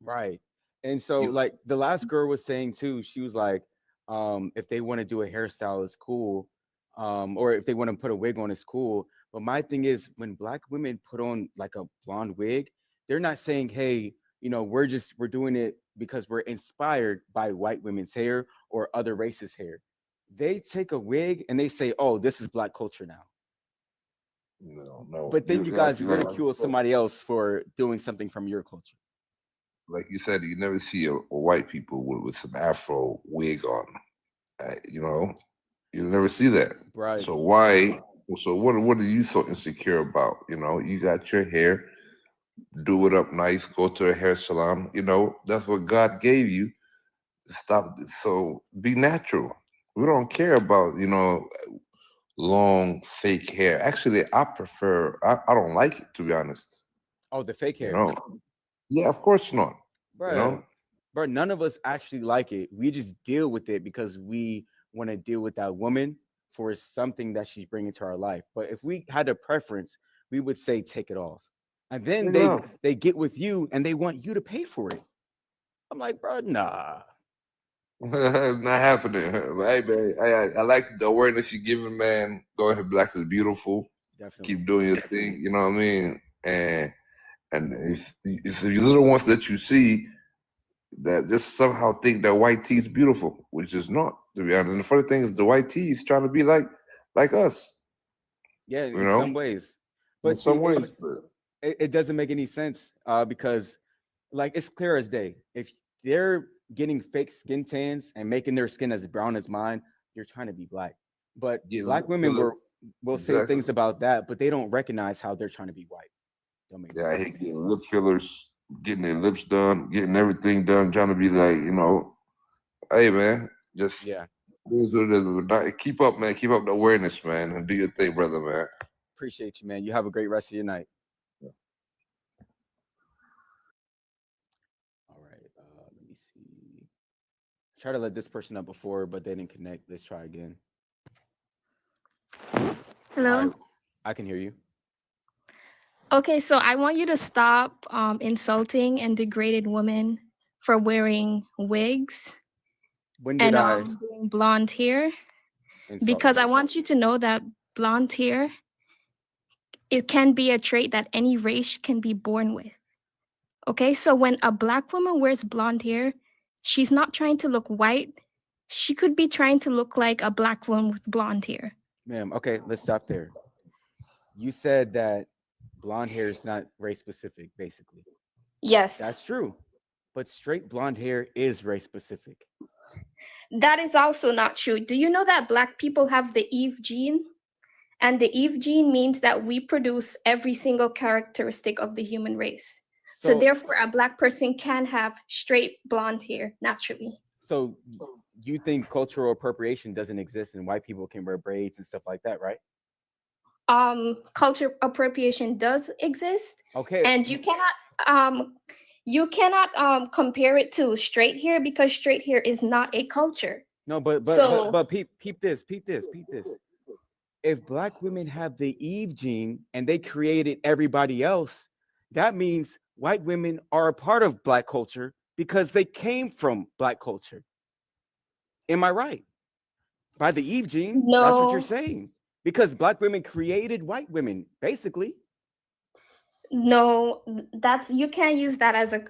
Right. And so like the last girl was saying too, she was like, if they want to do a hairstyle, it's cool. Or if they want to put a wig on, it's cool. But my thing is when black women put on like a blonde wig, they're not saying, hey, we're doing it because we're inspired by white women's hair or other races' hair. They take a wig and they say, oh, this is black culture now. No. But then you guys ridicule somebody else for doing something from your culture. Like you said, you never see a white people with some Afro wig on. You'll never see that. Right. So why? So what are you so insecure about? You got your hair, do it up nice, go to a hair salon. That's what God gave you. Stop. So be natural. We don't care about long fake hair. Actually, I don't like it, to be honest. Oh, the fake hair. Yeah, of course not. Bro, none of us actually like it. We just deal with it because we want to deal with that woman for something that she's bringing to our life. But if we had a preference, we would say take it off. And then they get with you and they want you to pay for it. I'm like, bro, nah. It's not happening. Hey, man, I like the awareness you're giving, man. Go ahead, black is beautiful. Definitely. Keep doing your thing. You know what I mean? And if the little ones that you see that just somehow think that white tea is beautiful, which is not, to be honest. And the funny thing is, the white tea is trying to be like us. Yeah, in some ways. But in some ways, it doesn't make any sense because, like, it's clear as day. If they're getting fake skin tans and making their skin as brown as mine, you're trying to be black. But black women will say things about that, but they don't recognize how they're trying to be white. Yeah, I hate getting lip fillers, getting their lips done, getting everything done, trying to be like, hey, man, just keep up, man. Keep up the awareness, man, and do your thing, brother, man. Appreciate you, man. You have a great rest of your night. Yeah. All right. Let me see. Try to let this person up before, but they didn't connect. Let's try again. Hello. Right. I can hear you. Okay, so I want you to stop insulting and degrading women for wearing wigs When did and I doing blonde hair, insult because you? I want you to know that blonde hair, it can be a trait that any race can be born with. Okay, so when a black woman wears blonde hair, she's not trying to look white. She could be trying to look like a black woman with blonde hair. Ma'am, okay, let's stop there. You said that blonde hair is not race specific, basically. Yes, That's true. But straight blonde hair is race specific. that is also not true. Do you know that black people have the Eve gene? And the Eve gene means that we produce every single characteristic of the human race. So So therefore, a black person can have straight blonde hair naturally. so you think cultural appropriation doesn't exist and white people can wear braids and stuff like that, right? Culture appropriation does exist, Okay. and you cannot compare it to straight hair, because straight hair is not a culture. No, but So peep this. If black women have the Eve gene and they created everybody else, that means white women are a part of black culture because they came from black culture. Am I right? By the Eve gene, that's what you're no, saying. Because black women created white women, basically. no, that's, you can't use that as a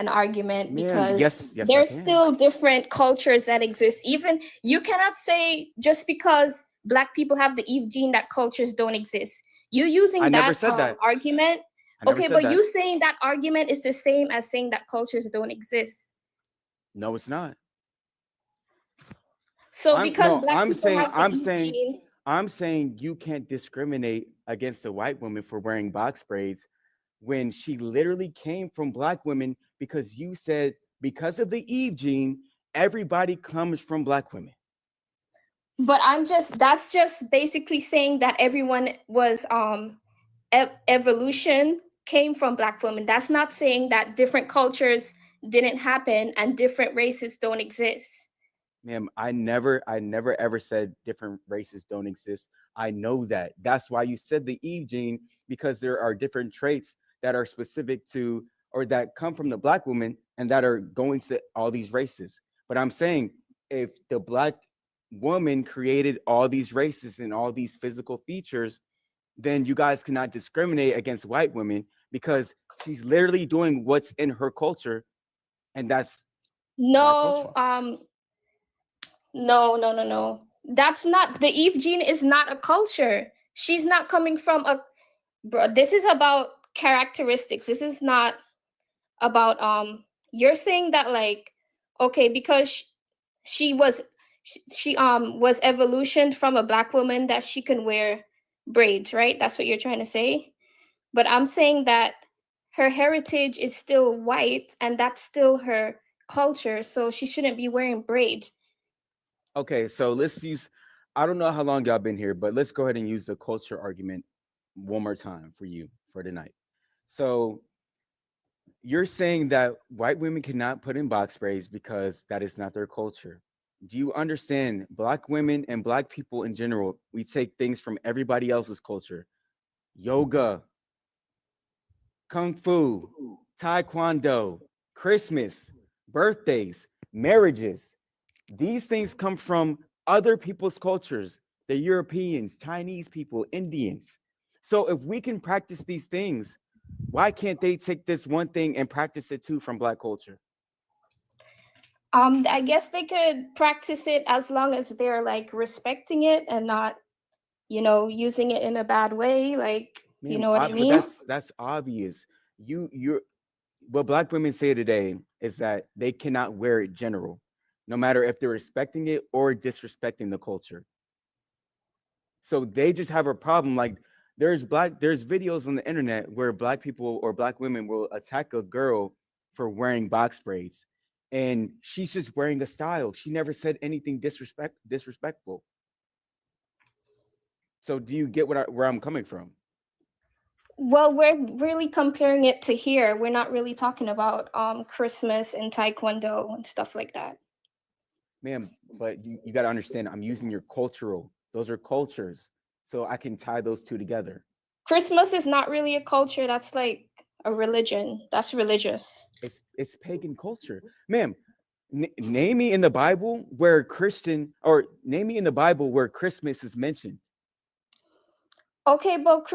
an argument, Ma'am, because yes, I there's can. still different cultures that exist. Even you cannot say just because black people have the Eve gene that cultures don't exist. You using I never that said that. argument. I never Okay, said but that. you saying that argument is the same as saying that cultures don't exist. No, it's not. So because black I'm people saying, have the Eve gene, I'm saying you can't discriminate against a white woman for wearing box braids when she literally came from black women, because you said because of the Eve gene, everybody comes from black women. but that's just basically saying that everyone was evolution came from black women. That's not saying that different cultures didn't happen and different races don't exist. Ma'am, I never ever said different races don't exist. I know that. That's why you said the Eve gene, because there are different traits that are specific to or that come from the black woman and that are going to all these races. But I'm saying if the black woman created all these races and all these physical features, then you guys cannot discriminate against white women because she's literally doing what's in her culture, and that's black culture. No, no. That's not, the Eve gene is not a culture. She's not coming from a, bro, this is about characteristics. This is not about you're saying that, like, okay, because she was evolutioned from a black woman, that she can wear braids, right? That's what you're trying to say. But I'm saying that her heritage is still white and that's still her culture, so she shouldn't be wearing braids. Okay, so let's use, I don't know how long y'all been here, but let's go ahead and use the culture argument one more time for you for tonight. So you're saying that white women cannot put in box braids because that is not their culture. Do you understand? Black women and black people in general, we take things from everybody else's culture. Yoga, kung fu, taekwondo, Christmas, birthdays, marriages. These things come from other people's cultures, the Europeans, Chinese people, Indians. So if we can practice these things, why can't they take this one thing and practice it too from black culture? I guess they could practice it as long as they're like respecting it and not, using it in a bad way. Like, you know what I But mean? that's obvious. You're what black women say today is that they cannot wear it general, no matter if they're respecting it or disrespecting the culture. So they just have a problem. Like there's videos on the internet where black people or black women will attack a girl for wearing box braids, and she's just wearing a style. She never said anything disrespectful. So do you get where I'm coming from? Well, we're really comparing it to here. We're not really talking about Christmas and Taekwondo and stuff like that. Ma'am, but you got to understand, I'm using your cultural. Those are cultures. So I can tie those two together. Christmas is not really a culture. That's like a religion. That's religious. It's pagan culture. Ma'am, Name me in the Bible where name me in the Bible where Christmas is mentioned. Okay, but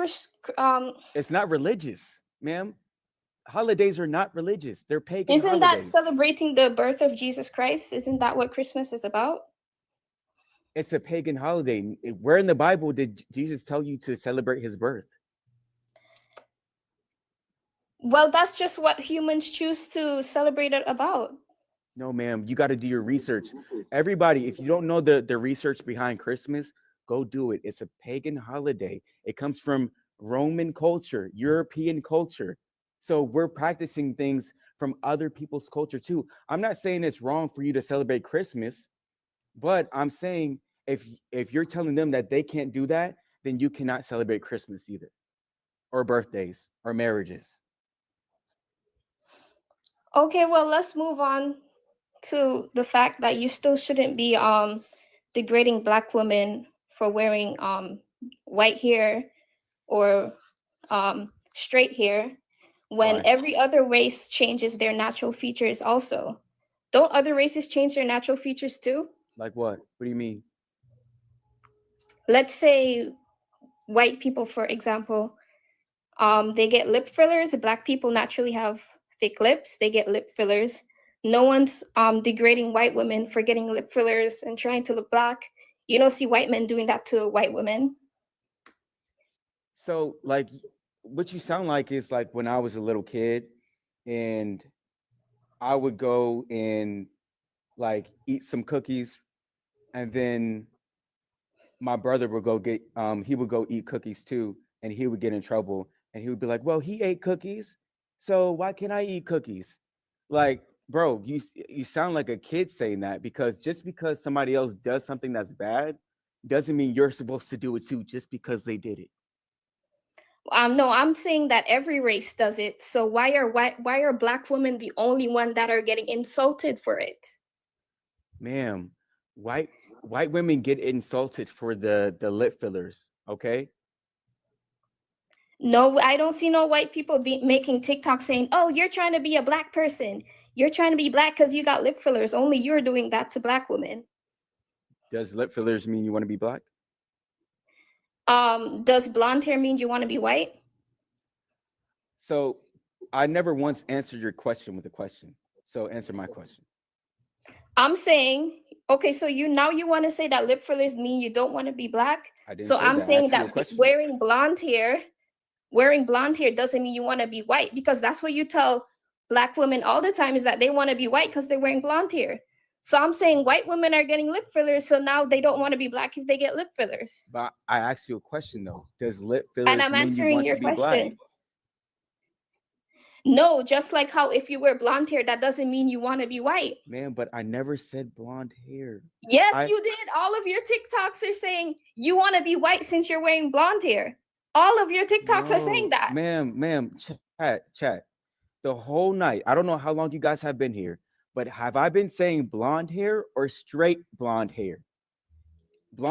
It's not religious, ma'am. Holidays are not religious. They're pagan isn't that holidays. celebrating the birth of Jesus Christ? Isn't that what Christmas is about? It's a pagan holiday. Where in the Bible did Jesus tell you to celebrate his birth? Well, that's just what humans choose to celebrate it about. No, ma'am. You got to do your research. Everybody, if you don't know the research behind Christmas, go do it. It's a pagan holiday. It comes from Roman culture, European culture. So we're practicing things from other people's culture too. I'm not saying it's wrong for you to celebrate Christmas, but I'm saying if you're telling them that they can't do that, then you cannot celebrate Christmas either, or birthdays, or marriages. Okay, well, let's move on to the fact that you still shouldn't be degrading Black women for wearing white hair or straight hair when Why? every other race changes their natural features also. Don't other races change their natural features too? Like what? What do you mean? Let's say white people, for example, they get lip fillers. Black people naturally have thick lips. They get lip fillers. No one's degrading white women for getting lip fillers and trying to look Black. You don't see white men doing that to white women. So, like, what you sound like is like when I was a little kid and I would go and like eat some cookies, and then my brother would go get he would go eat cookies too, and he would get in trouble, and he would be like, well, he ate cookies, so why can't I eat cookies? Like, bro, you sound like a kid saying that, because just because somebody else does something that's bad doesn't mean you're supposed to do it too, just because they did it. No, I'm saying that every race does it. So why are Black women the only one that are getting insulted for it? Ma'am, white women get insulted for the lip fillers, okay? No, I don't see no white people making TikTok saying, "Oh, you're trying to be a Black person. You're trying to be Black because you got lip fillers." Only you're doing that to Black women. Does lip fillers mean you want to be Black? Does blonde hair mean you want to be white? So I never once answered your question with a question. So answer my question. I'm saying, okay, so you want to say that lip fillers mean you don't want to be Black? I didn't So say I'm that. I saying asked you a that question. wearing blonde hair doesn't mean you want to be white, because that's what you tell Black women all the time, is that they want to be white because they're wearing blonde hair. So I'm saying white women are getting lip fillers, so now they don't want to be Black if they get lip fillers. But I asked you a question though. Does lip And fillers I'm mean you answering want your to be Black? question. No, just like how if you wear blonde hair, that doesn't mean you want to be white. Man, but I never said blonde hair. Yes, you did. All of your TikToks are saying you want to be white since you're wearing blonde hair. All of your TikToks are saying that. Ma'am, chat. The whole night, I don't know how long you guys have been here, but have I been saying blonde hair or straight blonde hair?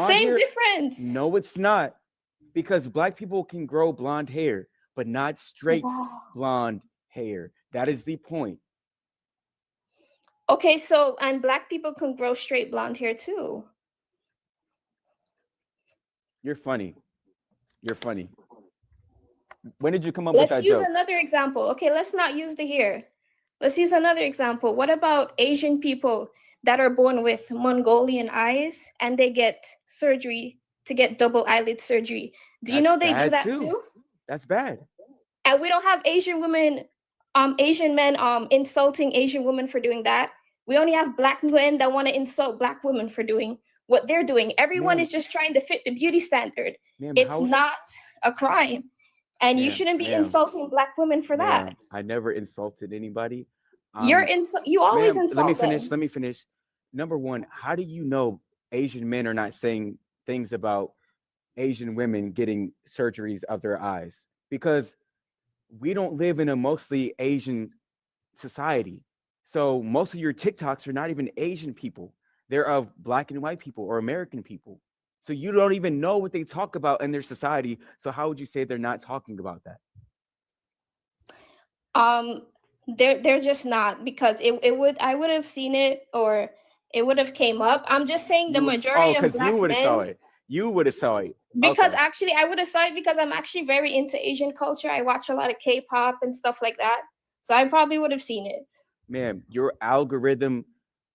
Same difference. No, it's not. Because Black people can grow blonde hair, but not straight blonde hair. That is the point. Okay, so and Black people can grow straight blonde hair too. You're funny. You're funny. When did you come up with Let's that use joke? another example. Okay, let's not use the hair. Let's use another example. What about Asian people that are born with Mongolian eyes and they get surgery to get double eyelid surgery? Do you That's know they do bad that too. too? That's bad. And we don't have Asian men insulting Asian women for doing that. We only have Black men that want to insult Black women for doing what they're doing. Everyone Ma'am. is just trying to fit the beauty standard. Ma'am, It's how- not a crime. And you Ma'am, shouldn't be ma'am, insulting Black women for that. ma'am, I never insulted anybody. You always Ma'am, insult them. Let me finish. Number one, how do you know Asian men are not saying things about Asian women getting surgeries of their eyes? Because we don't live in a mostly Asian society. So most of your TikToks are not even Asian people. They're of Black and white people or American people. So you don't even know what they talk about in their society. So how would you say they're not talking about that? They're just not, because I would have seen it, or it would have came up. I'm just saying the majority of because black you would have saw men, it. You would have saw it. because Okay. actually I would have saw it because I'm actually very into Asian culture. I watch a lot of K-pop and stuff like that. So I probably would have seen it. Man, your algorithm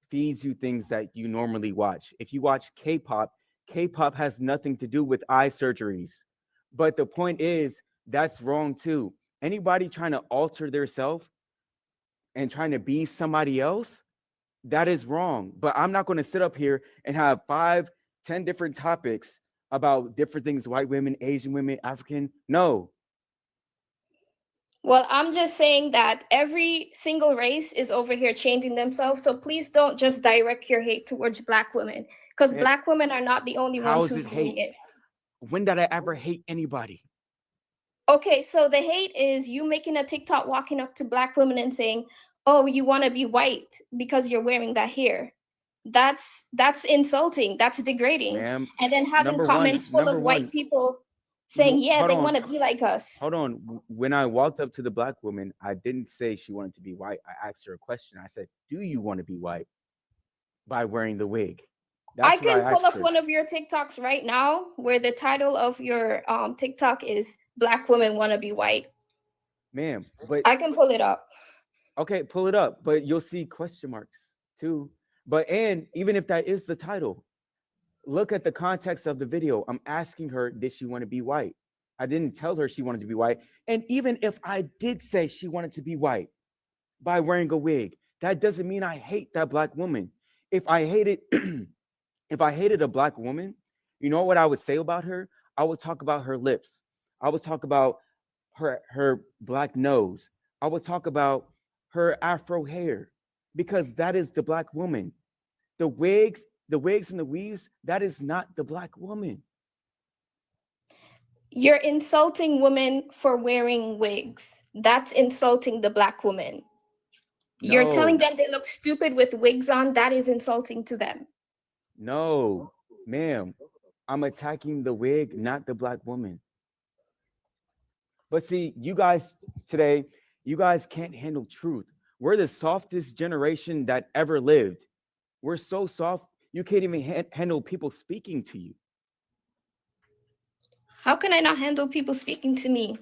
feeds you things that you normally watch. If you watch K-pop, K-pop has nothing to do with eye surgeries. But the point is, that's wrong too. Anybody trying to alter their self and trying to be somebody else, that is wrong. But I'm not going to sit up here and have 5, 10 different topics about different things: white women, Asian women, African. No. Well, I'm just saying that every single race is over here changing themselves. So please don't just direct your hate towards black women, because Man, black women are not the only how ones is who's it doing hate? it. When did I ever hate anybody? Okay, so the hate is you making a TikTok walking up to black women and saying, "Oh, you want to be white because you're wearing that hair." That's insulting. That's degrading. Ma'am, And then having number one, comments full of white people saying, hold "Yeah, they want on. to be like us." Hold on. When I walked up to the black woman, I didn't say she wanted to be white. I asked her a question. I said, "Do you want to be white by wearing the wig?" I That's what I can pull asked up her. one of your TikToks right now where the title of your TikTok is "Black Women Want to Be White." Ma'am, but I can pull it up. okay, pull it up, but you'll see question marks too. But and even if that is the title, look at the context of the video. I'm asking her, did she want to be white? I didn't tell her she wanted to be white. And even if I did say she wanted to be white by wearing a wig, that doesn't mean I hate that black woman. If I hated if I hated a black woman, you know what I would say about her? I would talk about her lips. I would talk about her black nose. I would talk about her afro hair, because that is the black woman. The wigs and the weaves, that is not the black woman. You're insulting women for wearing wigs. That's insulting the black woman. You're telling No, them they look stupid with wigs on. That is insulting to them. no, ma'am. I'm attacking the wig, not the black woman. But see, you guys today, you guys can't handle truth. We're the softest generation that ever lived. We're so soft, you can't even handle people speaking to you. How can I not handle people speaking to me?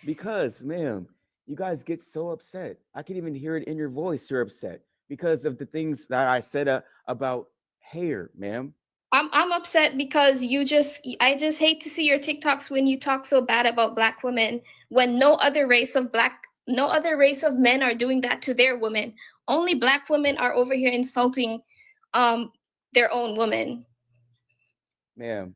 Because, ma'am, you guys get so upset. I can even hear it in your voice. You're upset because of the things that I said about hair, ma'am. I'm upset because I just hate to see your TikToks when you talk so bad about black women, when no other race of men are doing that to their women. Only black women are over here insulting um their own women. Ma'am,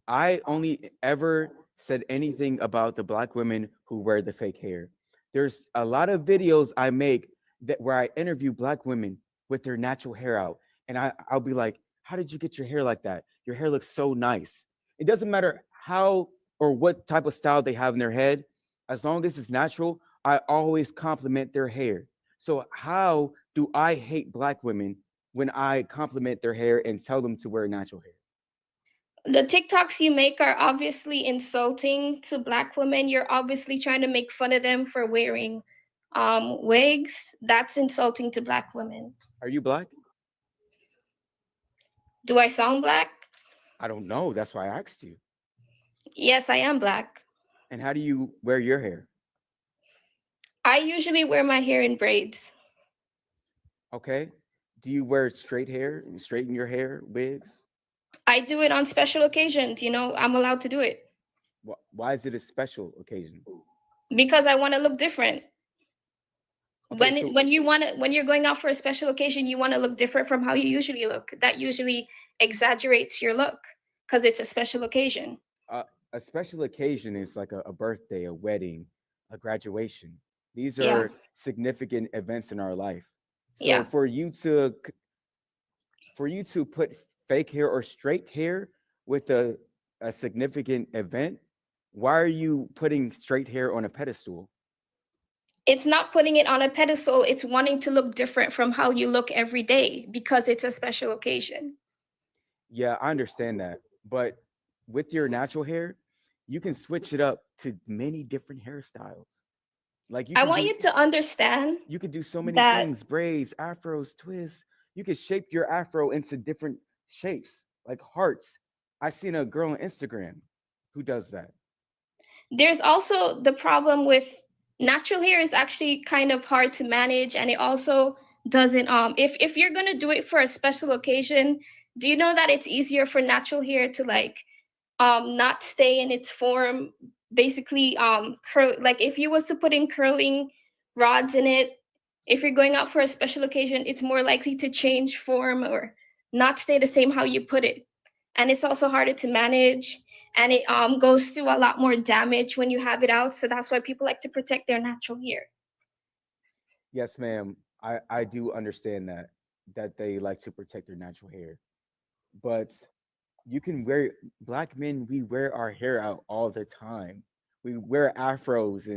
I only ever said anything about the black women who wear the fake hair. There's a lot of videos I make that where I interview black women with their natural hair out. And I'll be like, how did you get your hair like that? Your hair looks so nice. It doesn't matter how or what type of style they have in their head. As long as it's natural, I always compliment their hair. So how do I hate black women when I compliment their hair and tell them to wear natural hair? The TikToks you make are obviously insulting to black women. You're obviously trying to make fun of them for wearing wigs. That's insulting to black women. Are you black? Do I sound black? I don't know. That's why I asked you. Yes, I am black. And how do you wear your hair? I usually wear my hair in braids. Okay. Do you wear straight hair? You straighten your hair, wigs? I do it on special occasions. I'm allowed to do it Why is it a special occasion? because I want to look different. Okay, so When you're going out for a special occasion, you want to look different from how you usually look. That usually exaggerates your look because it's a special occasion. a special occasion is like a birthday, a wedding, a graduation. These Yeah. are significant events in our life. So Yeah. for you to put fake hair or straight hair with a significant event, why are you putting straight hair on a pedestal? It's not putting it on a pedestal. It's wanting to look different from how you look every day because it's a special occasion. Yeah, I understand that. But with your natural hair, you can switch it up to many different hairstyles. Like I want you to understand you can do so many that things: braids, afros, twists. You can shape your afro into different shapes, like hearts. I seen a girl on Instagram who does that. there's also the problem with natural hair is actually kind of hard to manage, and it also doesn't if you're going to do it for a special occasion, do you know that it's easier for natural hair to like not stay in its form, basically curl, like if you was to put in curling rods in it, if you're going out for a special occasion, it's more likely to change form or not stay the same how you put it. And it's also harder to manage, and it goes through a lot more damage when you have it out, so that's why people like to protect their natural hair. Yes, ma'am. I do understand that they like to protect their natural hair, but you can wear black men. We wear our hair out all the time. We wear afros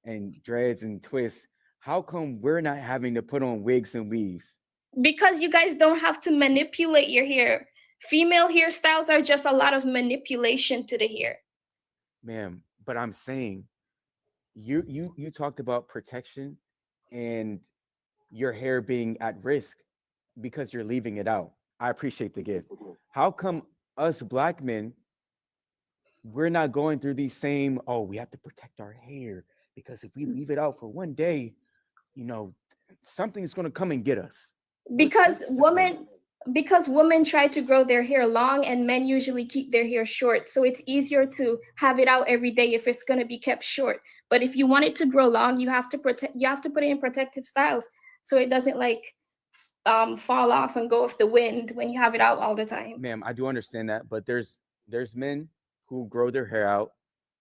and dreads and twists. How come we're not having to put on wigs and weaves? Because you guys don't have to manipulate your hair. Female hairstyles are just a lot of manipulation to the hair. Ma'am, but I'm saying you talked about protection and your hair being at risk because you're leaving it out. I appreciate the gift. How come us black men, we're not going through these same, oh, we have to protect our hair because if we leave it out for one day, you know, something's going to come and get us. because women because women try to grow their hair long and men usually keep their hair short, so it's easier to have it out every day if it's going to be kept short. But if you want it to grow long, you have to put it in protective styles so it doesn't like fall off and go with the wind when you have it out all the time. Ma'am, I do understand that, but there's men who grow their hair out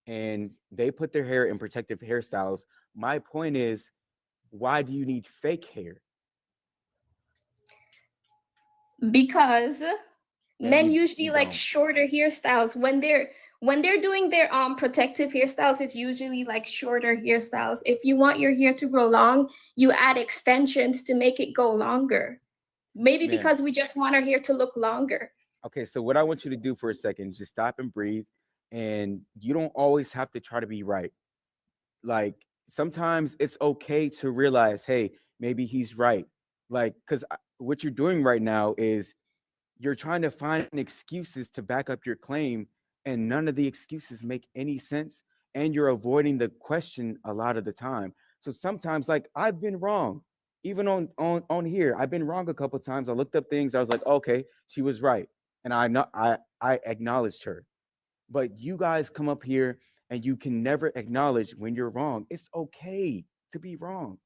and they put their hair in protective hairstyles. My point is, why do you need fake hair? Because men you usually like don't. shorter hairstyles when they're doing their protective hairstyles. It's usually like shorter hairstyles. If you want your hair to grow long, you add extensions to make it go longer, maybe Ma'am. because we just want our hair to look longer. Okay, so what I want you to do for a second is just stop and breathe. And you don't always have to try to be right. Like sometimes it's okay to realize, hey, maybe he's right. Like, because what you're doing right now is you're trying to find excuses to back up your claim, and none of the excuses make any sense. And you're avoiding the question a lot of the time. So sometimes, like, I've been wrong. Even on here, I've been wrong a couple of times. I looked up things. I was like, okay, she was right, and I acknowledged her. But you guys come up here and you can never acknowledge when you're wrong. It's okay to be wrong.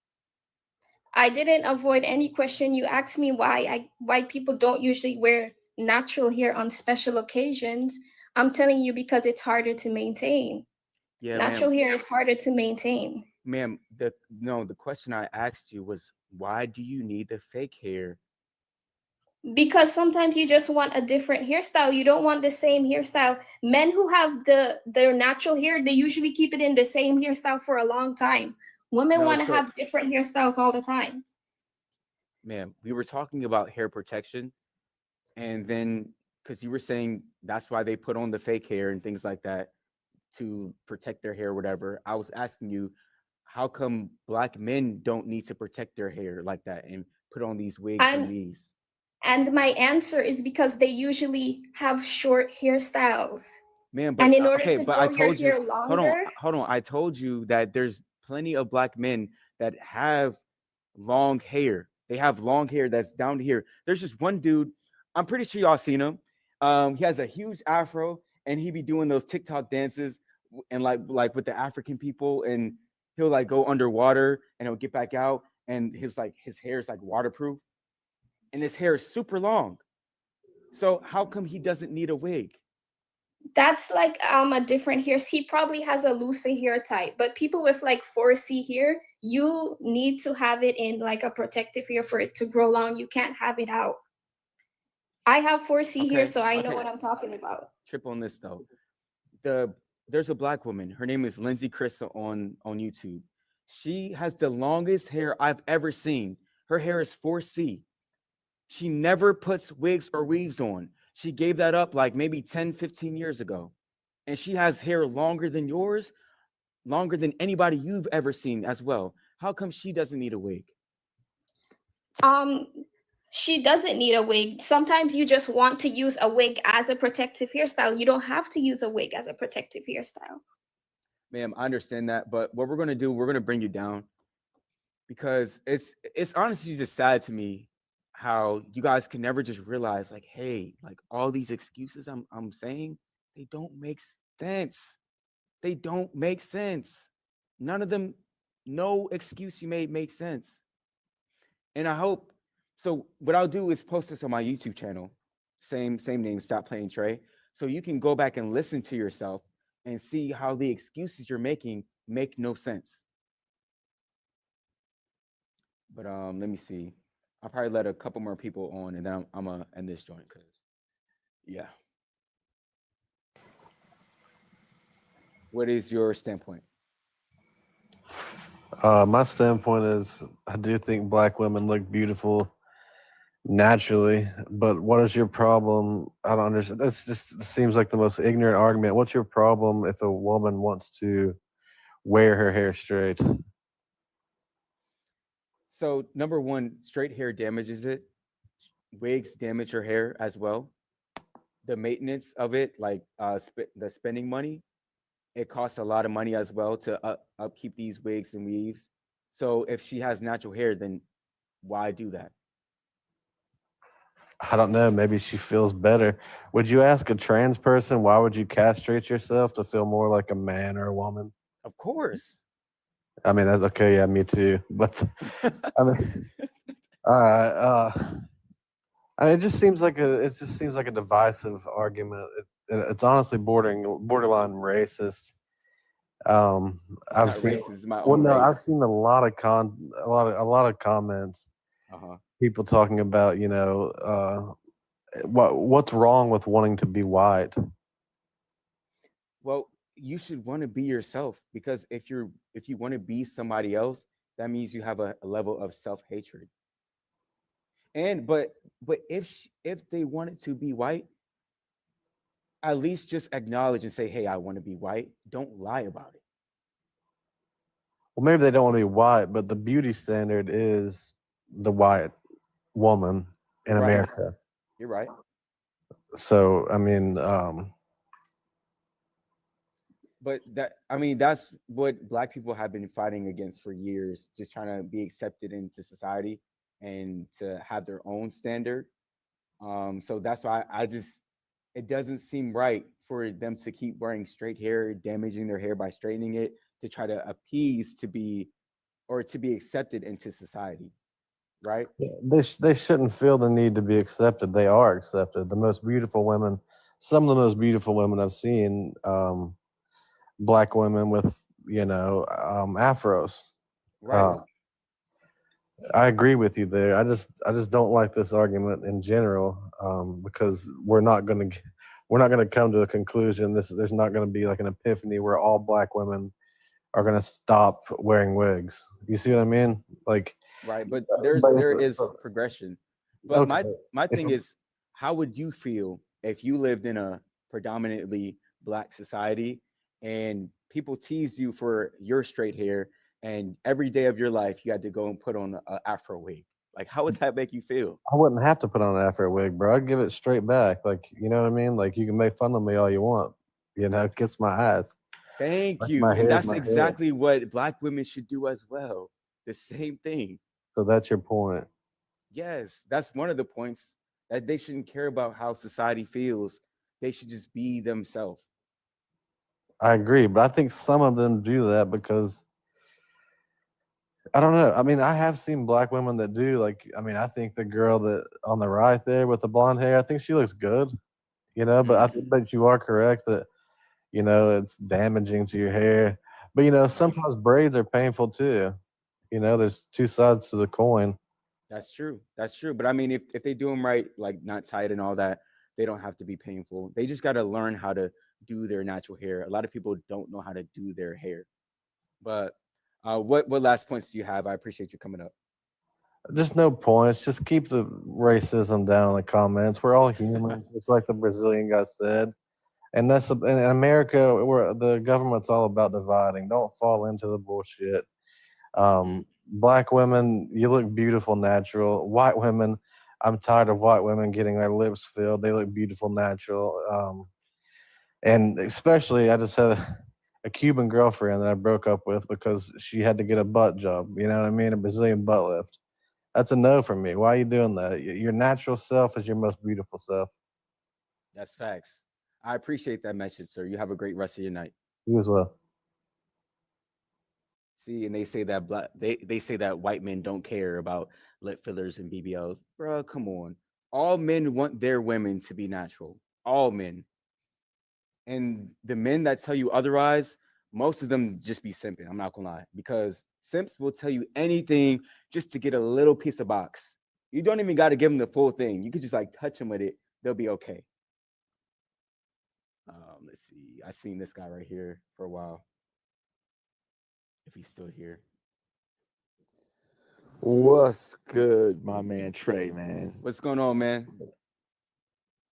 I didn't avoid any question. You asked me why people don't usually wear natural hair on special occasions. I'm telling you because it's harder to maintain. Yeah, Natural ma'am. hair is harder to maintain. Ma'am, the question I asked you was, why do you need the fake hair? Because sometimes you just want a different hairstyle. You don't want the same hairstyle. Men who have their natural hair, they usually keep it in the same hairstyle for a long time. Women No, want to so have different hairstyles all the time. ma'am, we were talking about hair protection, and then because you were saying that's why they put on the fake hair and things like that to protect their hair, whatever. I was asking you, how come black men don't need to protect their hair like that and put on these wigs and And weaves? and my answer is because they usually have short hairstyles. Man, And but in order okay, to but I grow your told you, hair longer, hold on. I told you that there's plenty of black men that have long hair. They have long hair that's down to here. There's just one dude. I'm pretty sure y'all seen him. He has a huge afro, and he be doing those TikTok dances and like with the African people, and he'll like go underwater and he'll get back out, and his hair is like waterproof, and his hair is super long. So how come he doesn't need a wig? that's like a different hair. He probably has a looser hair type, but people with like 4C hair, you need to have it in like a protective hair for it to grow long. You can't have it out. I have 4C hair, Okay, so I know okay. what I'm talking about. Trip on this though. There's a black woman. Her name is Lindsay Crystal on YouTube. She has the longest hair I've ever seen. Her hair is 4C. She never puts wigs or weaves on. She gave that up like maybe 10, 15 years ago. And she has hair longer than yours. longer than anybody you've ever seen as well. How come she doesn't need a wig? She doesn't need a wig. Sometimes you just want to use a wig as a protective hairstyle. You don't have to use a wig as a protective hairstyle. Ma'am, I understand that, but what we're gonna do, we're gonna bring you down because it's honestly just sad to me how you guys can never just realize like, hey, like all these excuses I'm saying, they don't make sense. They don't make sense. None of them, no excuse you made makes sense. And I hope so. What I'll do is post this on my YouTube channel, same name, Stop Playing Trey, so you can go back and listen to yourself and see how the excuses you're making make no sense. But let me see. I'll probably let a couple more people on, and then I'm gonna end this joint because, yeah. What is your standpoint? My standpoint is I do think black women look beautiful naturally, but what is your problem? I don't understand. This just seems like the most ignorant argument. What's your problem if a woman wants to wear her hair straight? So number one, straight hair damages it. Wigs damage your hair as well. The maintenance of it, like the spending money, it costs a lot of money as well to upkeep these wigs and weaves. So if she has natural hair, then why do that? I don't know. Maybe she feels better. Would you ask a trans person why would you castrate yourself to feel more like a man or a woman? Of course. I mean, that's okay. Yeah, me too. But I mean, all right. It just seems like a divisive argument. It's honestly borderline racist. I've not seen racist, it's my well, own no, I've race. seen a lot of comments. Uh-huh. People talking about what's wrong with wanting to be white. Well, you should want to be yourself because if you want to be somebody else, that means you have a level of self-hatred. And but if they wanted to be white, at least just acknowledge and say, "Hey, I want to be white." Don't lie about it. Well, maybe they don't want to be white, but the beauty standard is the white woman in You're right. America. You're right. So I mean, But that's what black people have been fighting against for years, just trying to be accepted into society and to have their own standard. So that's why it doesn't seem right for them to keep wearing straight hair, damaging their hair by straightening it to try to appease to be accepted into society, right? they shouldn't feel the need to be accepted. They are accepted. The most beautiful women, some of the most beautiful women I've seen, black women with afros. Right. I agree with you there. I just don't like this argument in general, because we're not going to come to a conclusion. There's not going to be like an epiphany where all black women are going to stop wearing wigs. You see what I mean? Like, Right, but but there is progression. But my if thing is, how would you feel if you lived in a predominantly black society and people teased you for your straight hair, and every day of your life you had to go and put on an afro wig? Like, how would that make you feel? I wouldn't have to put on an afro wig, bro. I'd give it straight back. Like, you know what I mean? Like, you can make fun of me all you want. Kiss my ass. Thank Like, you. my And hair is that's my hair. exactly what black women should do as well. The same thing. So that's your point. Yes, that's one of the points, that they shouldn't care about how society feels. They should just be themselves. I agree, but I think some of them do that because I don't know. I mean, I have seen black women that do. Like, I mean, I think the girl that on the right there with the blonde hair, I think she looks good. But but you are correct that it's damaging to your hair. But sometimes braids are painful too. There's two sides to the coin. That's true. That's true. But I mean, if they do them right, like not tight and all that, they don't have to be painful. They just got to learn how to do their natural hair. A lot of people don't know how to do their hair. But what last points do you have? I appreciate you coming up. Just no points. Just keep the racism down in the comments. We're all human. It's like the Brazilian guy said. And that's in America, where the government's all about dividing. Don't fall into the bullshit. Black women, you look beautiful natural. White women, I'm tired of white women getting their lips filled. They look beautiful natural. And especially, I just had a Cuban girlfriend that I broke up with because she had to get a butt job. You know what I mean? A Brazilian butt lift. That's a no for me. Why are you doing that? Your natural self is your most beautiful self. That's facts. I appreciate that message, sir. You have a great rest of your night. You as well. See, and they say that they say that white men don't care about lip fillers and BBLs. Bro, come on. All men want their women to be natural. All men. And the men that tell you otherwise, most of them just be simping. I'm not gonna lie, because simps will tell you anything just to get a little piece of box. You don't even got to give them the full thing. You could just like touch them with it. They'll be okay. Let's see. I seen this guy right here for a while. If he's still here. What's good, my man Trey, man? What's going on, man?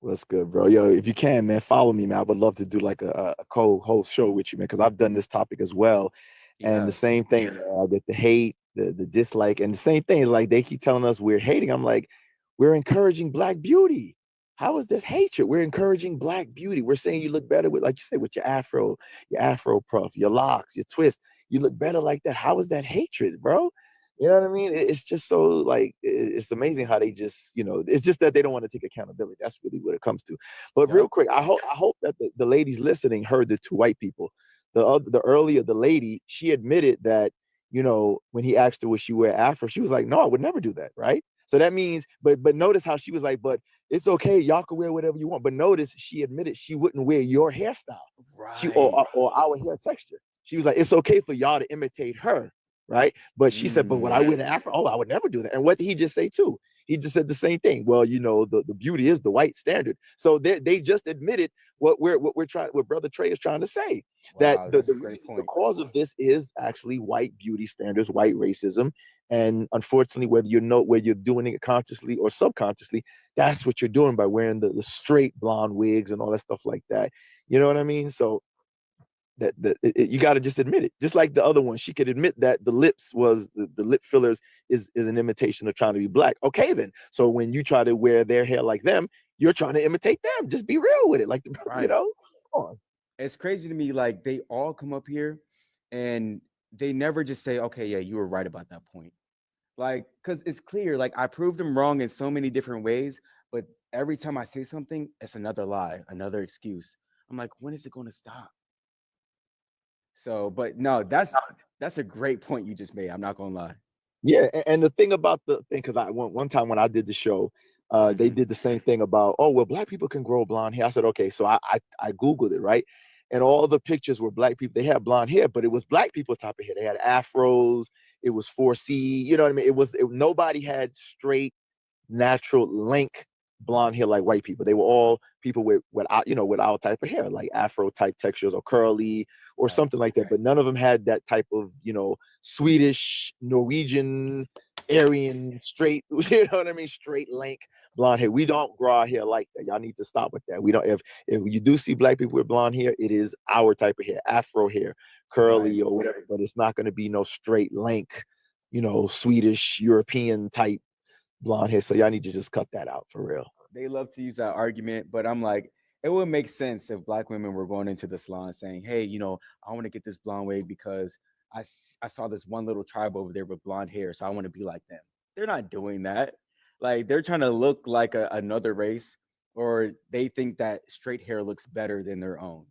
What's good, bro? Yo, if you can, man, follow me, man. I would love to do like a co-host show with you, man, because I've done this topic as well. And the same thing, I get the hate, the dislike, and the same thing is like they keep telling us we're hating. I'm like, we're encouraging Black beauty. How is this hatred? We're encouraging Black beauty. We're saying you look better with, like you said, with your afro puff, your locks, your twist. You look better like that. How is that hatred, bro? You know what I mean? It's just so like it's amazing how they just, it's just that they don't want to take accountability. That's really what it comes to. But real quick, I hope that the ladies listening heard the two white people. The earlier the lady, she admitted that, when he asked her would she wear afro, she was like, no, I would never do that, right? So that means, but notice how she was like, but it's okay, y'all can wear whatever you want. But notice she admitted she wouldn't wear your hairstyle, or our hair texture. She was like, it's okay for y'all to imitate her, right? But she said, but when I wear an afro, I would never do that. And what did he just say too? He just said the same thing. Well, the beauty is the white standard. So they just admitted what Brother Trey is trying to say. Wow, that the cause of this is actually white beauty standards, white racism. And unfortunately, whether you're doing it consciously or subconsciously, that's what you're doing by wearing the straight blonde wigs and all that stuff like that. You know what I mean? So you got to just admit it. Just like the other one, she could admit that the lips was the lip fillers is an imitation of trying to be Black. Okay, then. So when you try to wear their hair like them, you're trying to imitate them. Just be real with it, like Right. Come on. It's crazy to me. Like they all come up here, and they never just say, "Okay, yeah, you were right about that point." Like, because it's clear. Like I proved them wrong in so many different ways, but every time I say something, it's another lie, another excuse. I'm like, when is it going to stop? So, but no, that's a great point you just made. I'm not gonna lie. Yeah, and the thing about the thing, because I one time when I did the show, they did the same thing about, oh well, Black people can grow blonde hair. I said, okay, so I Googled it, right? And all the pictures were Black people. They had blonde hair, but it was Black people type of hair. They had afros. It was 4C. You know what I mean? Nobody had straight, natural, lank blonde hair like white people. They were all people with our type of hair, like afro type textures or curly or something like that. But none of them had that type of, Swedish, Norwegian, Aryan, straight, you know what I mean? Straight, lank blonde hair. We don't grow our hair like that. Y'all need to stop with that. We don't. If you do see Black people with blonde hair, it is our type of hair, afro hair, curly or whatever. But it's not going to be no straight, lank, Swedish, European type blonde hair. So y'all need to just cut that out for real. They love to use that argument, but I'm like, it would make sense if Black women were going into the salon saying, hey, I want to get this blonde wig because I saw this one little tribe over there with blonde hair, so I want to be like them. They're not doing that. Like they're trying to look like another race, or they think that straight hair looks better than their own.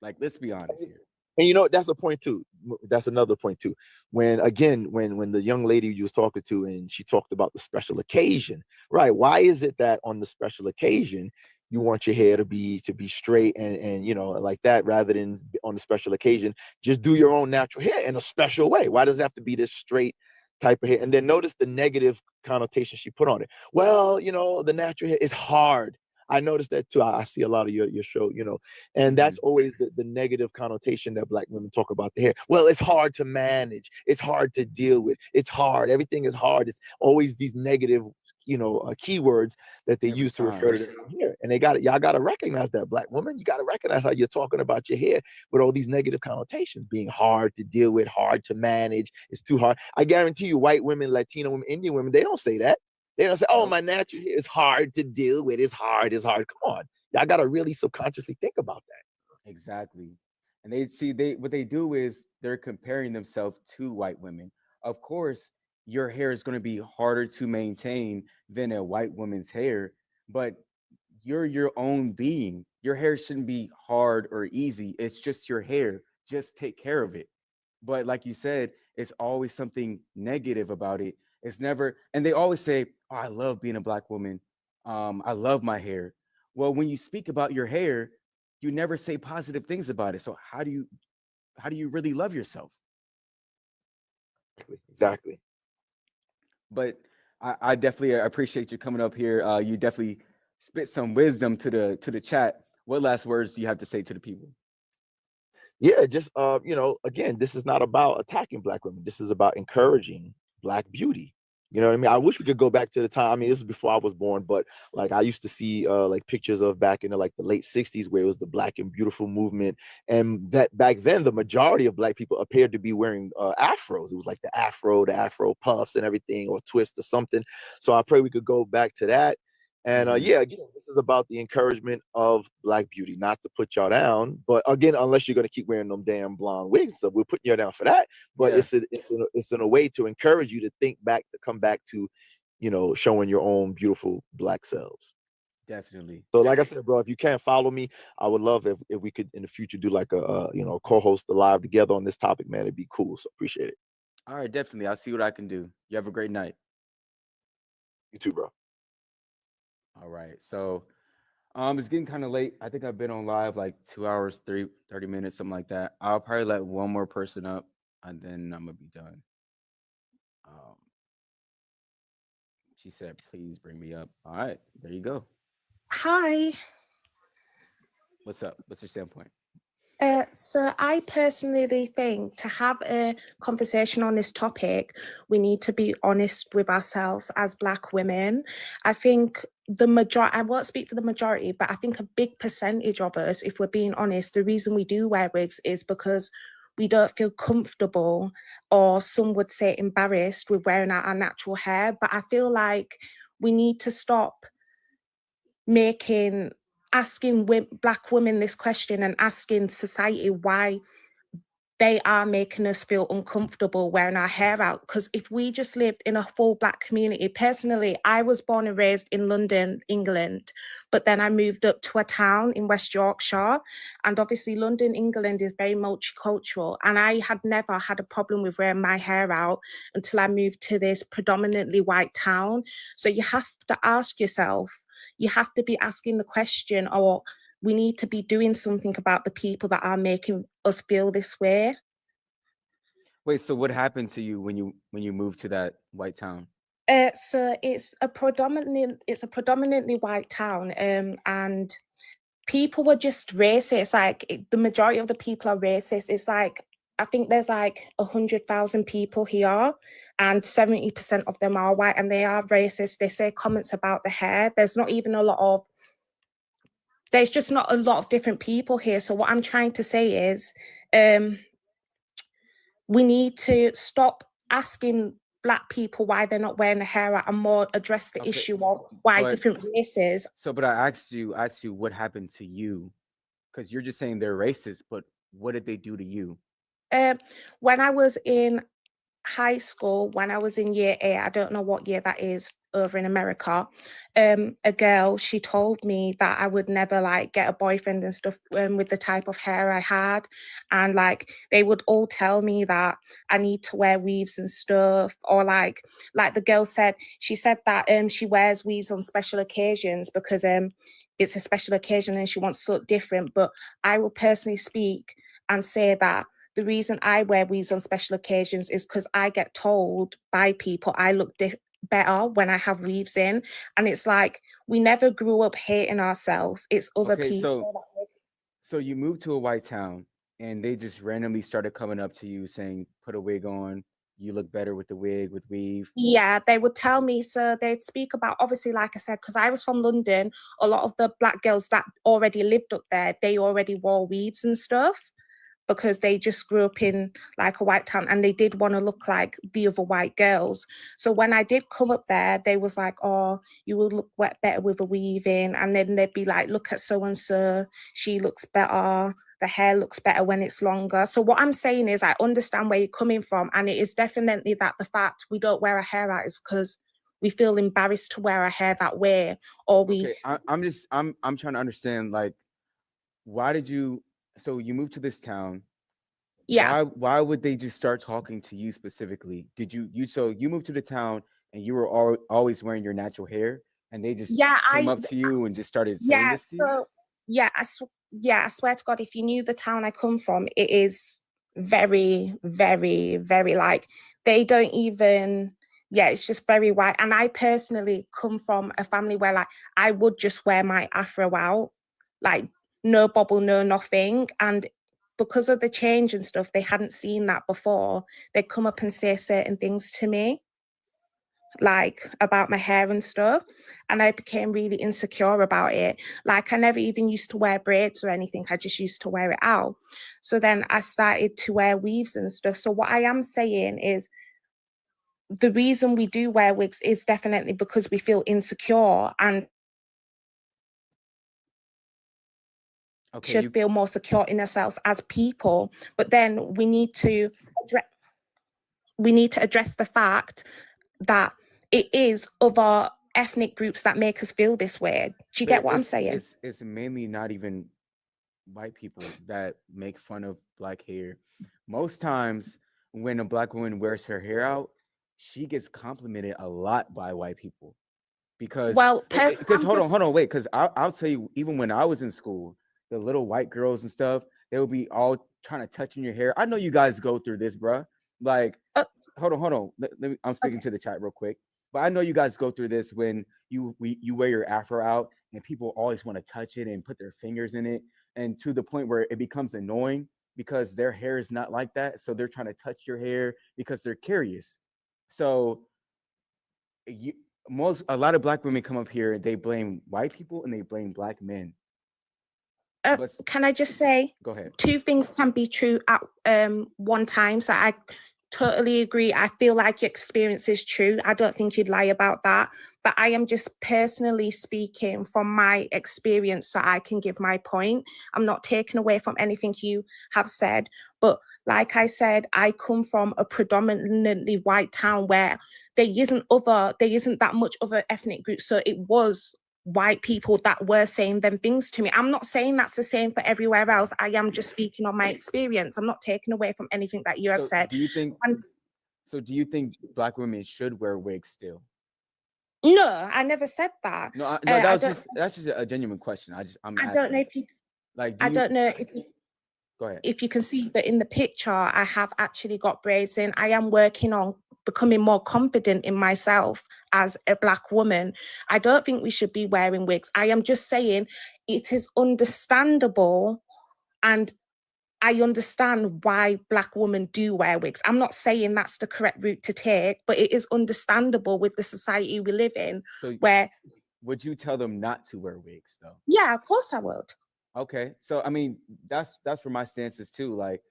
Like, let's be honest here. And that's a point too. That's another point too. When the young lady you was talking to, and she talked about the special occasion, right? Why is it that on the special occasion you want your hair to be straight and like that, rather than on the special occasion just do your own natural hair in a special way? Why does it have to be this straight type of hair? And then notice the negative connotation she put on it. Well, the natural hair is hard. I noticed that too. I see a lot of your show, and that's always the negative connotation that Black women talk about the hair. Well, it's hard to manage. It's hard to deal with. It's hard. Everything is hard. It's always these negative, keywords that they Every use to refer to time. their hair. And y'all got to recognize that, Black woman. You got to recognize how you're talking about your hair with all these negative connotations, being hard to deal with, hard to manage. It's too hard. I guarantee you, white women, Latino women, Indian women, they don't say that. They don't say, "Oh, Nope. my natural hair is hard to deal with. It's hard. It's hard." Come on, y'all got to really subconsciously think about that. Exactly. And they what they do is they're comparing themselves to white women. Of course, your hair is going to be harder to maintain than a white woman's hair, but you're your own being. Your hair shouldn't be hard or easy. It's just your hair. Just take care of it. But like you said, it's always something negative about it. It's never, and they always say, "Oh, I love being a black woman. I love my hair." Well, when you speak about your hair, you never say positive things about it. So how do you really love yourself? Exactly. But I definitely appreciate you coming up here. You definitely spit some wisdom to the chat. What last words do you have to say to the people? Yeah, just again, this is not about attacking Black women. This is about encouraging Black beauty. You know what I mean? I wish we could go back to the time. I mean, this was before I was born, but like I used to see like pictures of back in the late 60s where it was the Black and Beautiful movement. And that back then the majority of Black people appeared to be wearing afros. It was like the afro puffs and everything, or twist or something. So I pray we could go back to that. And yeah, again, this is about the encouragement of Black beauty, not to put y'all down. But again, unless you're gonna keep wearing them damn blonde wigs, so we're putting you down for that. But Yeah. it's in a way to encourage you to think back, to come back to, showing your own beautiful Black selves. Definitely. So like I said, bro, if you can't follow me, I would love if we could in the future do like a co-host the live together on this topic, man. It'd be cool. So appreciate it. All right, definitely. I'll see what I can do. You have a great night. You too, bro. All right. So it's getting kind of late. I think I've been on live like 2 hours, 30 minutes, something like that. I'll probably let one more person up and then I'm gonna be done. Um, she said, please bring me up. All right, there you go. Hi. What's up? What's your standpoint? So I personally think to have a conversation on this topic, we need to be honest with ourselves as Black women. I think I won't speak for the majority, but I think a big percentage of us, if we're being honest, the reason we do wear wigs is because we don't feel comfortable, or some would say embarrassed, with wearing our natural hair. But I feel like we need to stop asking Black women this question and asking society why they are making us feel uncomfortable wearing our hair out. Because if we just lived in a full Black community, personally, I was born and raised in London, England, but then I moved up to a town in West Yorkshire. And obviously London, England is very multicultural. And I had never had a problem with wearing my hair out until I moved to this predominantly white town. So you have to ask yourself, you have to be asking the question, or we need to be doing something about the people that are making us feel this way. Wait, so what happened to you when you moved to that white town? So it's a predominantly white town, and people were just racist. The majority of the people are racist. It's like, I think there's like 100,000 people here, and 70% of them are white, and they are racist. They say comments about the hair. There's just not a lot of different people here. So what I'm trying to say is, we need to stop asking Black people why they're not wearing a hair out, and more address the issue of why different races. So, but I asked you what happened to you, because you're just saying they're racist, but what did they do to you? When I was in high school, when I was in year 8, I don't know what year that is over in America, a girl, she told me that I would never get a boyfriend and stuff with the type of hair I had. And they would all tell me that I need to wear weaves and stuff, or like the girl said, she said that she wears weaves on special occasions because it's a special occasion and she wants to look different. But I will personally speak and say that the reason I wear weaves on special occasions is because I get told by people I look better when I have weaves in. And it's like, we never grew up hating ourselves. It's other people. So you moved to a white town and they just randomly started coming up to you saying, put a wig on, you look better with the wig, with weave? Yeah, they would tell me. So they'd speak about, obviously, like I said, because I was from London, a lot of the black girls that already lived up there, they already wore weaves and stuff because they just grew up in like a white town and they did want to look like the other white girls. So when I did come up there, they was like, oh, you will look better with a weaving. And then they'd be like, look at so-and-so, she looks better. The hair looks better when it's longer. So what I'm saying is I understand where you're coming from. And it is definitely that the fact we don't wear our hair out is because we feel embarrassed to wear our hair that way. Or we... Okay, I'm trying to understand, like, why did you, so you moved to this town. Yeah. Why would they just start talking to you specifically? Did so you moved to the town and you were always wearing your natural hair and they just came up to you and just started saying this to you? So I swear to God, if you knew the town I come from, it is very, very, very like they don't even, it's just very white. And I personally come from a family where like I would just wear my afro out, like no bobble, no nothing. And because of the change and stuff, they hadn't seen that before. They'd come up and say certain things to me, like about my hair and stuff, and I became really insecure about it. Like I never even used to wear braids or anything, I just used to wear it out. So then I started to wear weaves and stuff. So what I am saying is the reason we do wear wigs is definitely because we feel insecure and should feel more secure in ourselves as people. But then we need to address the fact that it is other ethnic groups that make us feel this way. Do you get what I'm saying? It's mainly not even white people that make fun of black hair. Most times when a black woman wears her hair out, she gets complimented a lot by white people because hold on, wait, because I'll tell you, even when I was in school, the little white girls and stuff, they would be all trying to touch in your hair. I know you guys go through this, bruh. Like, hold on. Let me, I'm speaking to the chat real quick. But I know you guys go through this when you wear your afro out and people always want to touch it and put their fingers in it, and to the point where it becomes annoying because their hair is not like that. So they're trying to touch your hair because they're curious. So a lot of black women come up here and they blame white people and they blame black men. Can I just say, go ahead. Two things can be true at one time. So I totally agree. I feel like your experience is true. I don't think you'd lie about that. But I am just personally speaking from my experience so I can give my point. I'm not taking away from anything you have said. But like I said, I come from a predominantly white town where there isn't that much other ethnic group. So it was white people that were saying them things to me. I'm not saying that's the same for everywhere else. I am just speaking on my experience. I'm not taking away from anything that you have said. Do you think black women should wear wigs still? No, I never said that. No, that's just a genuine question. I'm asking. I don't know if you like. I don't know if you, go ahead. If you can see, but in the picture, I have actually got braids in. I am working on becoming more confident in myself as a black woman. I don't think we should be wearing wigs. I am just saying it is understandable, and I understand why black women do wear wigs. I'm not saying that's the correct route to take, but it is understandable with the society we live in. So where would you tell them not to wear wigs though? Yeah, of course I would. Okay, so I mean that's where my stance is too. Like,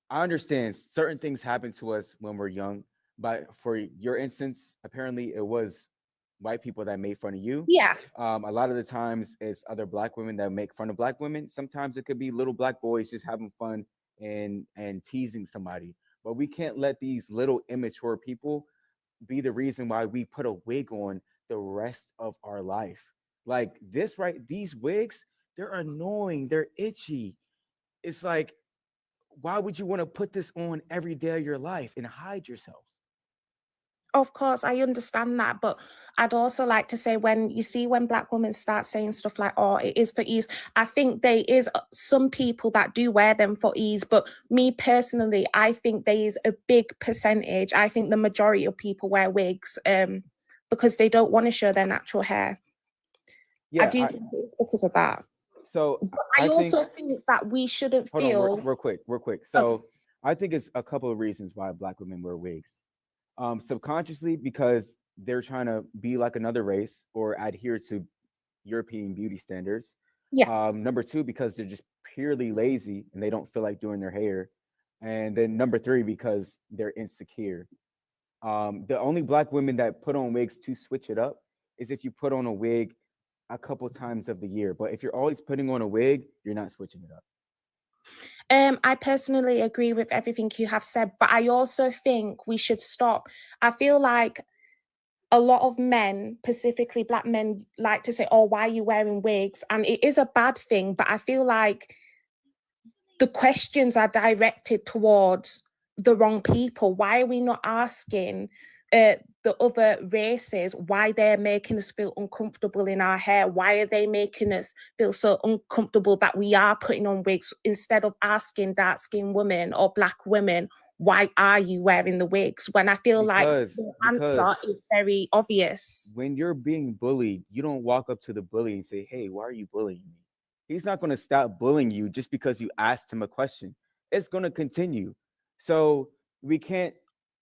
I understand certain things happen to us when we're young, but for your instance, apparently it was white people that made fun of you. Yeah. A lot of the times it's other black women that make fun of black women. Sometimes it could be little black boys just having fun and teasing somebody. But we can't let these little immature people be the reason why we put a wig on the rest of our life. Like this, right? These wigs, they're annoying, they're itchy. It's like, why would you want to put this on every day of your life and hide yourself? Of course, I understand that, but I'd also like to say when black women start saying stuff like, oh, it is for ease, I think there is some people that do wear them for ease, but me personally, I think there is a big percentage. I think the majority of people wear wigs because they don't want to show their natural hair. Yeah, I do think it's because of that. So but I also think that we shouldn't feel... Hold on, real quick. So I think it's a couple of reasons why Black women wear wigs. Subconsciously, because they're trying to be like another race or adhere to European beauty standards. Yeah. Number two, because they're just purely lazy and they don't feel like doing their hair. And then number three, because they're insecure. The only Black women that put on wigs to switch it up is if you put on a wig a couple times of the year. But if you're always putting on a wig, you're not switching it up. I personally agree with everything you have said, but I also think we should stop. I feel like a lot of men, specifically Black men, like to say, oh, why are you wearing wigs? And it is a bad thing, but I feel like the questions are directed towards the wrong people. Why are we not asking the other races why they're making us feel uncomfortable in our hair? Why are they making us feel so uncomfortable that we are putting on wigs, instead of asking dark-skinned women or Black women, why are you wearing the wigs? When I feel like the answer is very obvious. When you're being bullied, you don't walk up to the bully and say, hey, why are you bullying me? He's not going to stop bullying you just because you asked him a question. It's going to continue. So we can't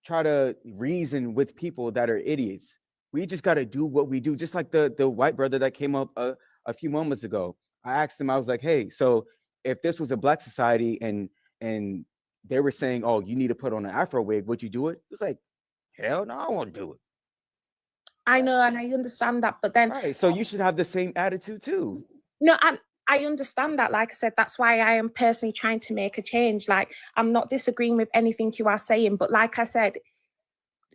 try to reason with people that are idiots. We just got to do what we do. Just like the white brother that came up a few moments ago. I asked him, I was like, hey, so if this was a Black society and they were saying, oh, you need to put on an Afro wig, would you do it? It was like, hell no, I won't do it. I know, and I understand that, but then... Right, so you should have the same attitude too. No, I understand that. Like I said, that's why I am personally trying to make a change. Like, I'm not disagreeing with anything you are saying, but like I said,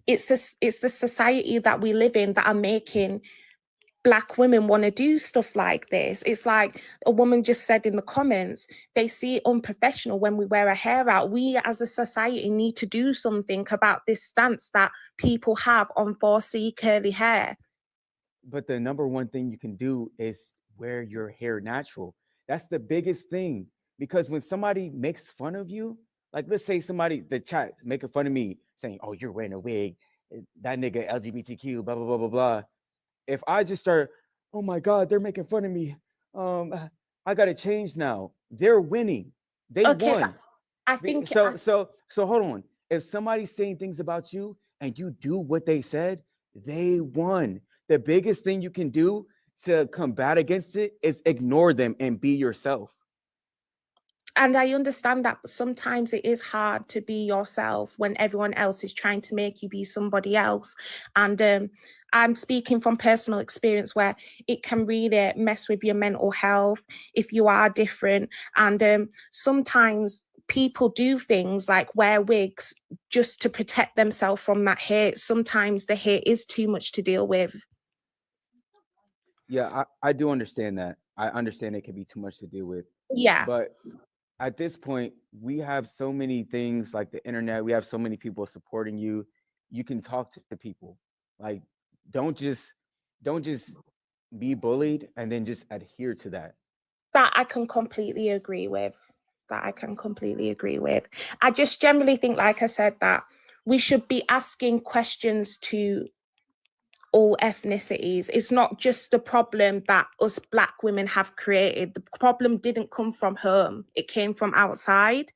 it's the society that we live in that are making Black women want to do stuff like this. It's like a woman just said in the comments, they see it unprofessional when we wear our hair out. We as a society need to do something about this stance that people have on 4C curly hair. But the number one thing you can do is wear your hair natural. That's the biggest thing. Because when somebody makes fun of you, like let's say somebody, the chat making fun of me, saying, oh, you're wearing a wig, that nigga LGBTQ, blah, blah, blah, blah, blah. If I just start, oh my God, they're making fun of me. I gotta change now. They're winning. They won. I think so. So hold on. If somebody's saying things about you and you do what they said, they won. The biggest thing you can do to combat against it is ignore them and be yourself. And I understand that, but sometimes it is hard to be yourself when everyone else is trying to make you be somebody else. And I'm speaking from personal experience where it can really mess with your mental health if you are different. And sometimes people do things like wear wigs just to protect themselves from that hate. Sometimes the hate is too much to deal with. Yeah, I do understand that. I understand it can be too much to deal with. Yeah. But at this point, we have so many things like the internet. We have so many people supporting you. You can talk to people. Like, don't just be bullied and then just adhere to that. That I can completely agree with. I just generally think, like I said, that we should be asking questions to all ethnicities. It's not just a problem that us Black women have created. The problem didn't come from home. It came from outside.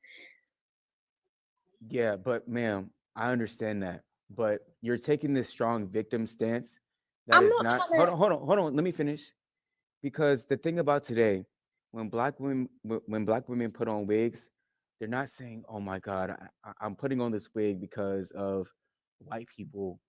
Yeah, but ma'am, I understand that. But you're taking this strong victim stance. That is not hold on. Let me finish. Because the thing about today, when Black women put on wigs, they're not saying, oh my God, I'm putting on this wig because of white people.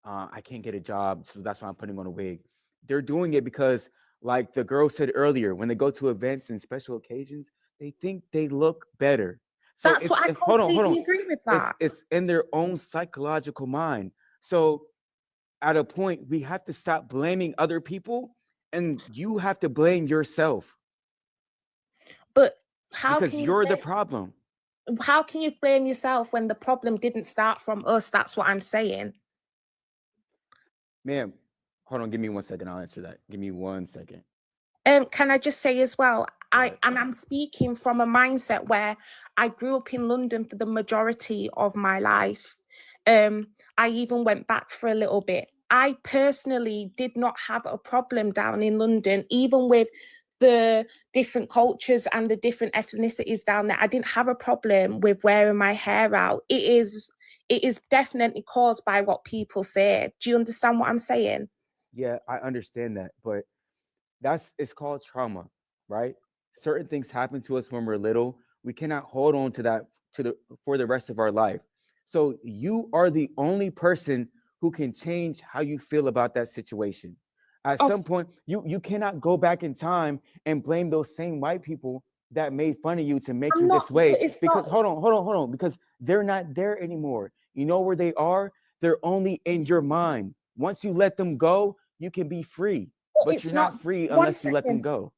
I can't get a job, so that's why I'm putting on a wig. They're doing it because, like the girl said earlier, when they go to events and special occasions, they think they look better. So That's what I completely agree with that. It's in their own psychological mind. So at a point, we have to stop blaming other people, and you have to blame yourself. But how because can you're the problem. How can you blame yourself when the problem didn't start from us? That's what I'm saying. Ma'am, hold on, give me 1 second. I'll answer that. Give me 1 second. Can I just say as well, I'm speaking from a mindset where I grew up in London for the majority of my life. I even went back for a little bit. I personally did not have a problem down in London, even with the different cultures and the different ethnicities down there, I didn't have a problem with wearing my hair out. It is definitely caused by what people say. Do you understand what I'm saying? Yeah, I understand that, but it's called trauma, right? Certain things happen to us when we're little. We cannot hold on to that for the rest of our life. So you are the only person who can change how you feel about that situation. At some point, you cannot go back in time and blame those same white people that made fun of you to make you this way. Because hold on, because they're not there anymore. You know where they are? They're only in your mind. Once you let them go, you can be free. But you're not free unless you let them go.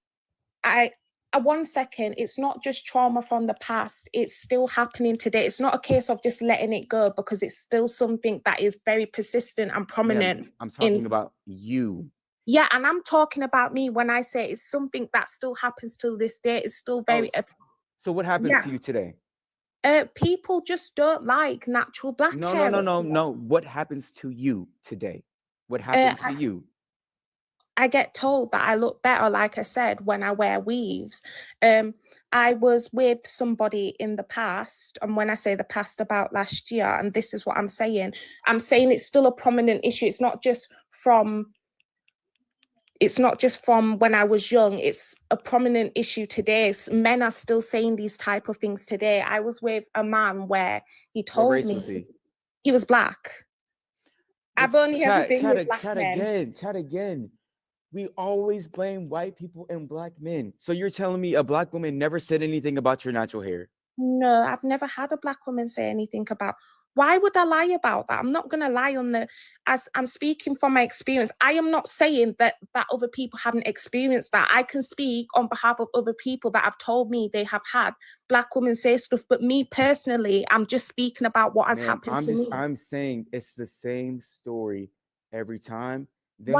1 second, it's not just trauma from the past, it's still happening today. It's not a case of just letting it go, because it's still something that is very persistent and prominent. Yeah, I'm talking about you. Yeah, and I'm talking about me when I say it's something that still happens till this day. It's still very So what happens to you today? People just don't like natural black hair. No. What happens to you today? What happens to you? I get told that I look better, like I said, when I wear weaves. I was with somebody in the past, and when I say the past, about last year, and this is what I'm saying it's still a prominent issue. It's not just from when I was young, it's a prominent issue today. Men are still saying these type of things today. I was with a man where he told me he was black. I've only ever been with black men. Chat again. We always blame white people and black men. So you're telling me a black woman never said anything about your natural hair? No, I've never had a black woman say anything about. Why would I lie about that? I'm not going to lie as I'm speaking from my experience. I am not saying that other people haven't experienced that. I can speak on behalf of other people that have told me they have had black women say stuff. But me personally, I'm just speaking about what has happened to me. I'm saying it's the same story every time. Then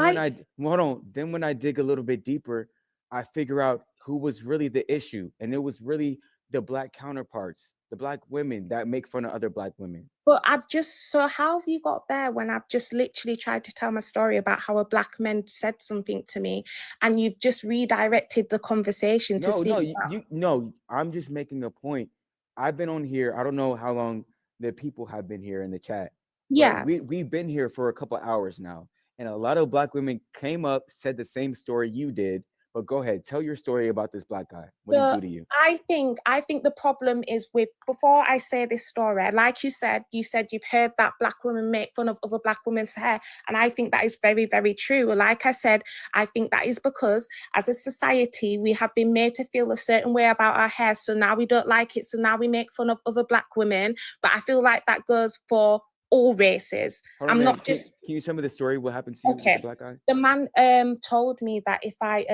when I dig a little bit deeper, I figure out who was really the issue. And it was really the black counterparts, the black women that make fun of other black women. But so how have you got there when I've just literally tried to tell my story about how a black man said something to me, and you've just redirected the conversation to speak about... I'm just making a point. I've been on here. I don't know how long the people have been here in the chat. Yeah. We've been here for a couple hours now. And a lot of black women came up, said the same story you did. But go ahead, tell your story about this black guy. What did he do to you? I think the problem is before I say this story, like you said you've heard that black women make fun of other black women's hair. And I think that is very, very true. Like I said, I think that is because as a society, we have been made to feel a certain way about our hair. So now we don't like it. So now we make fun of other black women. But I feel like that goes for all races. Can you tell me the story? What happened to you with the black guy? The man told me that if I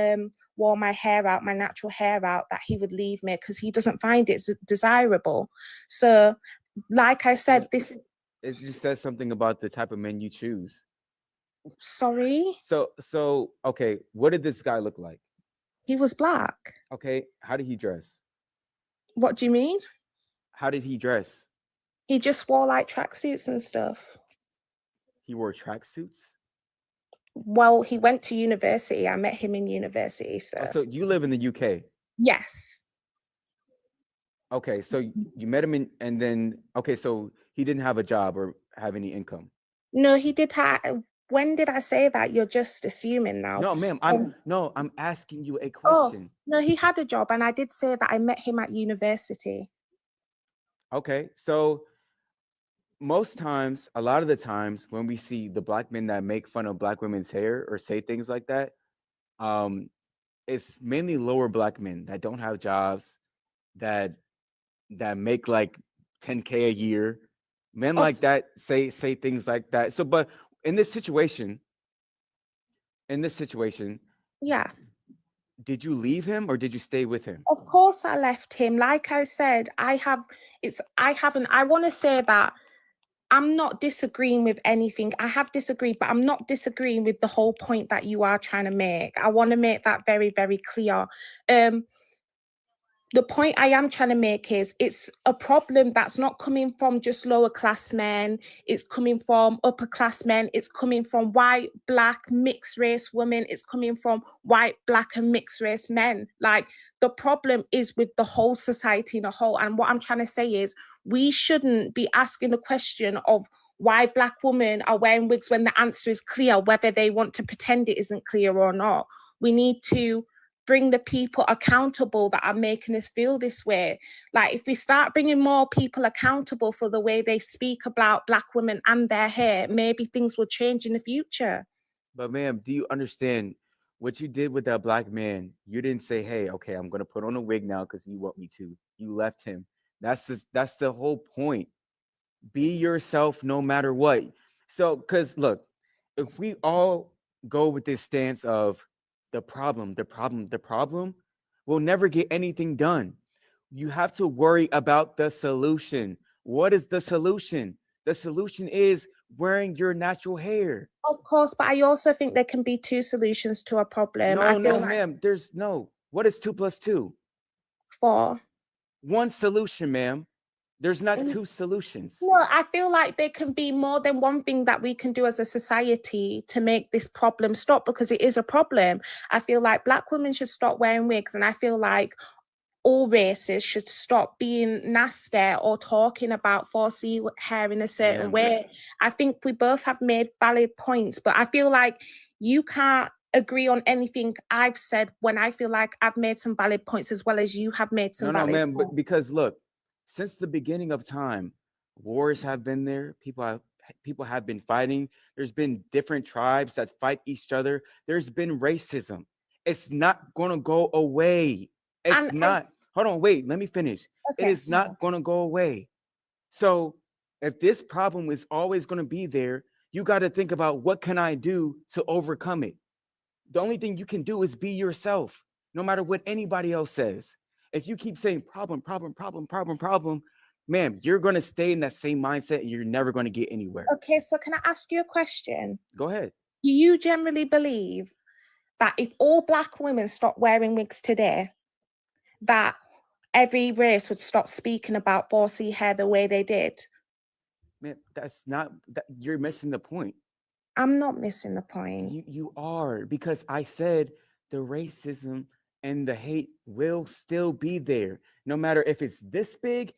wore my hair out, my natural hair out, that he would leave me because he doesn't find it desirable. So, like I said, it just says something about the type of men you choose. Sorry? So okay, what did this guy look like? He was black. Okay, how did he dress? What do you mean? How did he dress? He just wore like tracksuits and stuff. He wore tracksuits? Well, he went to university. I met him in university. So you live in the UK? Yes. Okay, so you met him and then so he didn't have a job or have any income? No, he did have. When did I say that? You're just assuming now. No, ma'am. I'm asking you a question. No, he had a job, and I did say that I met him at university. Okay, so a lot of the times when we see the black men that make fun of black women's hair or say things like that, it's mainly lower black men that don't have jobs, that make like 10K a year. Men like that say things like that. So, but in this situation, yeah. Did you leave him or did you stay with him? Of course I left him. Like I said, I want to say that I'm not disagreeing with anything. I have disagreed, but I'm not disagreeing with the whole point that you are trying to make. I want to make that very, very clear. The point I am trying to make is it's a problem that's not coming from just lower class men. It's coming from upper class men. It's coming from white, black, mixed race women. It's coming from white, black, and mixed race men. Like, the problem is with the whole society in a whole. And what I'm trying to say is we shouldn't be asking the question of why black women are wearing wigs when the answer is clear, whether they want to pretend it isn't clear or not. We need to bring the people accountable that are making us feel this way. Like, if we start bringing more people accountable for the way they speak about black women and their hair, maybe things will change in the future. But ma'am, do you understand what you did with that black man? You didn't say, "Hey, okay, I'm gonna put on a wig now because you want me to." You left him. That's the whole point. Be yourself no matter what. So, because look, if we all go with this stance of the problem, we'll never get anything done. You have to worry about the solution. What is the solution? The solution is wearing your natural hair. Of course, but I also think there can be two solutions to a problem. I No, feel no, like ma'am. There's no. What is 2 + 2? 4. One solution, ma'am. There's not Mm. two solutions. No, I feel like there can be more than one thing that we can do as a society to make this problem stop, because it is a problem. I feel like black women should stop wearing wigs, and I feel like all races should stop being nasty or talking about 4C hair in a certain Ma'am. way. I think we both have made valid points, but I feel like you can't agree on anything I've said when I feel like I've made some valid points as well as you have made some No, valid ma'am. points. But because look, since the beginning of time, wars have been there. People have been fighting. There's been different tribes that fight each other. There's been racism. It's not gonna go away. It's And not. Hold on, wait. Let me finish. It Okay, is not gonna go away. So if this problem is always gonna be there, you got to think about what can I do to overcome it. The only thing you can do is be yourself, no matter what anybody else says. If you keep saying problem, ma'am, you're going to stay in that same mindset and you're never going to get anywhere. Okay, so can I ask you a question? Go ahead. Do you generally believe that if all black women stopped wearing wigs today, that every race would stop speaking about 4C hair the way they did? Man, that's not that you're missing the point. I'm not missing the point. You are, because I said the racism and the hate will still be there, no matter if it's this big,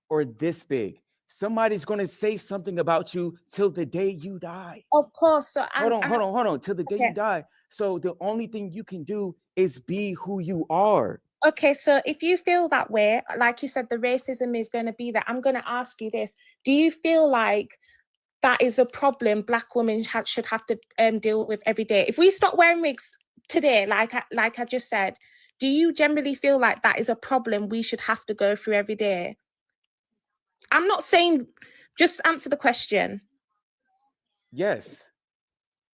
or this big. Somebody's going to say something about you till the day you die. Of course. So hold on, till the day you die. So the only thing you can do is be who you are. Okay, so if you feel that way, like you said, the racism is going to be there. I'm going to ask you this. Do you feel like that is a problem black women should have to deal with every day? If we stop wearing wigs today, like I just said, do you generally feel like that is a problem we should have to go through every day? I'm not saying, just answer the question. Yes.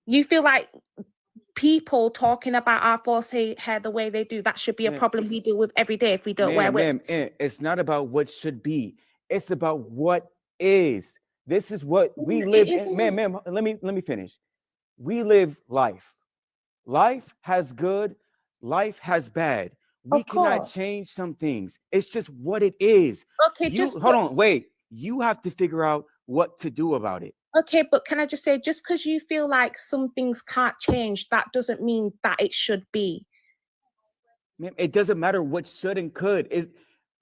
You feel like people talking about our 4C hair the way they do, that should be a problem we deal with every day if we don't wear wigs? It's not about what should be. It's about what is. This is what we live in. Ma'am, let me finish. We live life. Life has good, life has bad. We cannot change some things. It's just what it is. Okay, hold on, wait. You have to figure out what to do about it. Okay, but can I just say, just because you feel like some things can't change, that doesn't mean that it should be. Ma'am, it doesn't matter what should and could.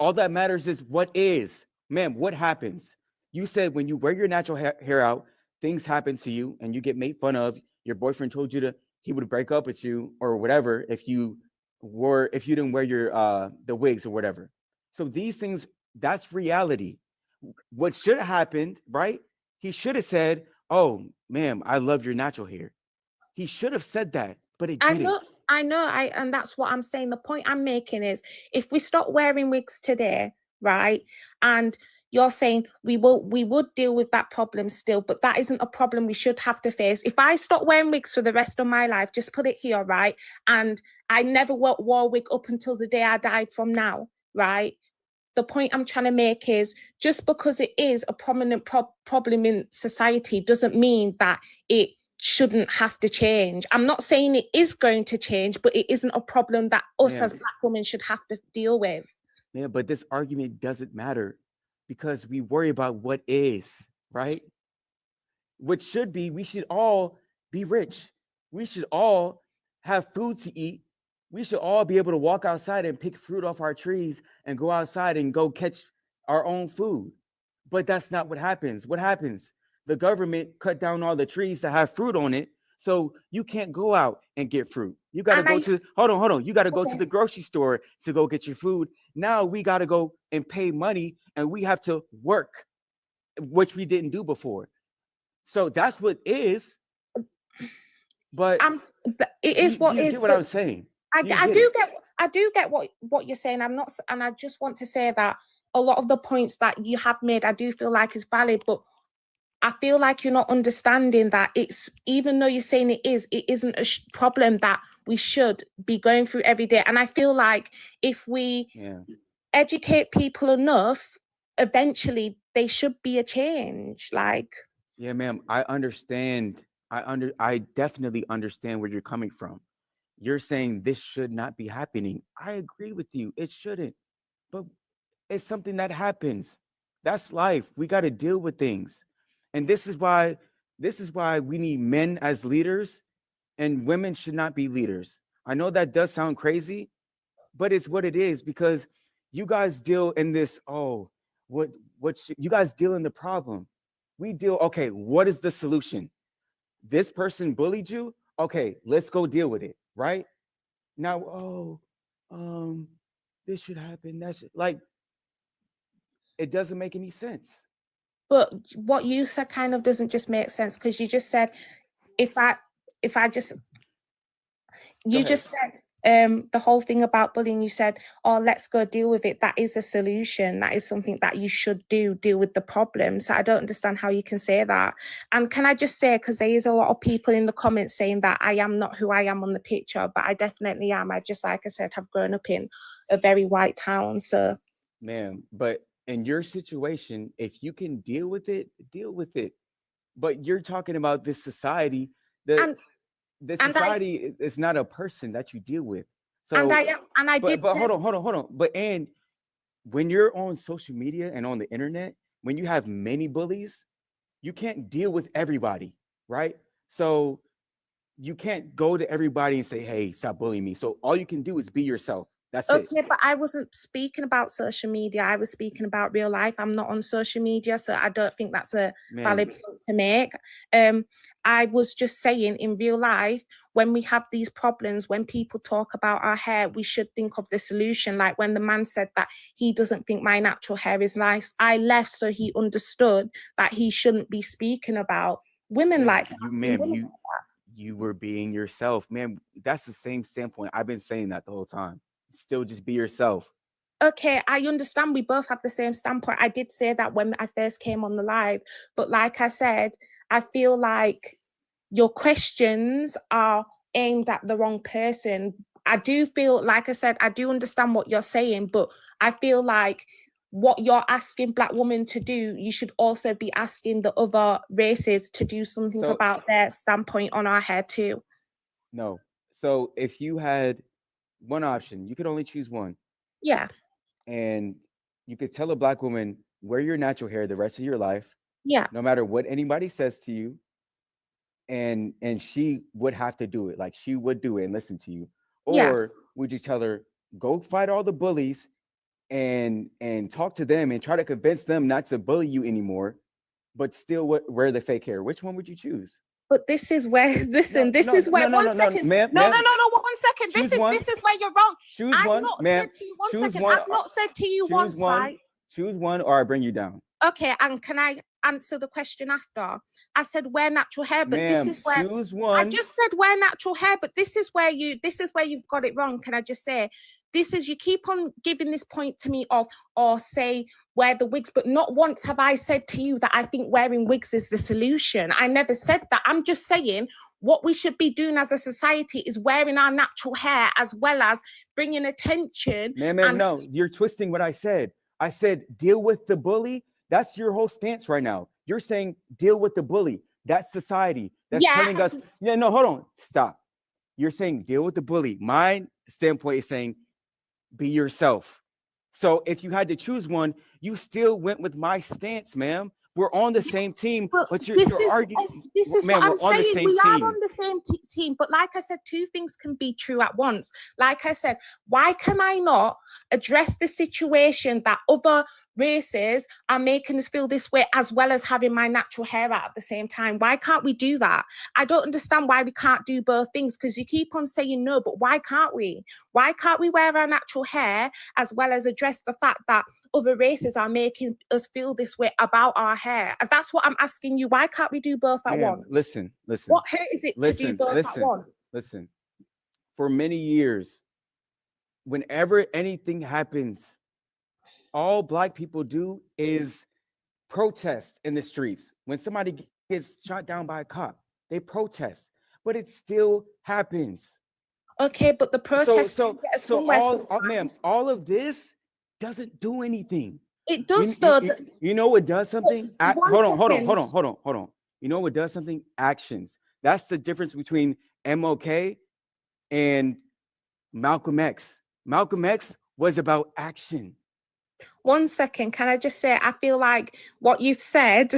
All that matters is what is. Ma'am, what happens? You said when you wear your natural hair out, things happen to you and you get made fun of. Your boyfriend told you he would break up with you or whatever if you didn't wear your the wigs or whatever. So these things, that's reality. What should have happened, right? He should have said, "Oh, ma'am, I love your natural hair." He should have said that, but it didn't. I know, and that's what I'm saying. The point I'm making is, if we stop wearing wigs today, right, and you're saying we would deal with that problem still, but that isn't a problem we should have to face. If I stop wearing wigs for the rest of my life, just put it here, right, and I never wore a wig up until the day I died from now, right? The point I'm trying to make is, just because it is a prominent problem in society doesn't mean that it shouldn't have to change. I'm not saying it is going to change, but it isn't a problem that us as Black women should have to deal with. Yeah, but this argument doesn't matter because we worry about what is, right? What should be, we should all be rich. We should all have food to eat. We should all be able to walk outside and pick fruit off our trees and go outside and go catch our own food. But that's not what happens. What happens? The government cut down all the trees that have fruit on it. So you can't go out and get fruit. You got to go to, hold on. You got to go to the grocery store to go get your food. Now we got to go and pay money and we have to work, which we didn't do before. So that's what is. But it is what you is. Get what I'm saying? I do get what you're saying. I'm not, and I just want to say that a lot of the points that you have made, I do feel like is valid, but I feel like you're not understanding that it's, even though you're saying it isn't a problem that we should be going through every day. And I feel like if we educate people enough, eventually they should be a change. Like, yeah, ma'am, I understand. I definitely understand where you're coming from. You're saying this should not be happening. I agree with you. It shouldn't. But it's something that happens. That's life. We got to deal with things. And this is why we need men as leaders and women should not be leaders. I know that does sound crazy, but it's what it is because you guys deal in this, you guys deal in the problem. We deal, okay, what is the solution? This person bullied you? Okay, let's go deal with it, right? Now, this should happen. That should, like, it doesn't make any sense. But what you said kind of doesn't just make sense because you just said, you just said the whole thing about bullying, you said, oh, let's go deal with it. That is a solution. That is something that you should deal with the problem. So I don't understand how you can say that. And can I just say, because there is a lot of people in the comments saying that I am not who I am on the picture, but I definitely am. I just, like I said, have grown up in a very white town. So, ma'am, but in your situation, if you can deal with it, deal with it. But you're talking about this society. The society is not a person that you deal with. So, but hold on. But and when you're on social media and on the internet, when you have many bullies, you can't deal with everybody, right? So you can't go to everybody and say, "Hey, stop bullying me." So all you can do is be yourself. That's it. Okay, but I wasn't speaking about social media. I was speaking about real life. I'm not on social media, so I don't think that's a valid point to make. I was just saying in real life, when we have these problems, when people talk about our hair, we should think of the solution. Like when the man said that he doesn't think my natural hair is nice, I left so he understood that he shouldn't be speaking about women like that. You were being yourself, man. That's the same standpoint. I've been saying that the whole time. Still just be yourself. Okay, I understand we both have the same standpoint. I did say that when I first came on the live, but like I said, I feel like your questions are aimed at the wrong person. I do feel, like I said, I do understand what you're saying, but I feel like what you're asking Black women to do, you should also be asking the other races to do something about their standpoint on our hair too. No. So if you had one option, you could only choose one. Yeah. And you could tell a Black woman, wear your natural hair the rest of your life. Yeah. No matter what anybody says to you. And she would have to do it. Like she would do it and listen to you. Or would you tell her, go fight all the bullies and talk to them and try to convince them not to bully you anymore, but still wear the fake hair? Which one would you choose? But this is where, listen, this is where, one second. No, 1 second. This is where you're wrong. Choose one, ma'am. I've not said to you once, right? Choose one or I bring you down. Okay, and can I answer the question after? I said wear natural hair, but ma'am, this is where choose one. I just said wear natural hair, but this is where you've got it wrong. Can I just say, this is, you keep on giving this point to me of, or say wear the wigs, but not once have I said to you that I think wearing wigs is the solution. I never said that. I'm just saying what we should be doing as a society is wearing our natural hair as well as bringing attention. Ma'am, no, you're twisting what I said. I said deal with the bully. That's your whole stance right now. You're saying deal with the bully. That's society. That's Yeah. telling us, yeah, no, hold on, stop. You're saying deal with the bully. My standpoint is saying be yourself. So if you had to choose one, you still went with my stance, ma'am. We're on the same team, but you're arguing. This is Man, what we're I'm on the saying. same We are team. on the same team, but like I said, two things can be true at once. Like I said, why can I not address the situation that other races are making us feel this way, as well as having my natural hair out at the same time? Why can't we do that? I don't understand why we can't do both things, because you keep on saying no, but why can't we? Why can't we wear our natural hair as well as address the fact that other races are making us feel this way about our hair? And that's what I'm asking you. Why can't we do both at Ma'am, once? listen. What hurt is it to do both at once? Listen. For many years, whenever anything happens, all Black people do is protest in the streets. When somebody gets shot down by a cop, they protest, but it still happens. Okay, but the protest So get us somewhere ma'am, sometimes. all of this doesn't do anything. It does, though. You know what does something? One Hold on. You know what does something? Actions. That's the difference between MLK and Malcolm X. Malcolm X was about action. 1 second, can I just say, I feel like what you've said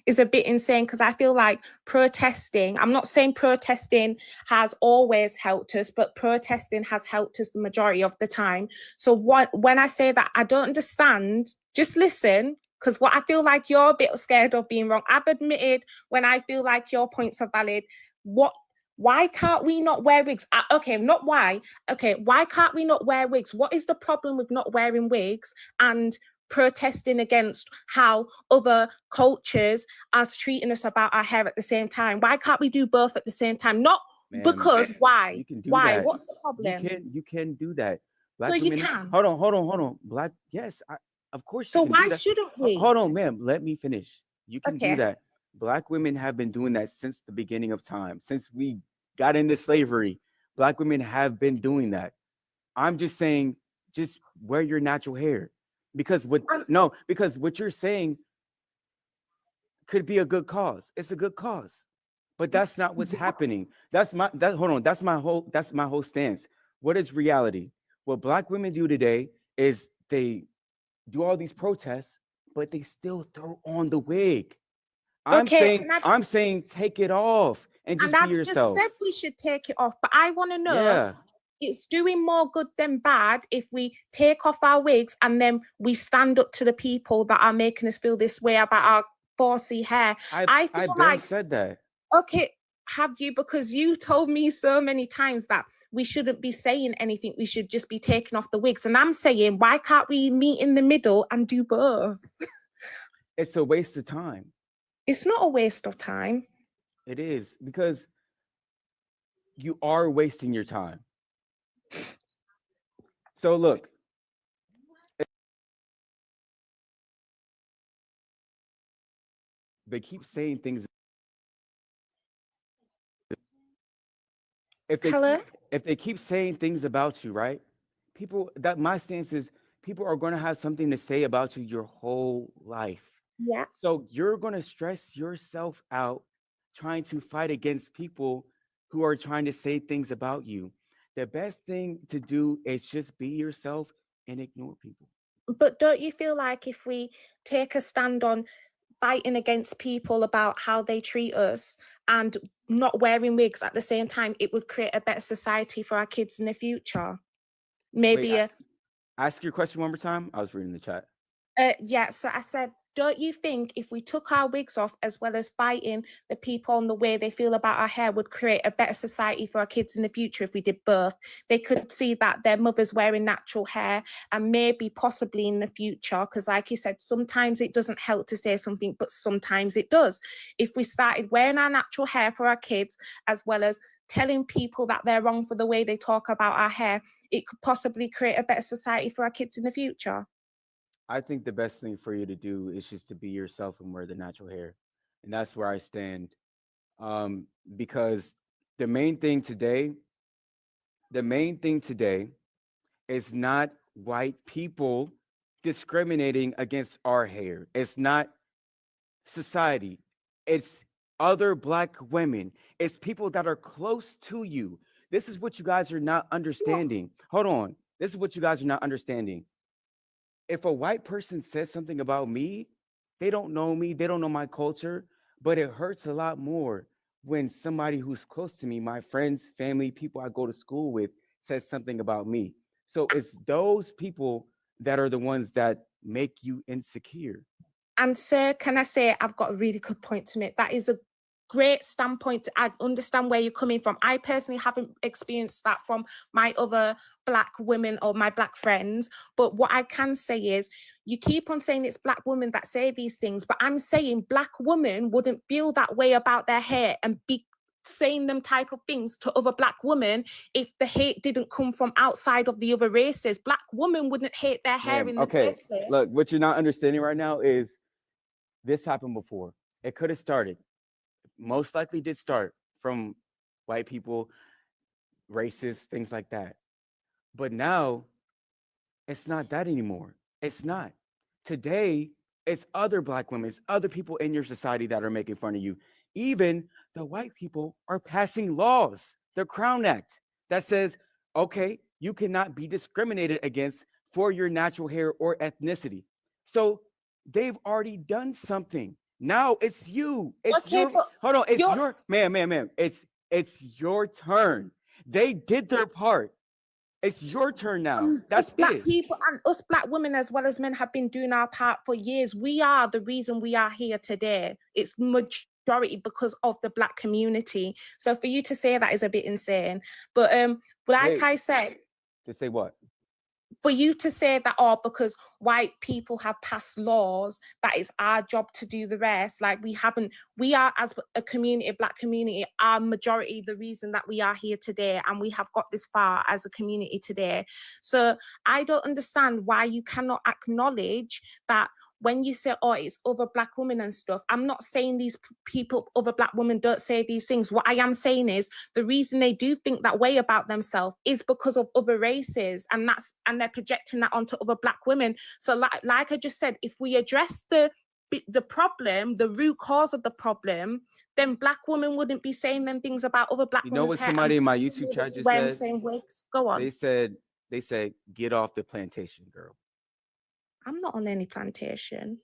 is a bit insane, because I feel like protesting, I'm not saying protesting has always helped us, but protesting has helped us the majority of the time. So when I say that, I don't understand, just listen, because what I feel like you're a bit scared of being wrong. I've admitted when I feel like your points are valid. Why can't we not wear wigs? Okay, not why. Okay, why can't we not wear wigs? What is the problem with not wearing wigs and protesting against how other cultures are treating us about our hair at the same time? Why can't we do both at the same time? Not Ma'am, because why? You can do Why? that. What's the problem? You can do that. Black So you women. can. Hold on. Black, yes, of course you So can do why that. shouldn't we? Hold on, ma'am. Let me finish. You can do Okay. that. Black women have been doing that since the beginning of time. Since we got into slavery, Black women have been doing that. I'm just saying, just wear your natural hair. Because because what you're saying could be a good cause. It's a good cause. But that's not what's happening. That's my whole stance. What is reality? What Black women do today is they do all these protests, but they still throw on the wig. I'm saying take it off and just And be I've just yourself. said we should take it off, but I want to know, Yeah. it's doing more good than bad if we take off our wigs and then we stand up to the people that are making us feel this way about our 4C hair. I feel like said that. Okay, have you? Because you told me so many times that we shouldn't be saying anything. We should just be taking off the wigs. And I'm saying, why can't we meet in the middle and do both? It's a waste of time. It's not a waste of time. It is, because you are wasting your time. So look, they keep saying things. If they keep saying things about you, right? My stance is people are going to have something to say about you your whole life. Yeah. So you're going to stress yourself out trying to fight against people who are trying to say things about you. The best thing to do is just be yourself and ignore people. But don't you feel like if we take a stand on fighting against people about how they treat us and not wearing wigs at the same time, it would create a better society for our kids in the future? Maybe Wait, ask your question one more time. I was reading the chat. Yeah, so I said, don't you think if we took our wigs off as well as fighting the people on the way they feel about our hair would create a better society for our kids in the future if we did both? They could see that their mother's wearing natural hair, and maybe possibly in the future, because like you said, sometimes it doesn't help to say something, but sometimes it does. If we started wearing our natural hair for our kids, as well as telling people that they're wrong for the way they talk about our hair, it could possibly create a better society for our kids in the future. I think the best thing for you to do is just to be yourself and wear the natural hair. And that's where I stand. Because the main thing today is not white people discriminating against our hair. It's not society. It's other black women. It's people that are close to you. This is what you guys are not understanding. Hold on. This is what you guys are not understanding. If a white person says something about me, they don't know me, they don't know my culture, but it hurts a lot more when somebody who's close to me, my friends, family, people I go to school with, says something about me. So it's those people that are the ones that make you insecure. And sir, can I say I've got a really good point to make? That is a great standpoint. I understand where you're coming from. I personally haven't experienced that from my other black women or my black friends. But what I can say is you keep on saying it's black women that say these things, but I'm saying black women wouldn't feel that way about their hair and be saying them type of things to other black women if the hate didn't come from outside of the other races. Black women wouldn't hate their hair Ma'am, in the okay, first place. look, what you're not understanding right now is this happened before. It could have started, most likely did start from white people, racists, things like that. But now it's not that anymore. It's not. Today, it's other black women, it's other people in your society that are making fun of you. Even the white people are passing laws, the Crown Act, that says, okay, you cannot be discriminated against for your natural hair or ethnicity. So they've already done something. Now it's you. It's Okay, your, but hold on, it's you're- your, ma'am, it's your turn. They did their part. It's your turn now. That's us black it. people and us black women as well as men have been doing our part for years. We are the reason we are here today. It's majority because of the black community. So for you to say that is a bit insane. But like Wait. I said, To say what? for you to say that, oh, because white people have passed laws, that it's our job to do the rest. Like we are as a community, a black community, our majority the reason that we are here today and we have got this far as a community today. So I don't understand why you cannot acknowledge that when you say, oh, it's other black women and stuff. I'm not saying these people, other black women don't say these things. What I am saying is the reason they do think that way about themselves is because of other races, and they're projecting that onto other black women. So like I just said, if we address the problem, the root cause of the problem, then black women wouldn't be saying them things about other black You know women's what hair. somebody in my and YouTube chat just wearing the said? same wigs. Go on. They said, get off the plantation, girl. I'm not on any plantation.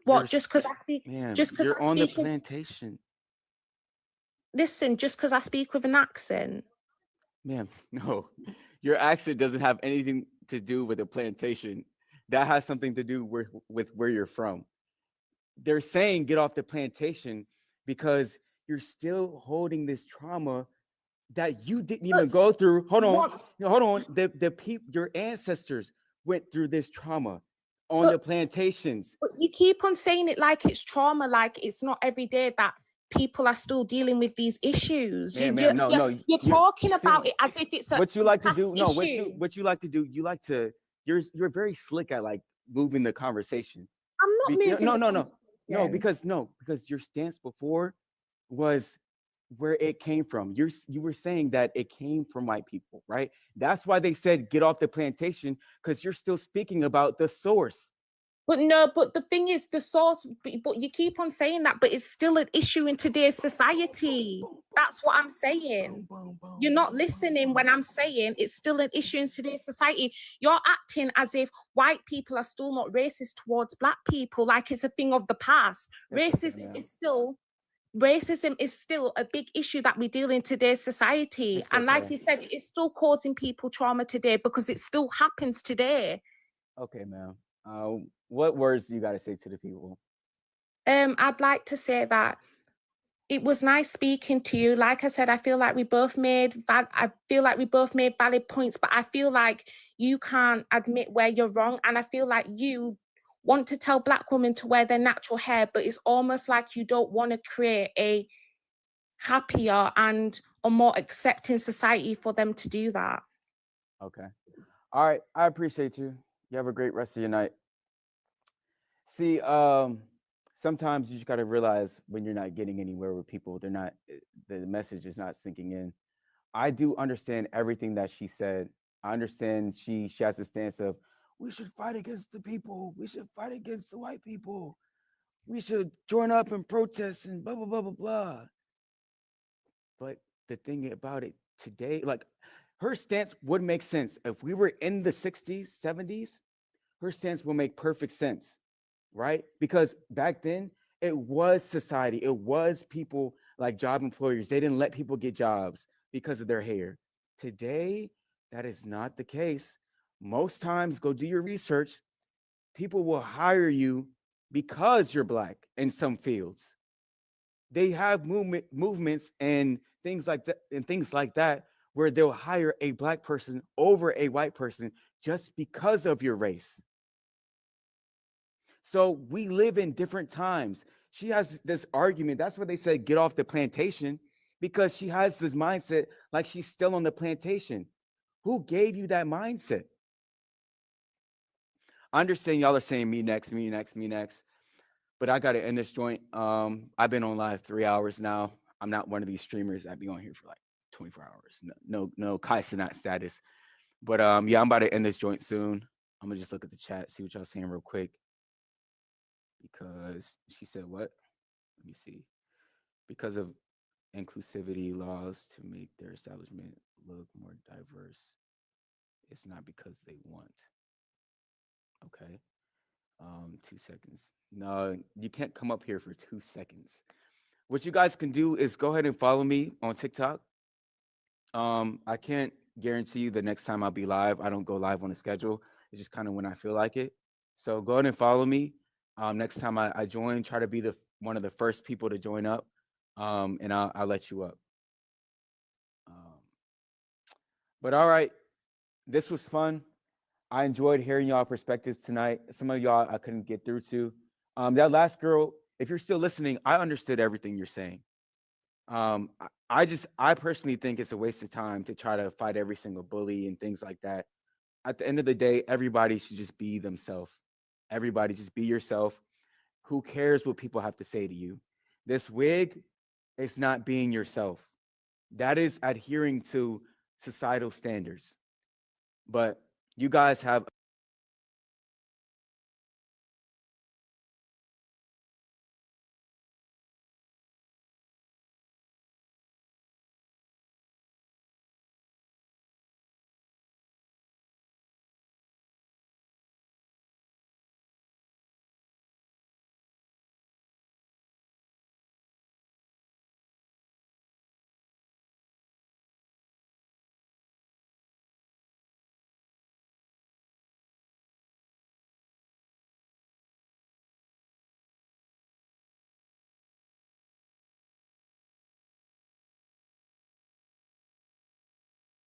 What? Just because I speak? Ma'am, Just because you're I on the speak? plantation. Listen, just because I speak with an accent. Ma'am, no. Your accent doesn't have anything to do with a plantation. That has something to do with where you're from. They're saying get off the plantation because you're still holding this trauma that you didn't even go through. Hold on. The people, your ancestors went through this trauma on the plantations. But you keep on saying it like it's trauma, like it's not every day that people are still dealing with these issues. Ma'am, You're talking about see, it as if it's a what you like to past do. No, issue. what you like to do. You like to. You're very slick at like moving the conversation. I'm not moving. No, because your stance before was where it came from. You were saying that it came from white people, right? That's why they said get off the plantation, because you're still speaking about the source. But no, but the thing is, the source, but you keep on saying that, but it's still an issue in today's society. That's what I'm saying. You're not listening when I'm saying it's still an issue in today's society. You're acting as if white people are still not racist towards black people, like it's a thing of the past. Racism is still a big issue that we deal in today's society. And like you said, it's still causing people trauma today because it still happens today. Okay, ma'am. What words do you got to say to the people? I'd like to say that it was nice speaking to you. Like I said, I feel like we both made valid points, but I feel like you can't admit where you're wrong. And I feel like you want to tell black women to wear their natural hair, but it's almost like you don't want to create a happier and a more accepting society for them to do that. Okay. All right. I appreciate you. You have a great rest of your night. See, sometimes you just got to realize when you're not getting anywhere with people, the message is not sinking in. I do understand everything that she said. I understand she has a stance of we should fight against the people. We should fight against the white people. we should join up and protest and blah blah blah blah blah. But the thing about it today, like her stance would make sense if we were in the 60s, 70s. Her stance will make perfect sense, right? Because back then it was society, it was people like job employers. They didn't let people get jobs because of their hair. Today, that is not the case. Most times, go do your research. People will hire you because you're black in some fields. They have movements and things like that where they'll hire a black person over a white person just because of your race. So we live in different times. She has this argument. That's what they said, get off the plantation, because she has this mindset like she's still on the plantation. Who gave you that mindset? I understand y'all are saying me next, me next, me next, but I got to end this joint. I've been on live 3 hours now. I'm not one of these streamers. I'd be on here for like 24 hours. No Kai Cenat status. But yeah, I'm about to end this joint soon. I'm gonna just look at the chat, see what y'all saying real quick. Because she said what? Let me see. Because of inclusivity laws to make their establishment look more diverse. It's not because they want. Okay. 2 seconds. No, you can't come up here for 2 seconds. What you guys can do is go ahead and follow me on TikTok. I can't guarantee you the next time I'll be live. I don't go live on a schedule. It's just kind of when I feel like it. So go ahead and follow me. Next time I join, try to be one of the first people to join up, and I'll let you up. But all right, this was fun. I enjoyed hearing y'all perspectives tonight. Some of y'all I couldn't get through to. That last girl, if you're still listening, I understood everything you're saying. I personally think it's a waste of time to try to fight every single bully and things like that. At the end of the day, everybody should just be themselves. Everybody just be yourself. Who cares what people have to say to you? This wig is not being yourself. That is adhering to societal standards. But you guys have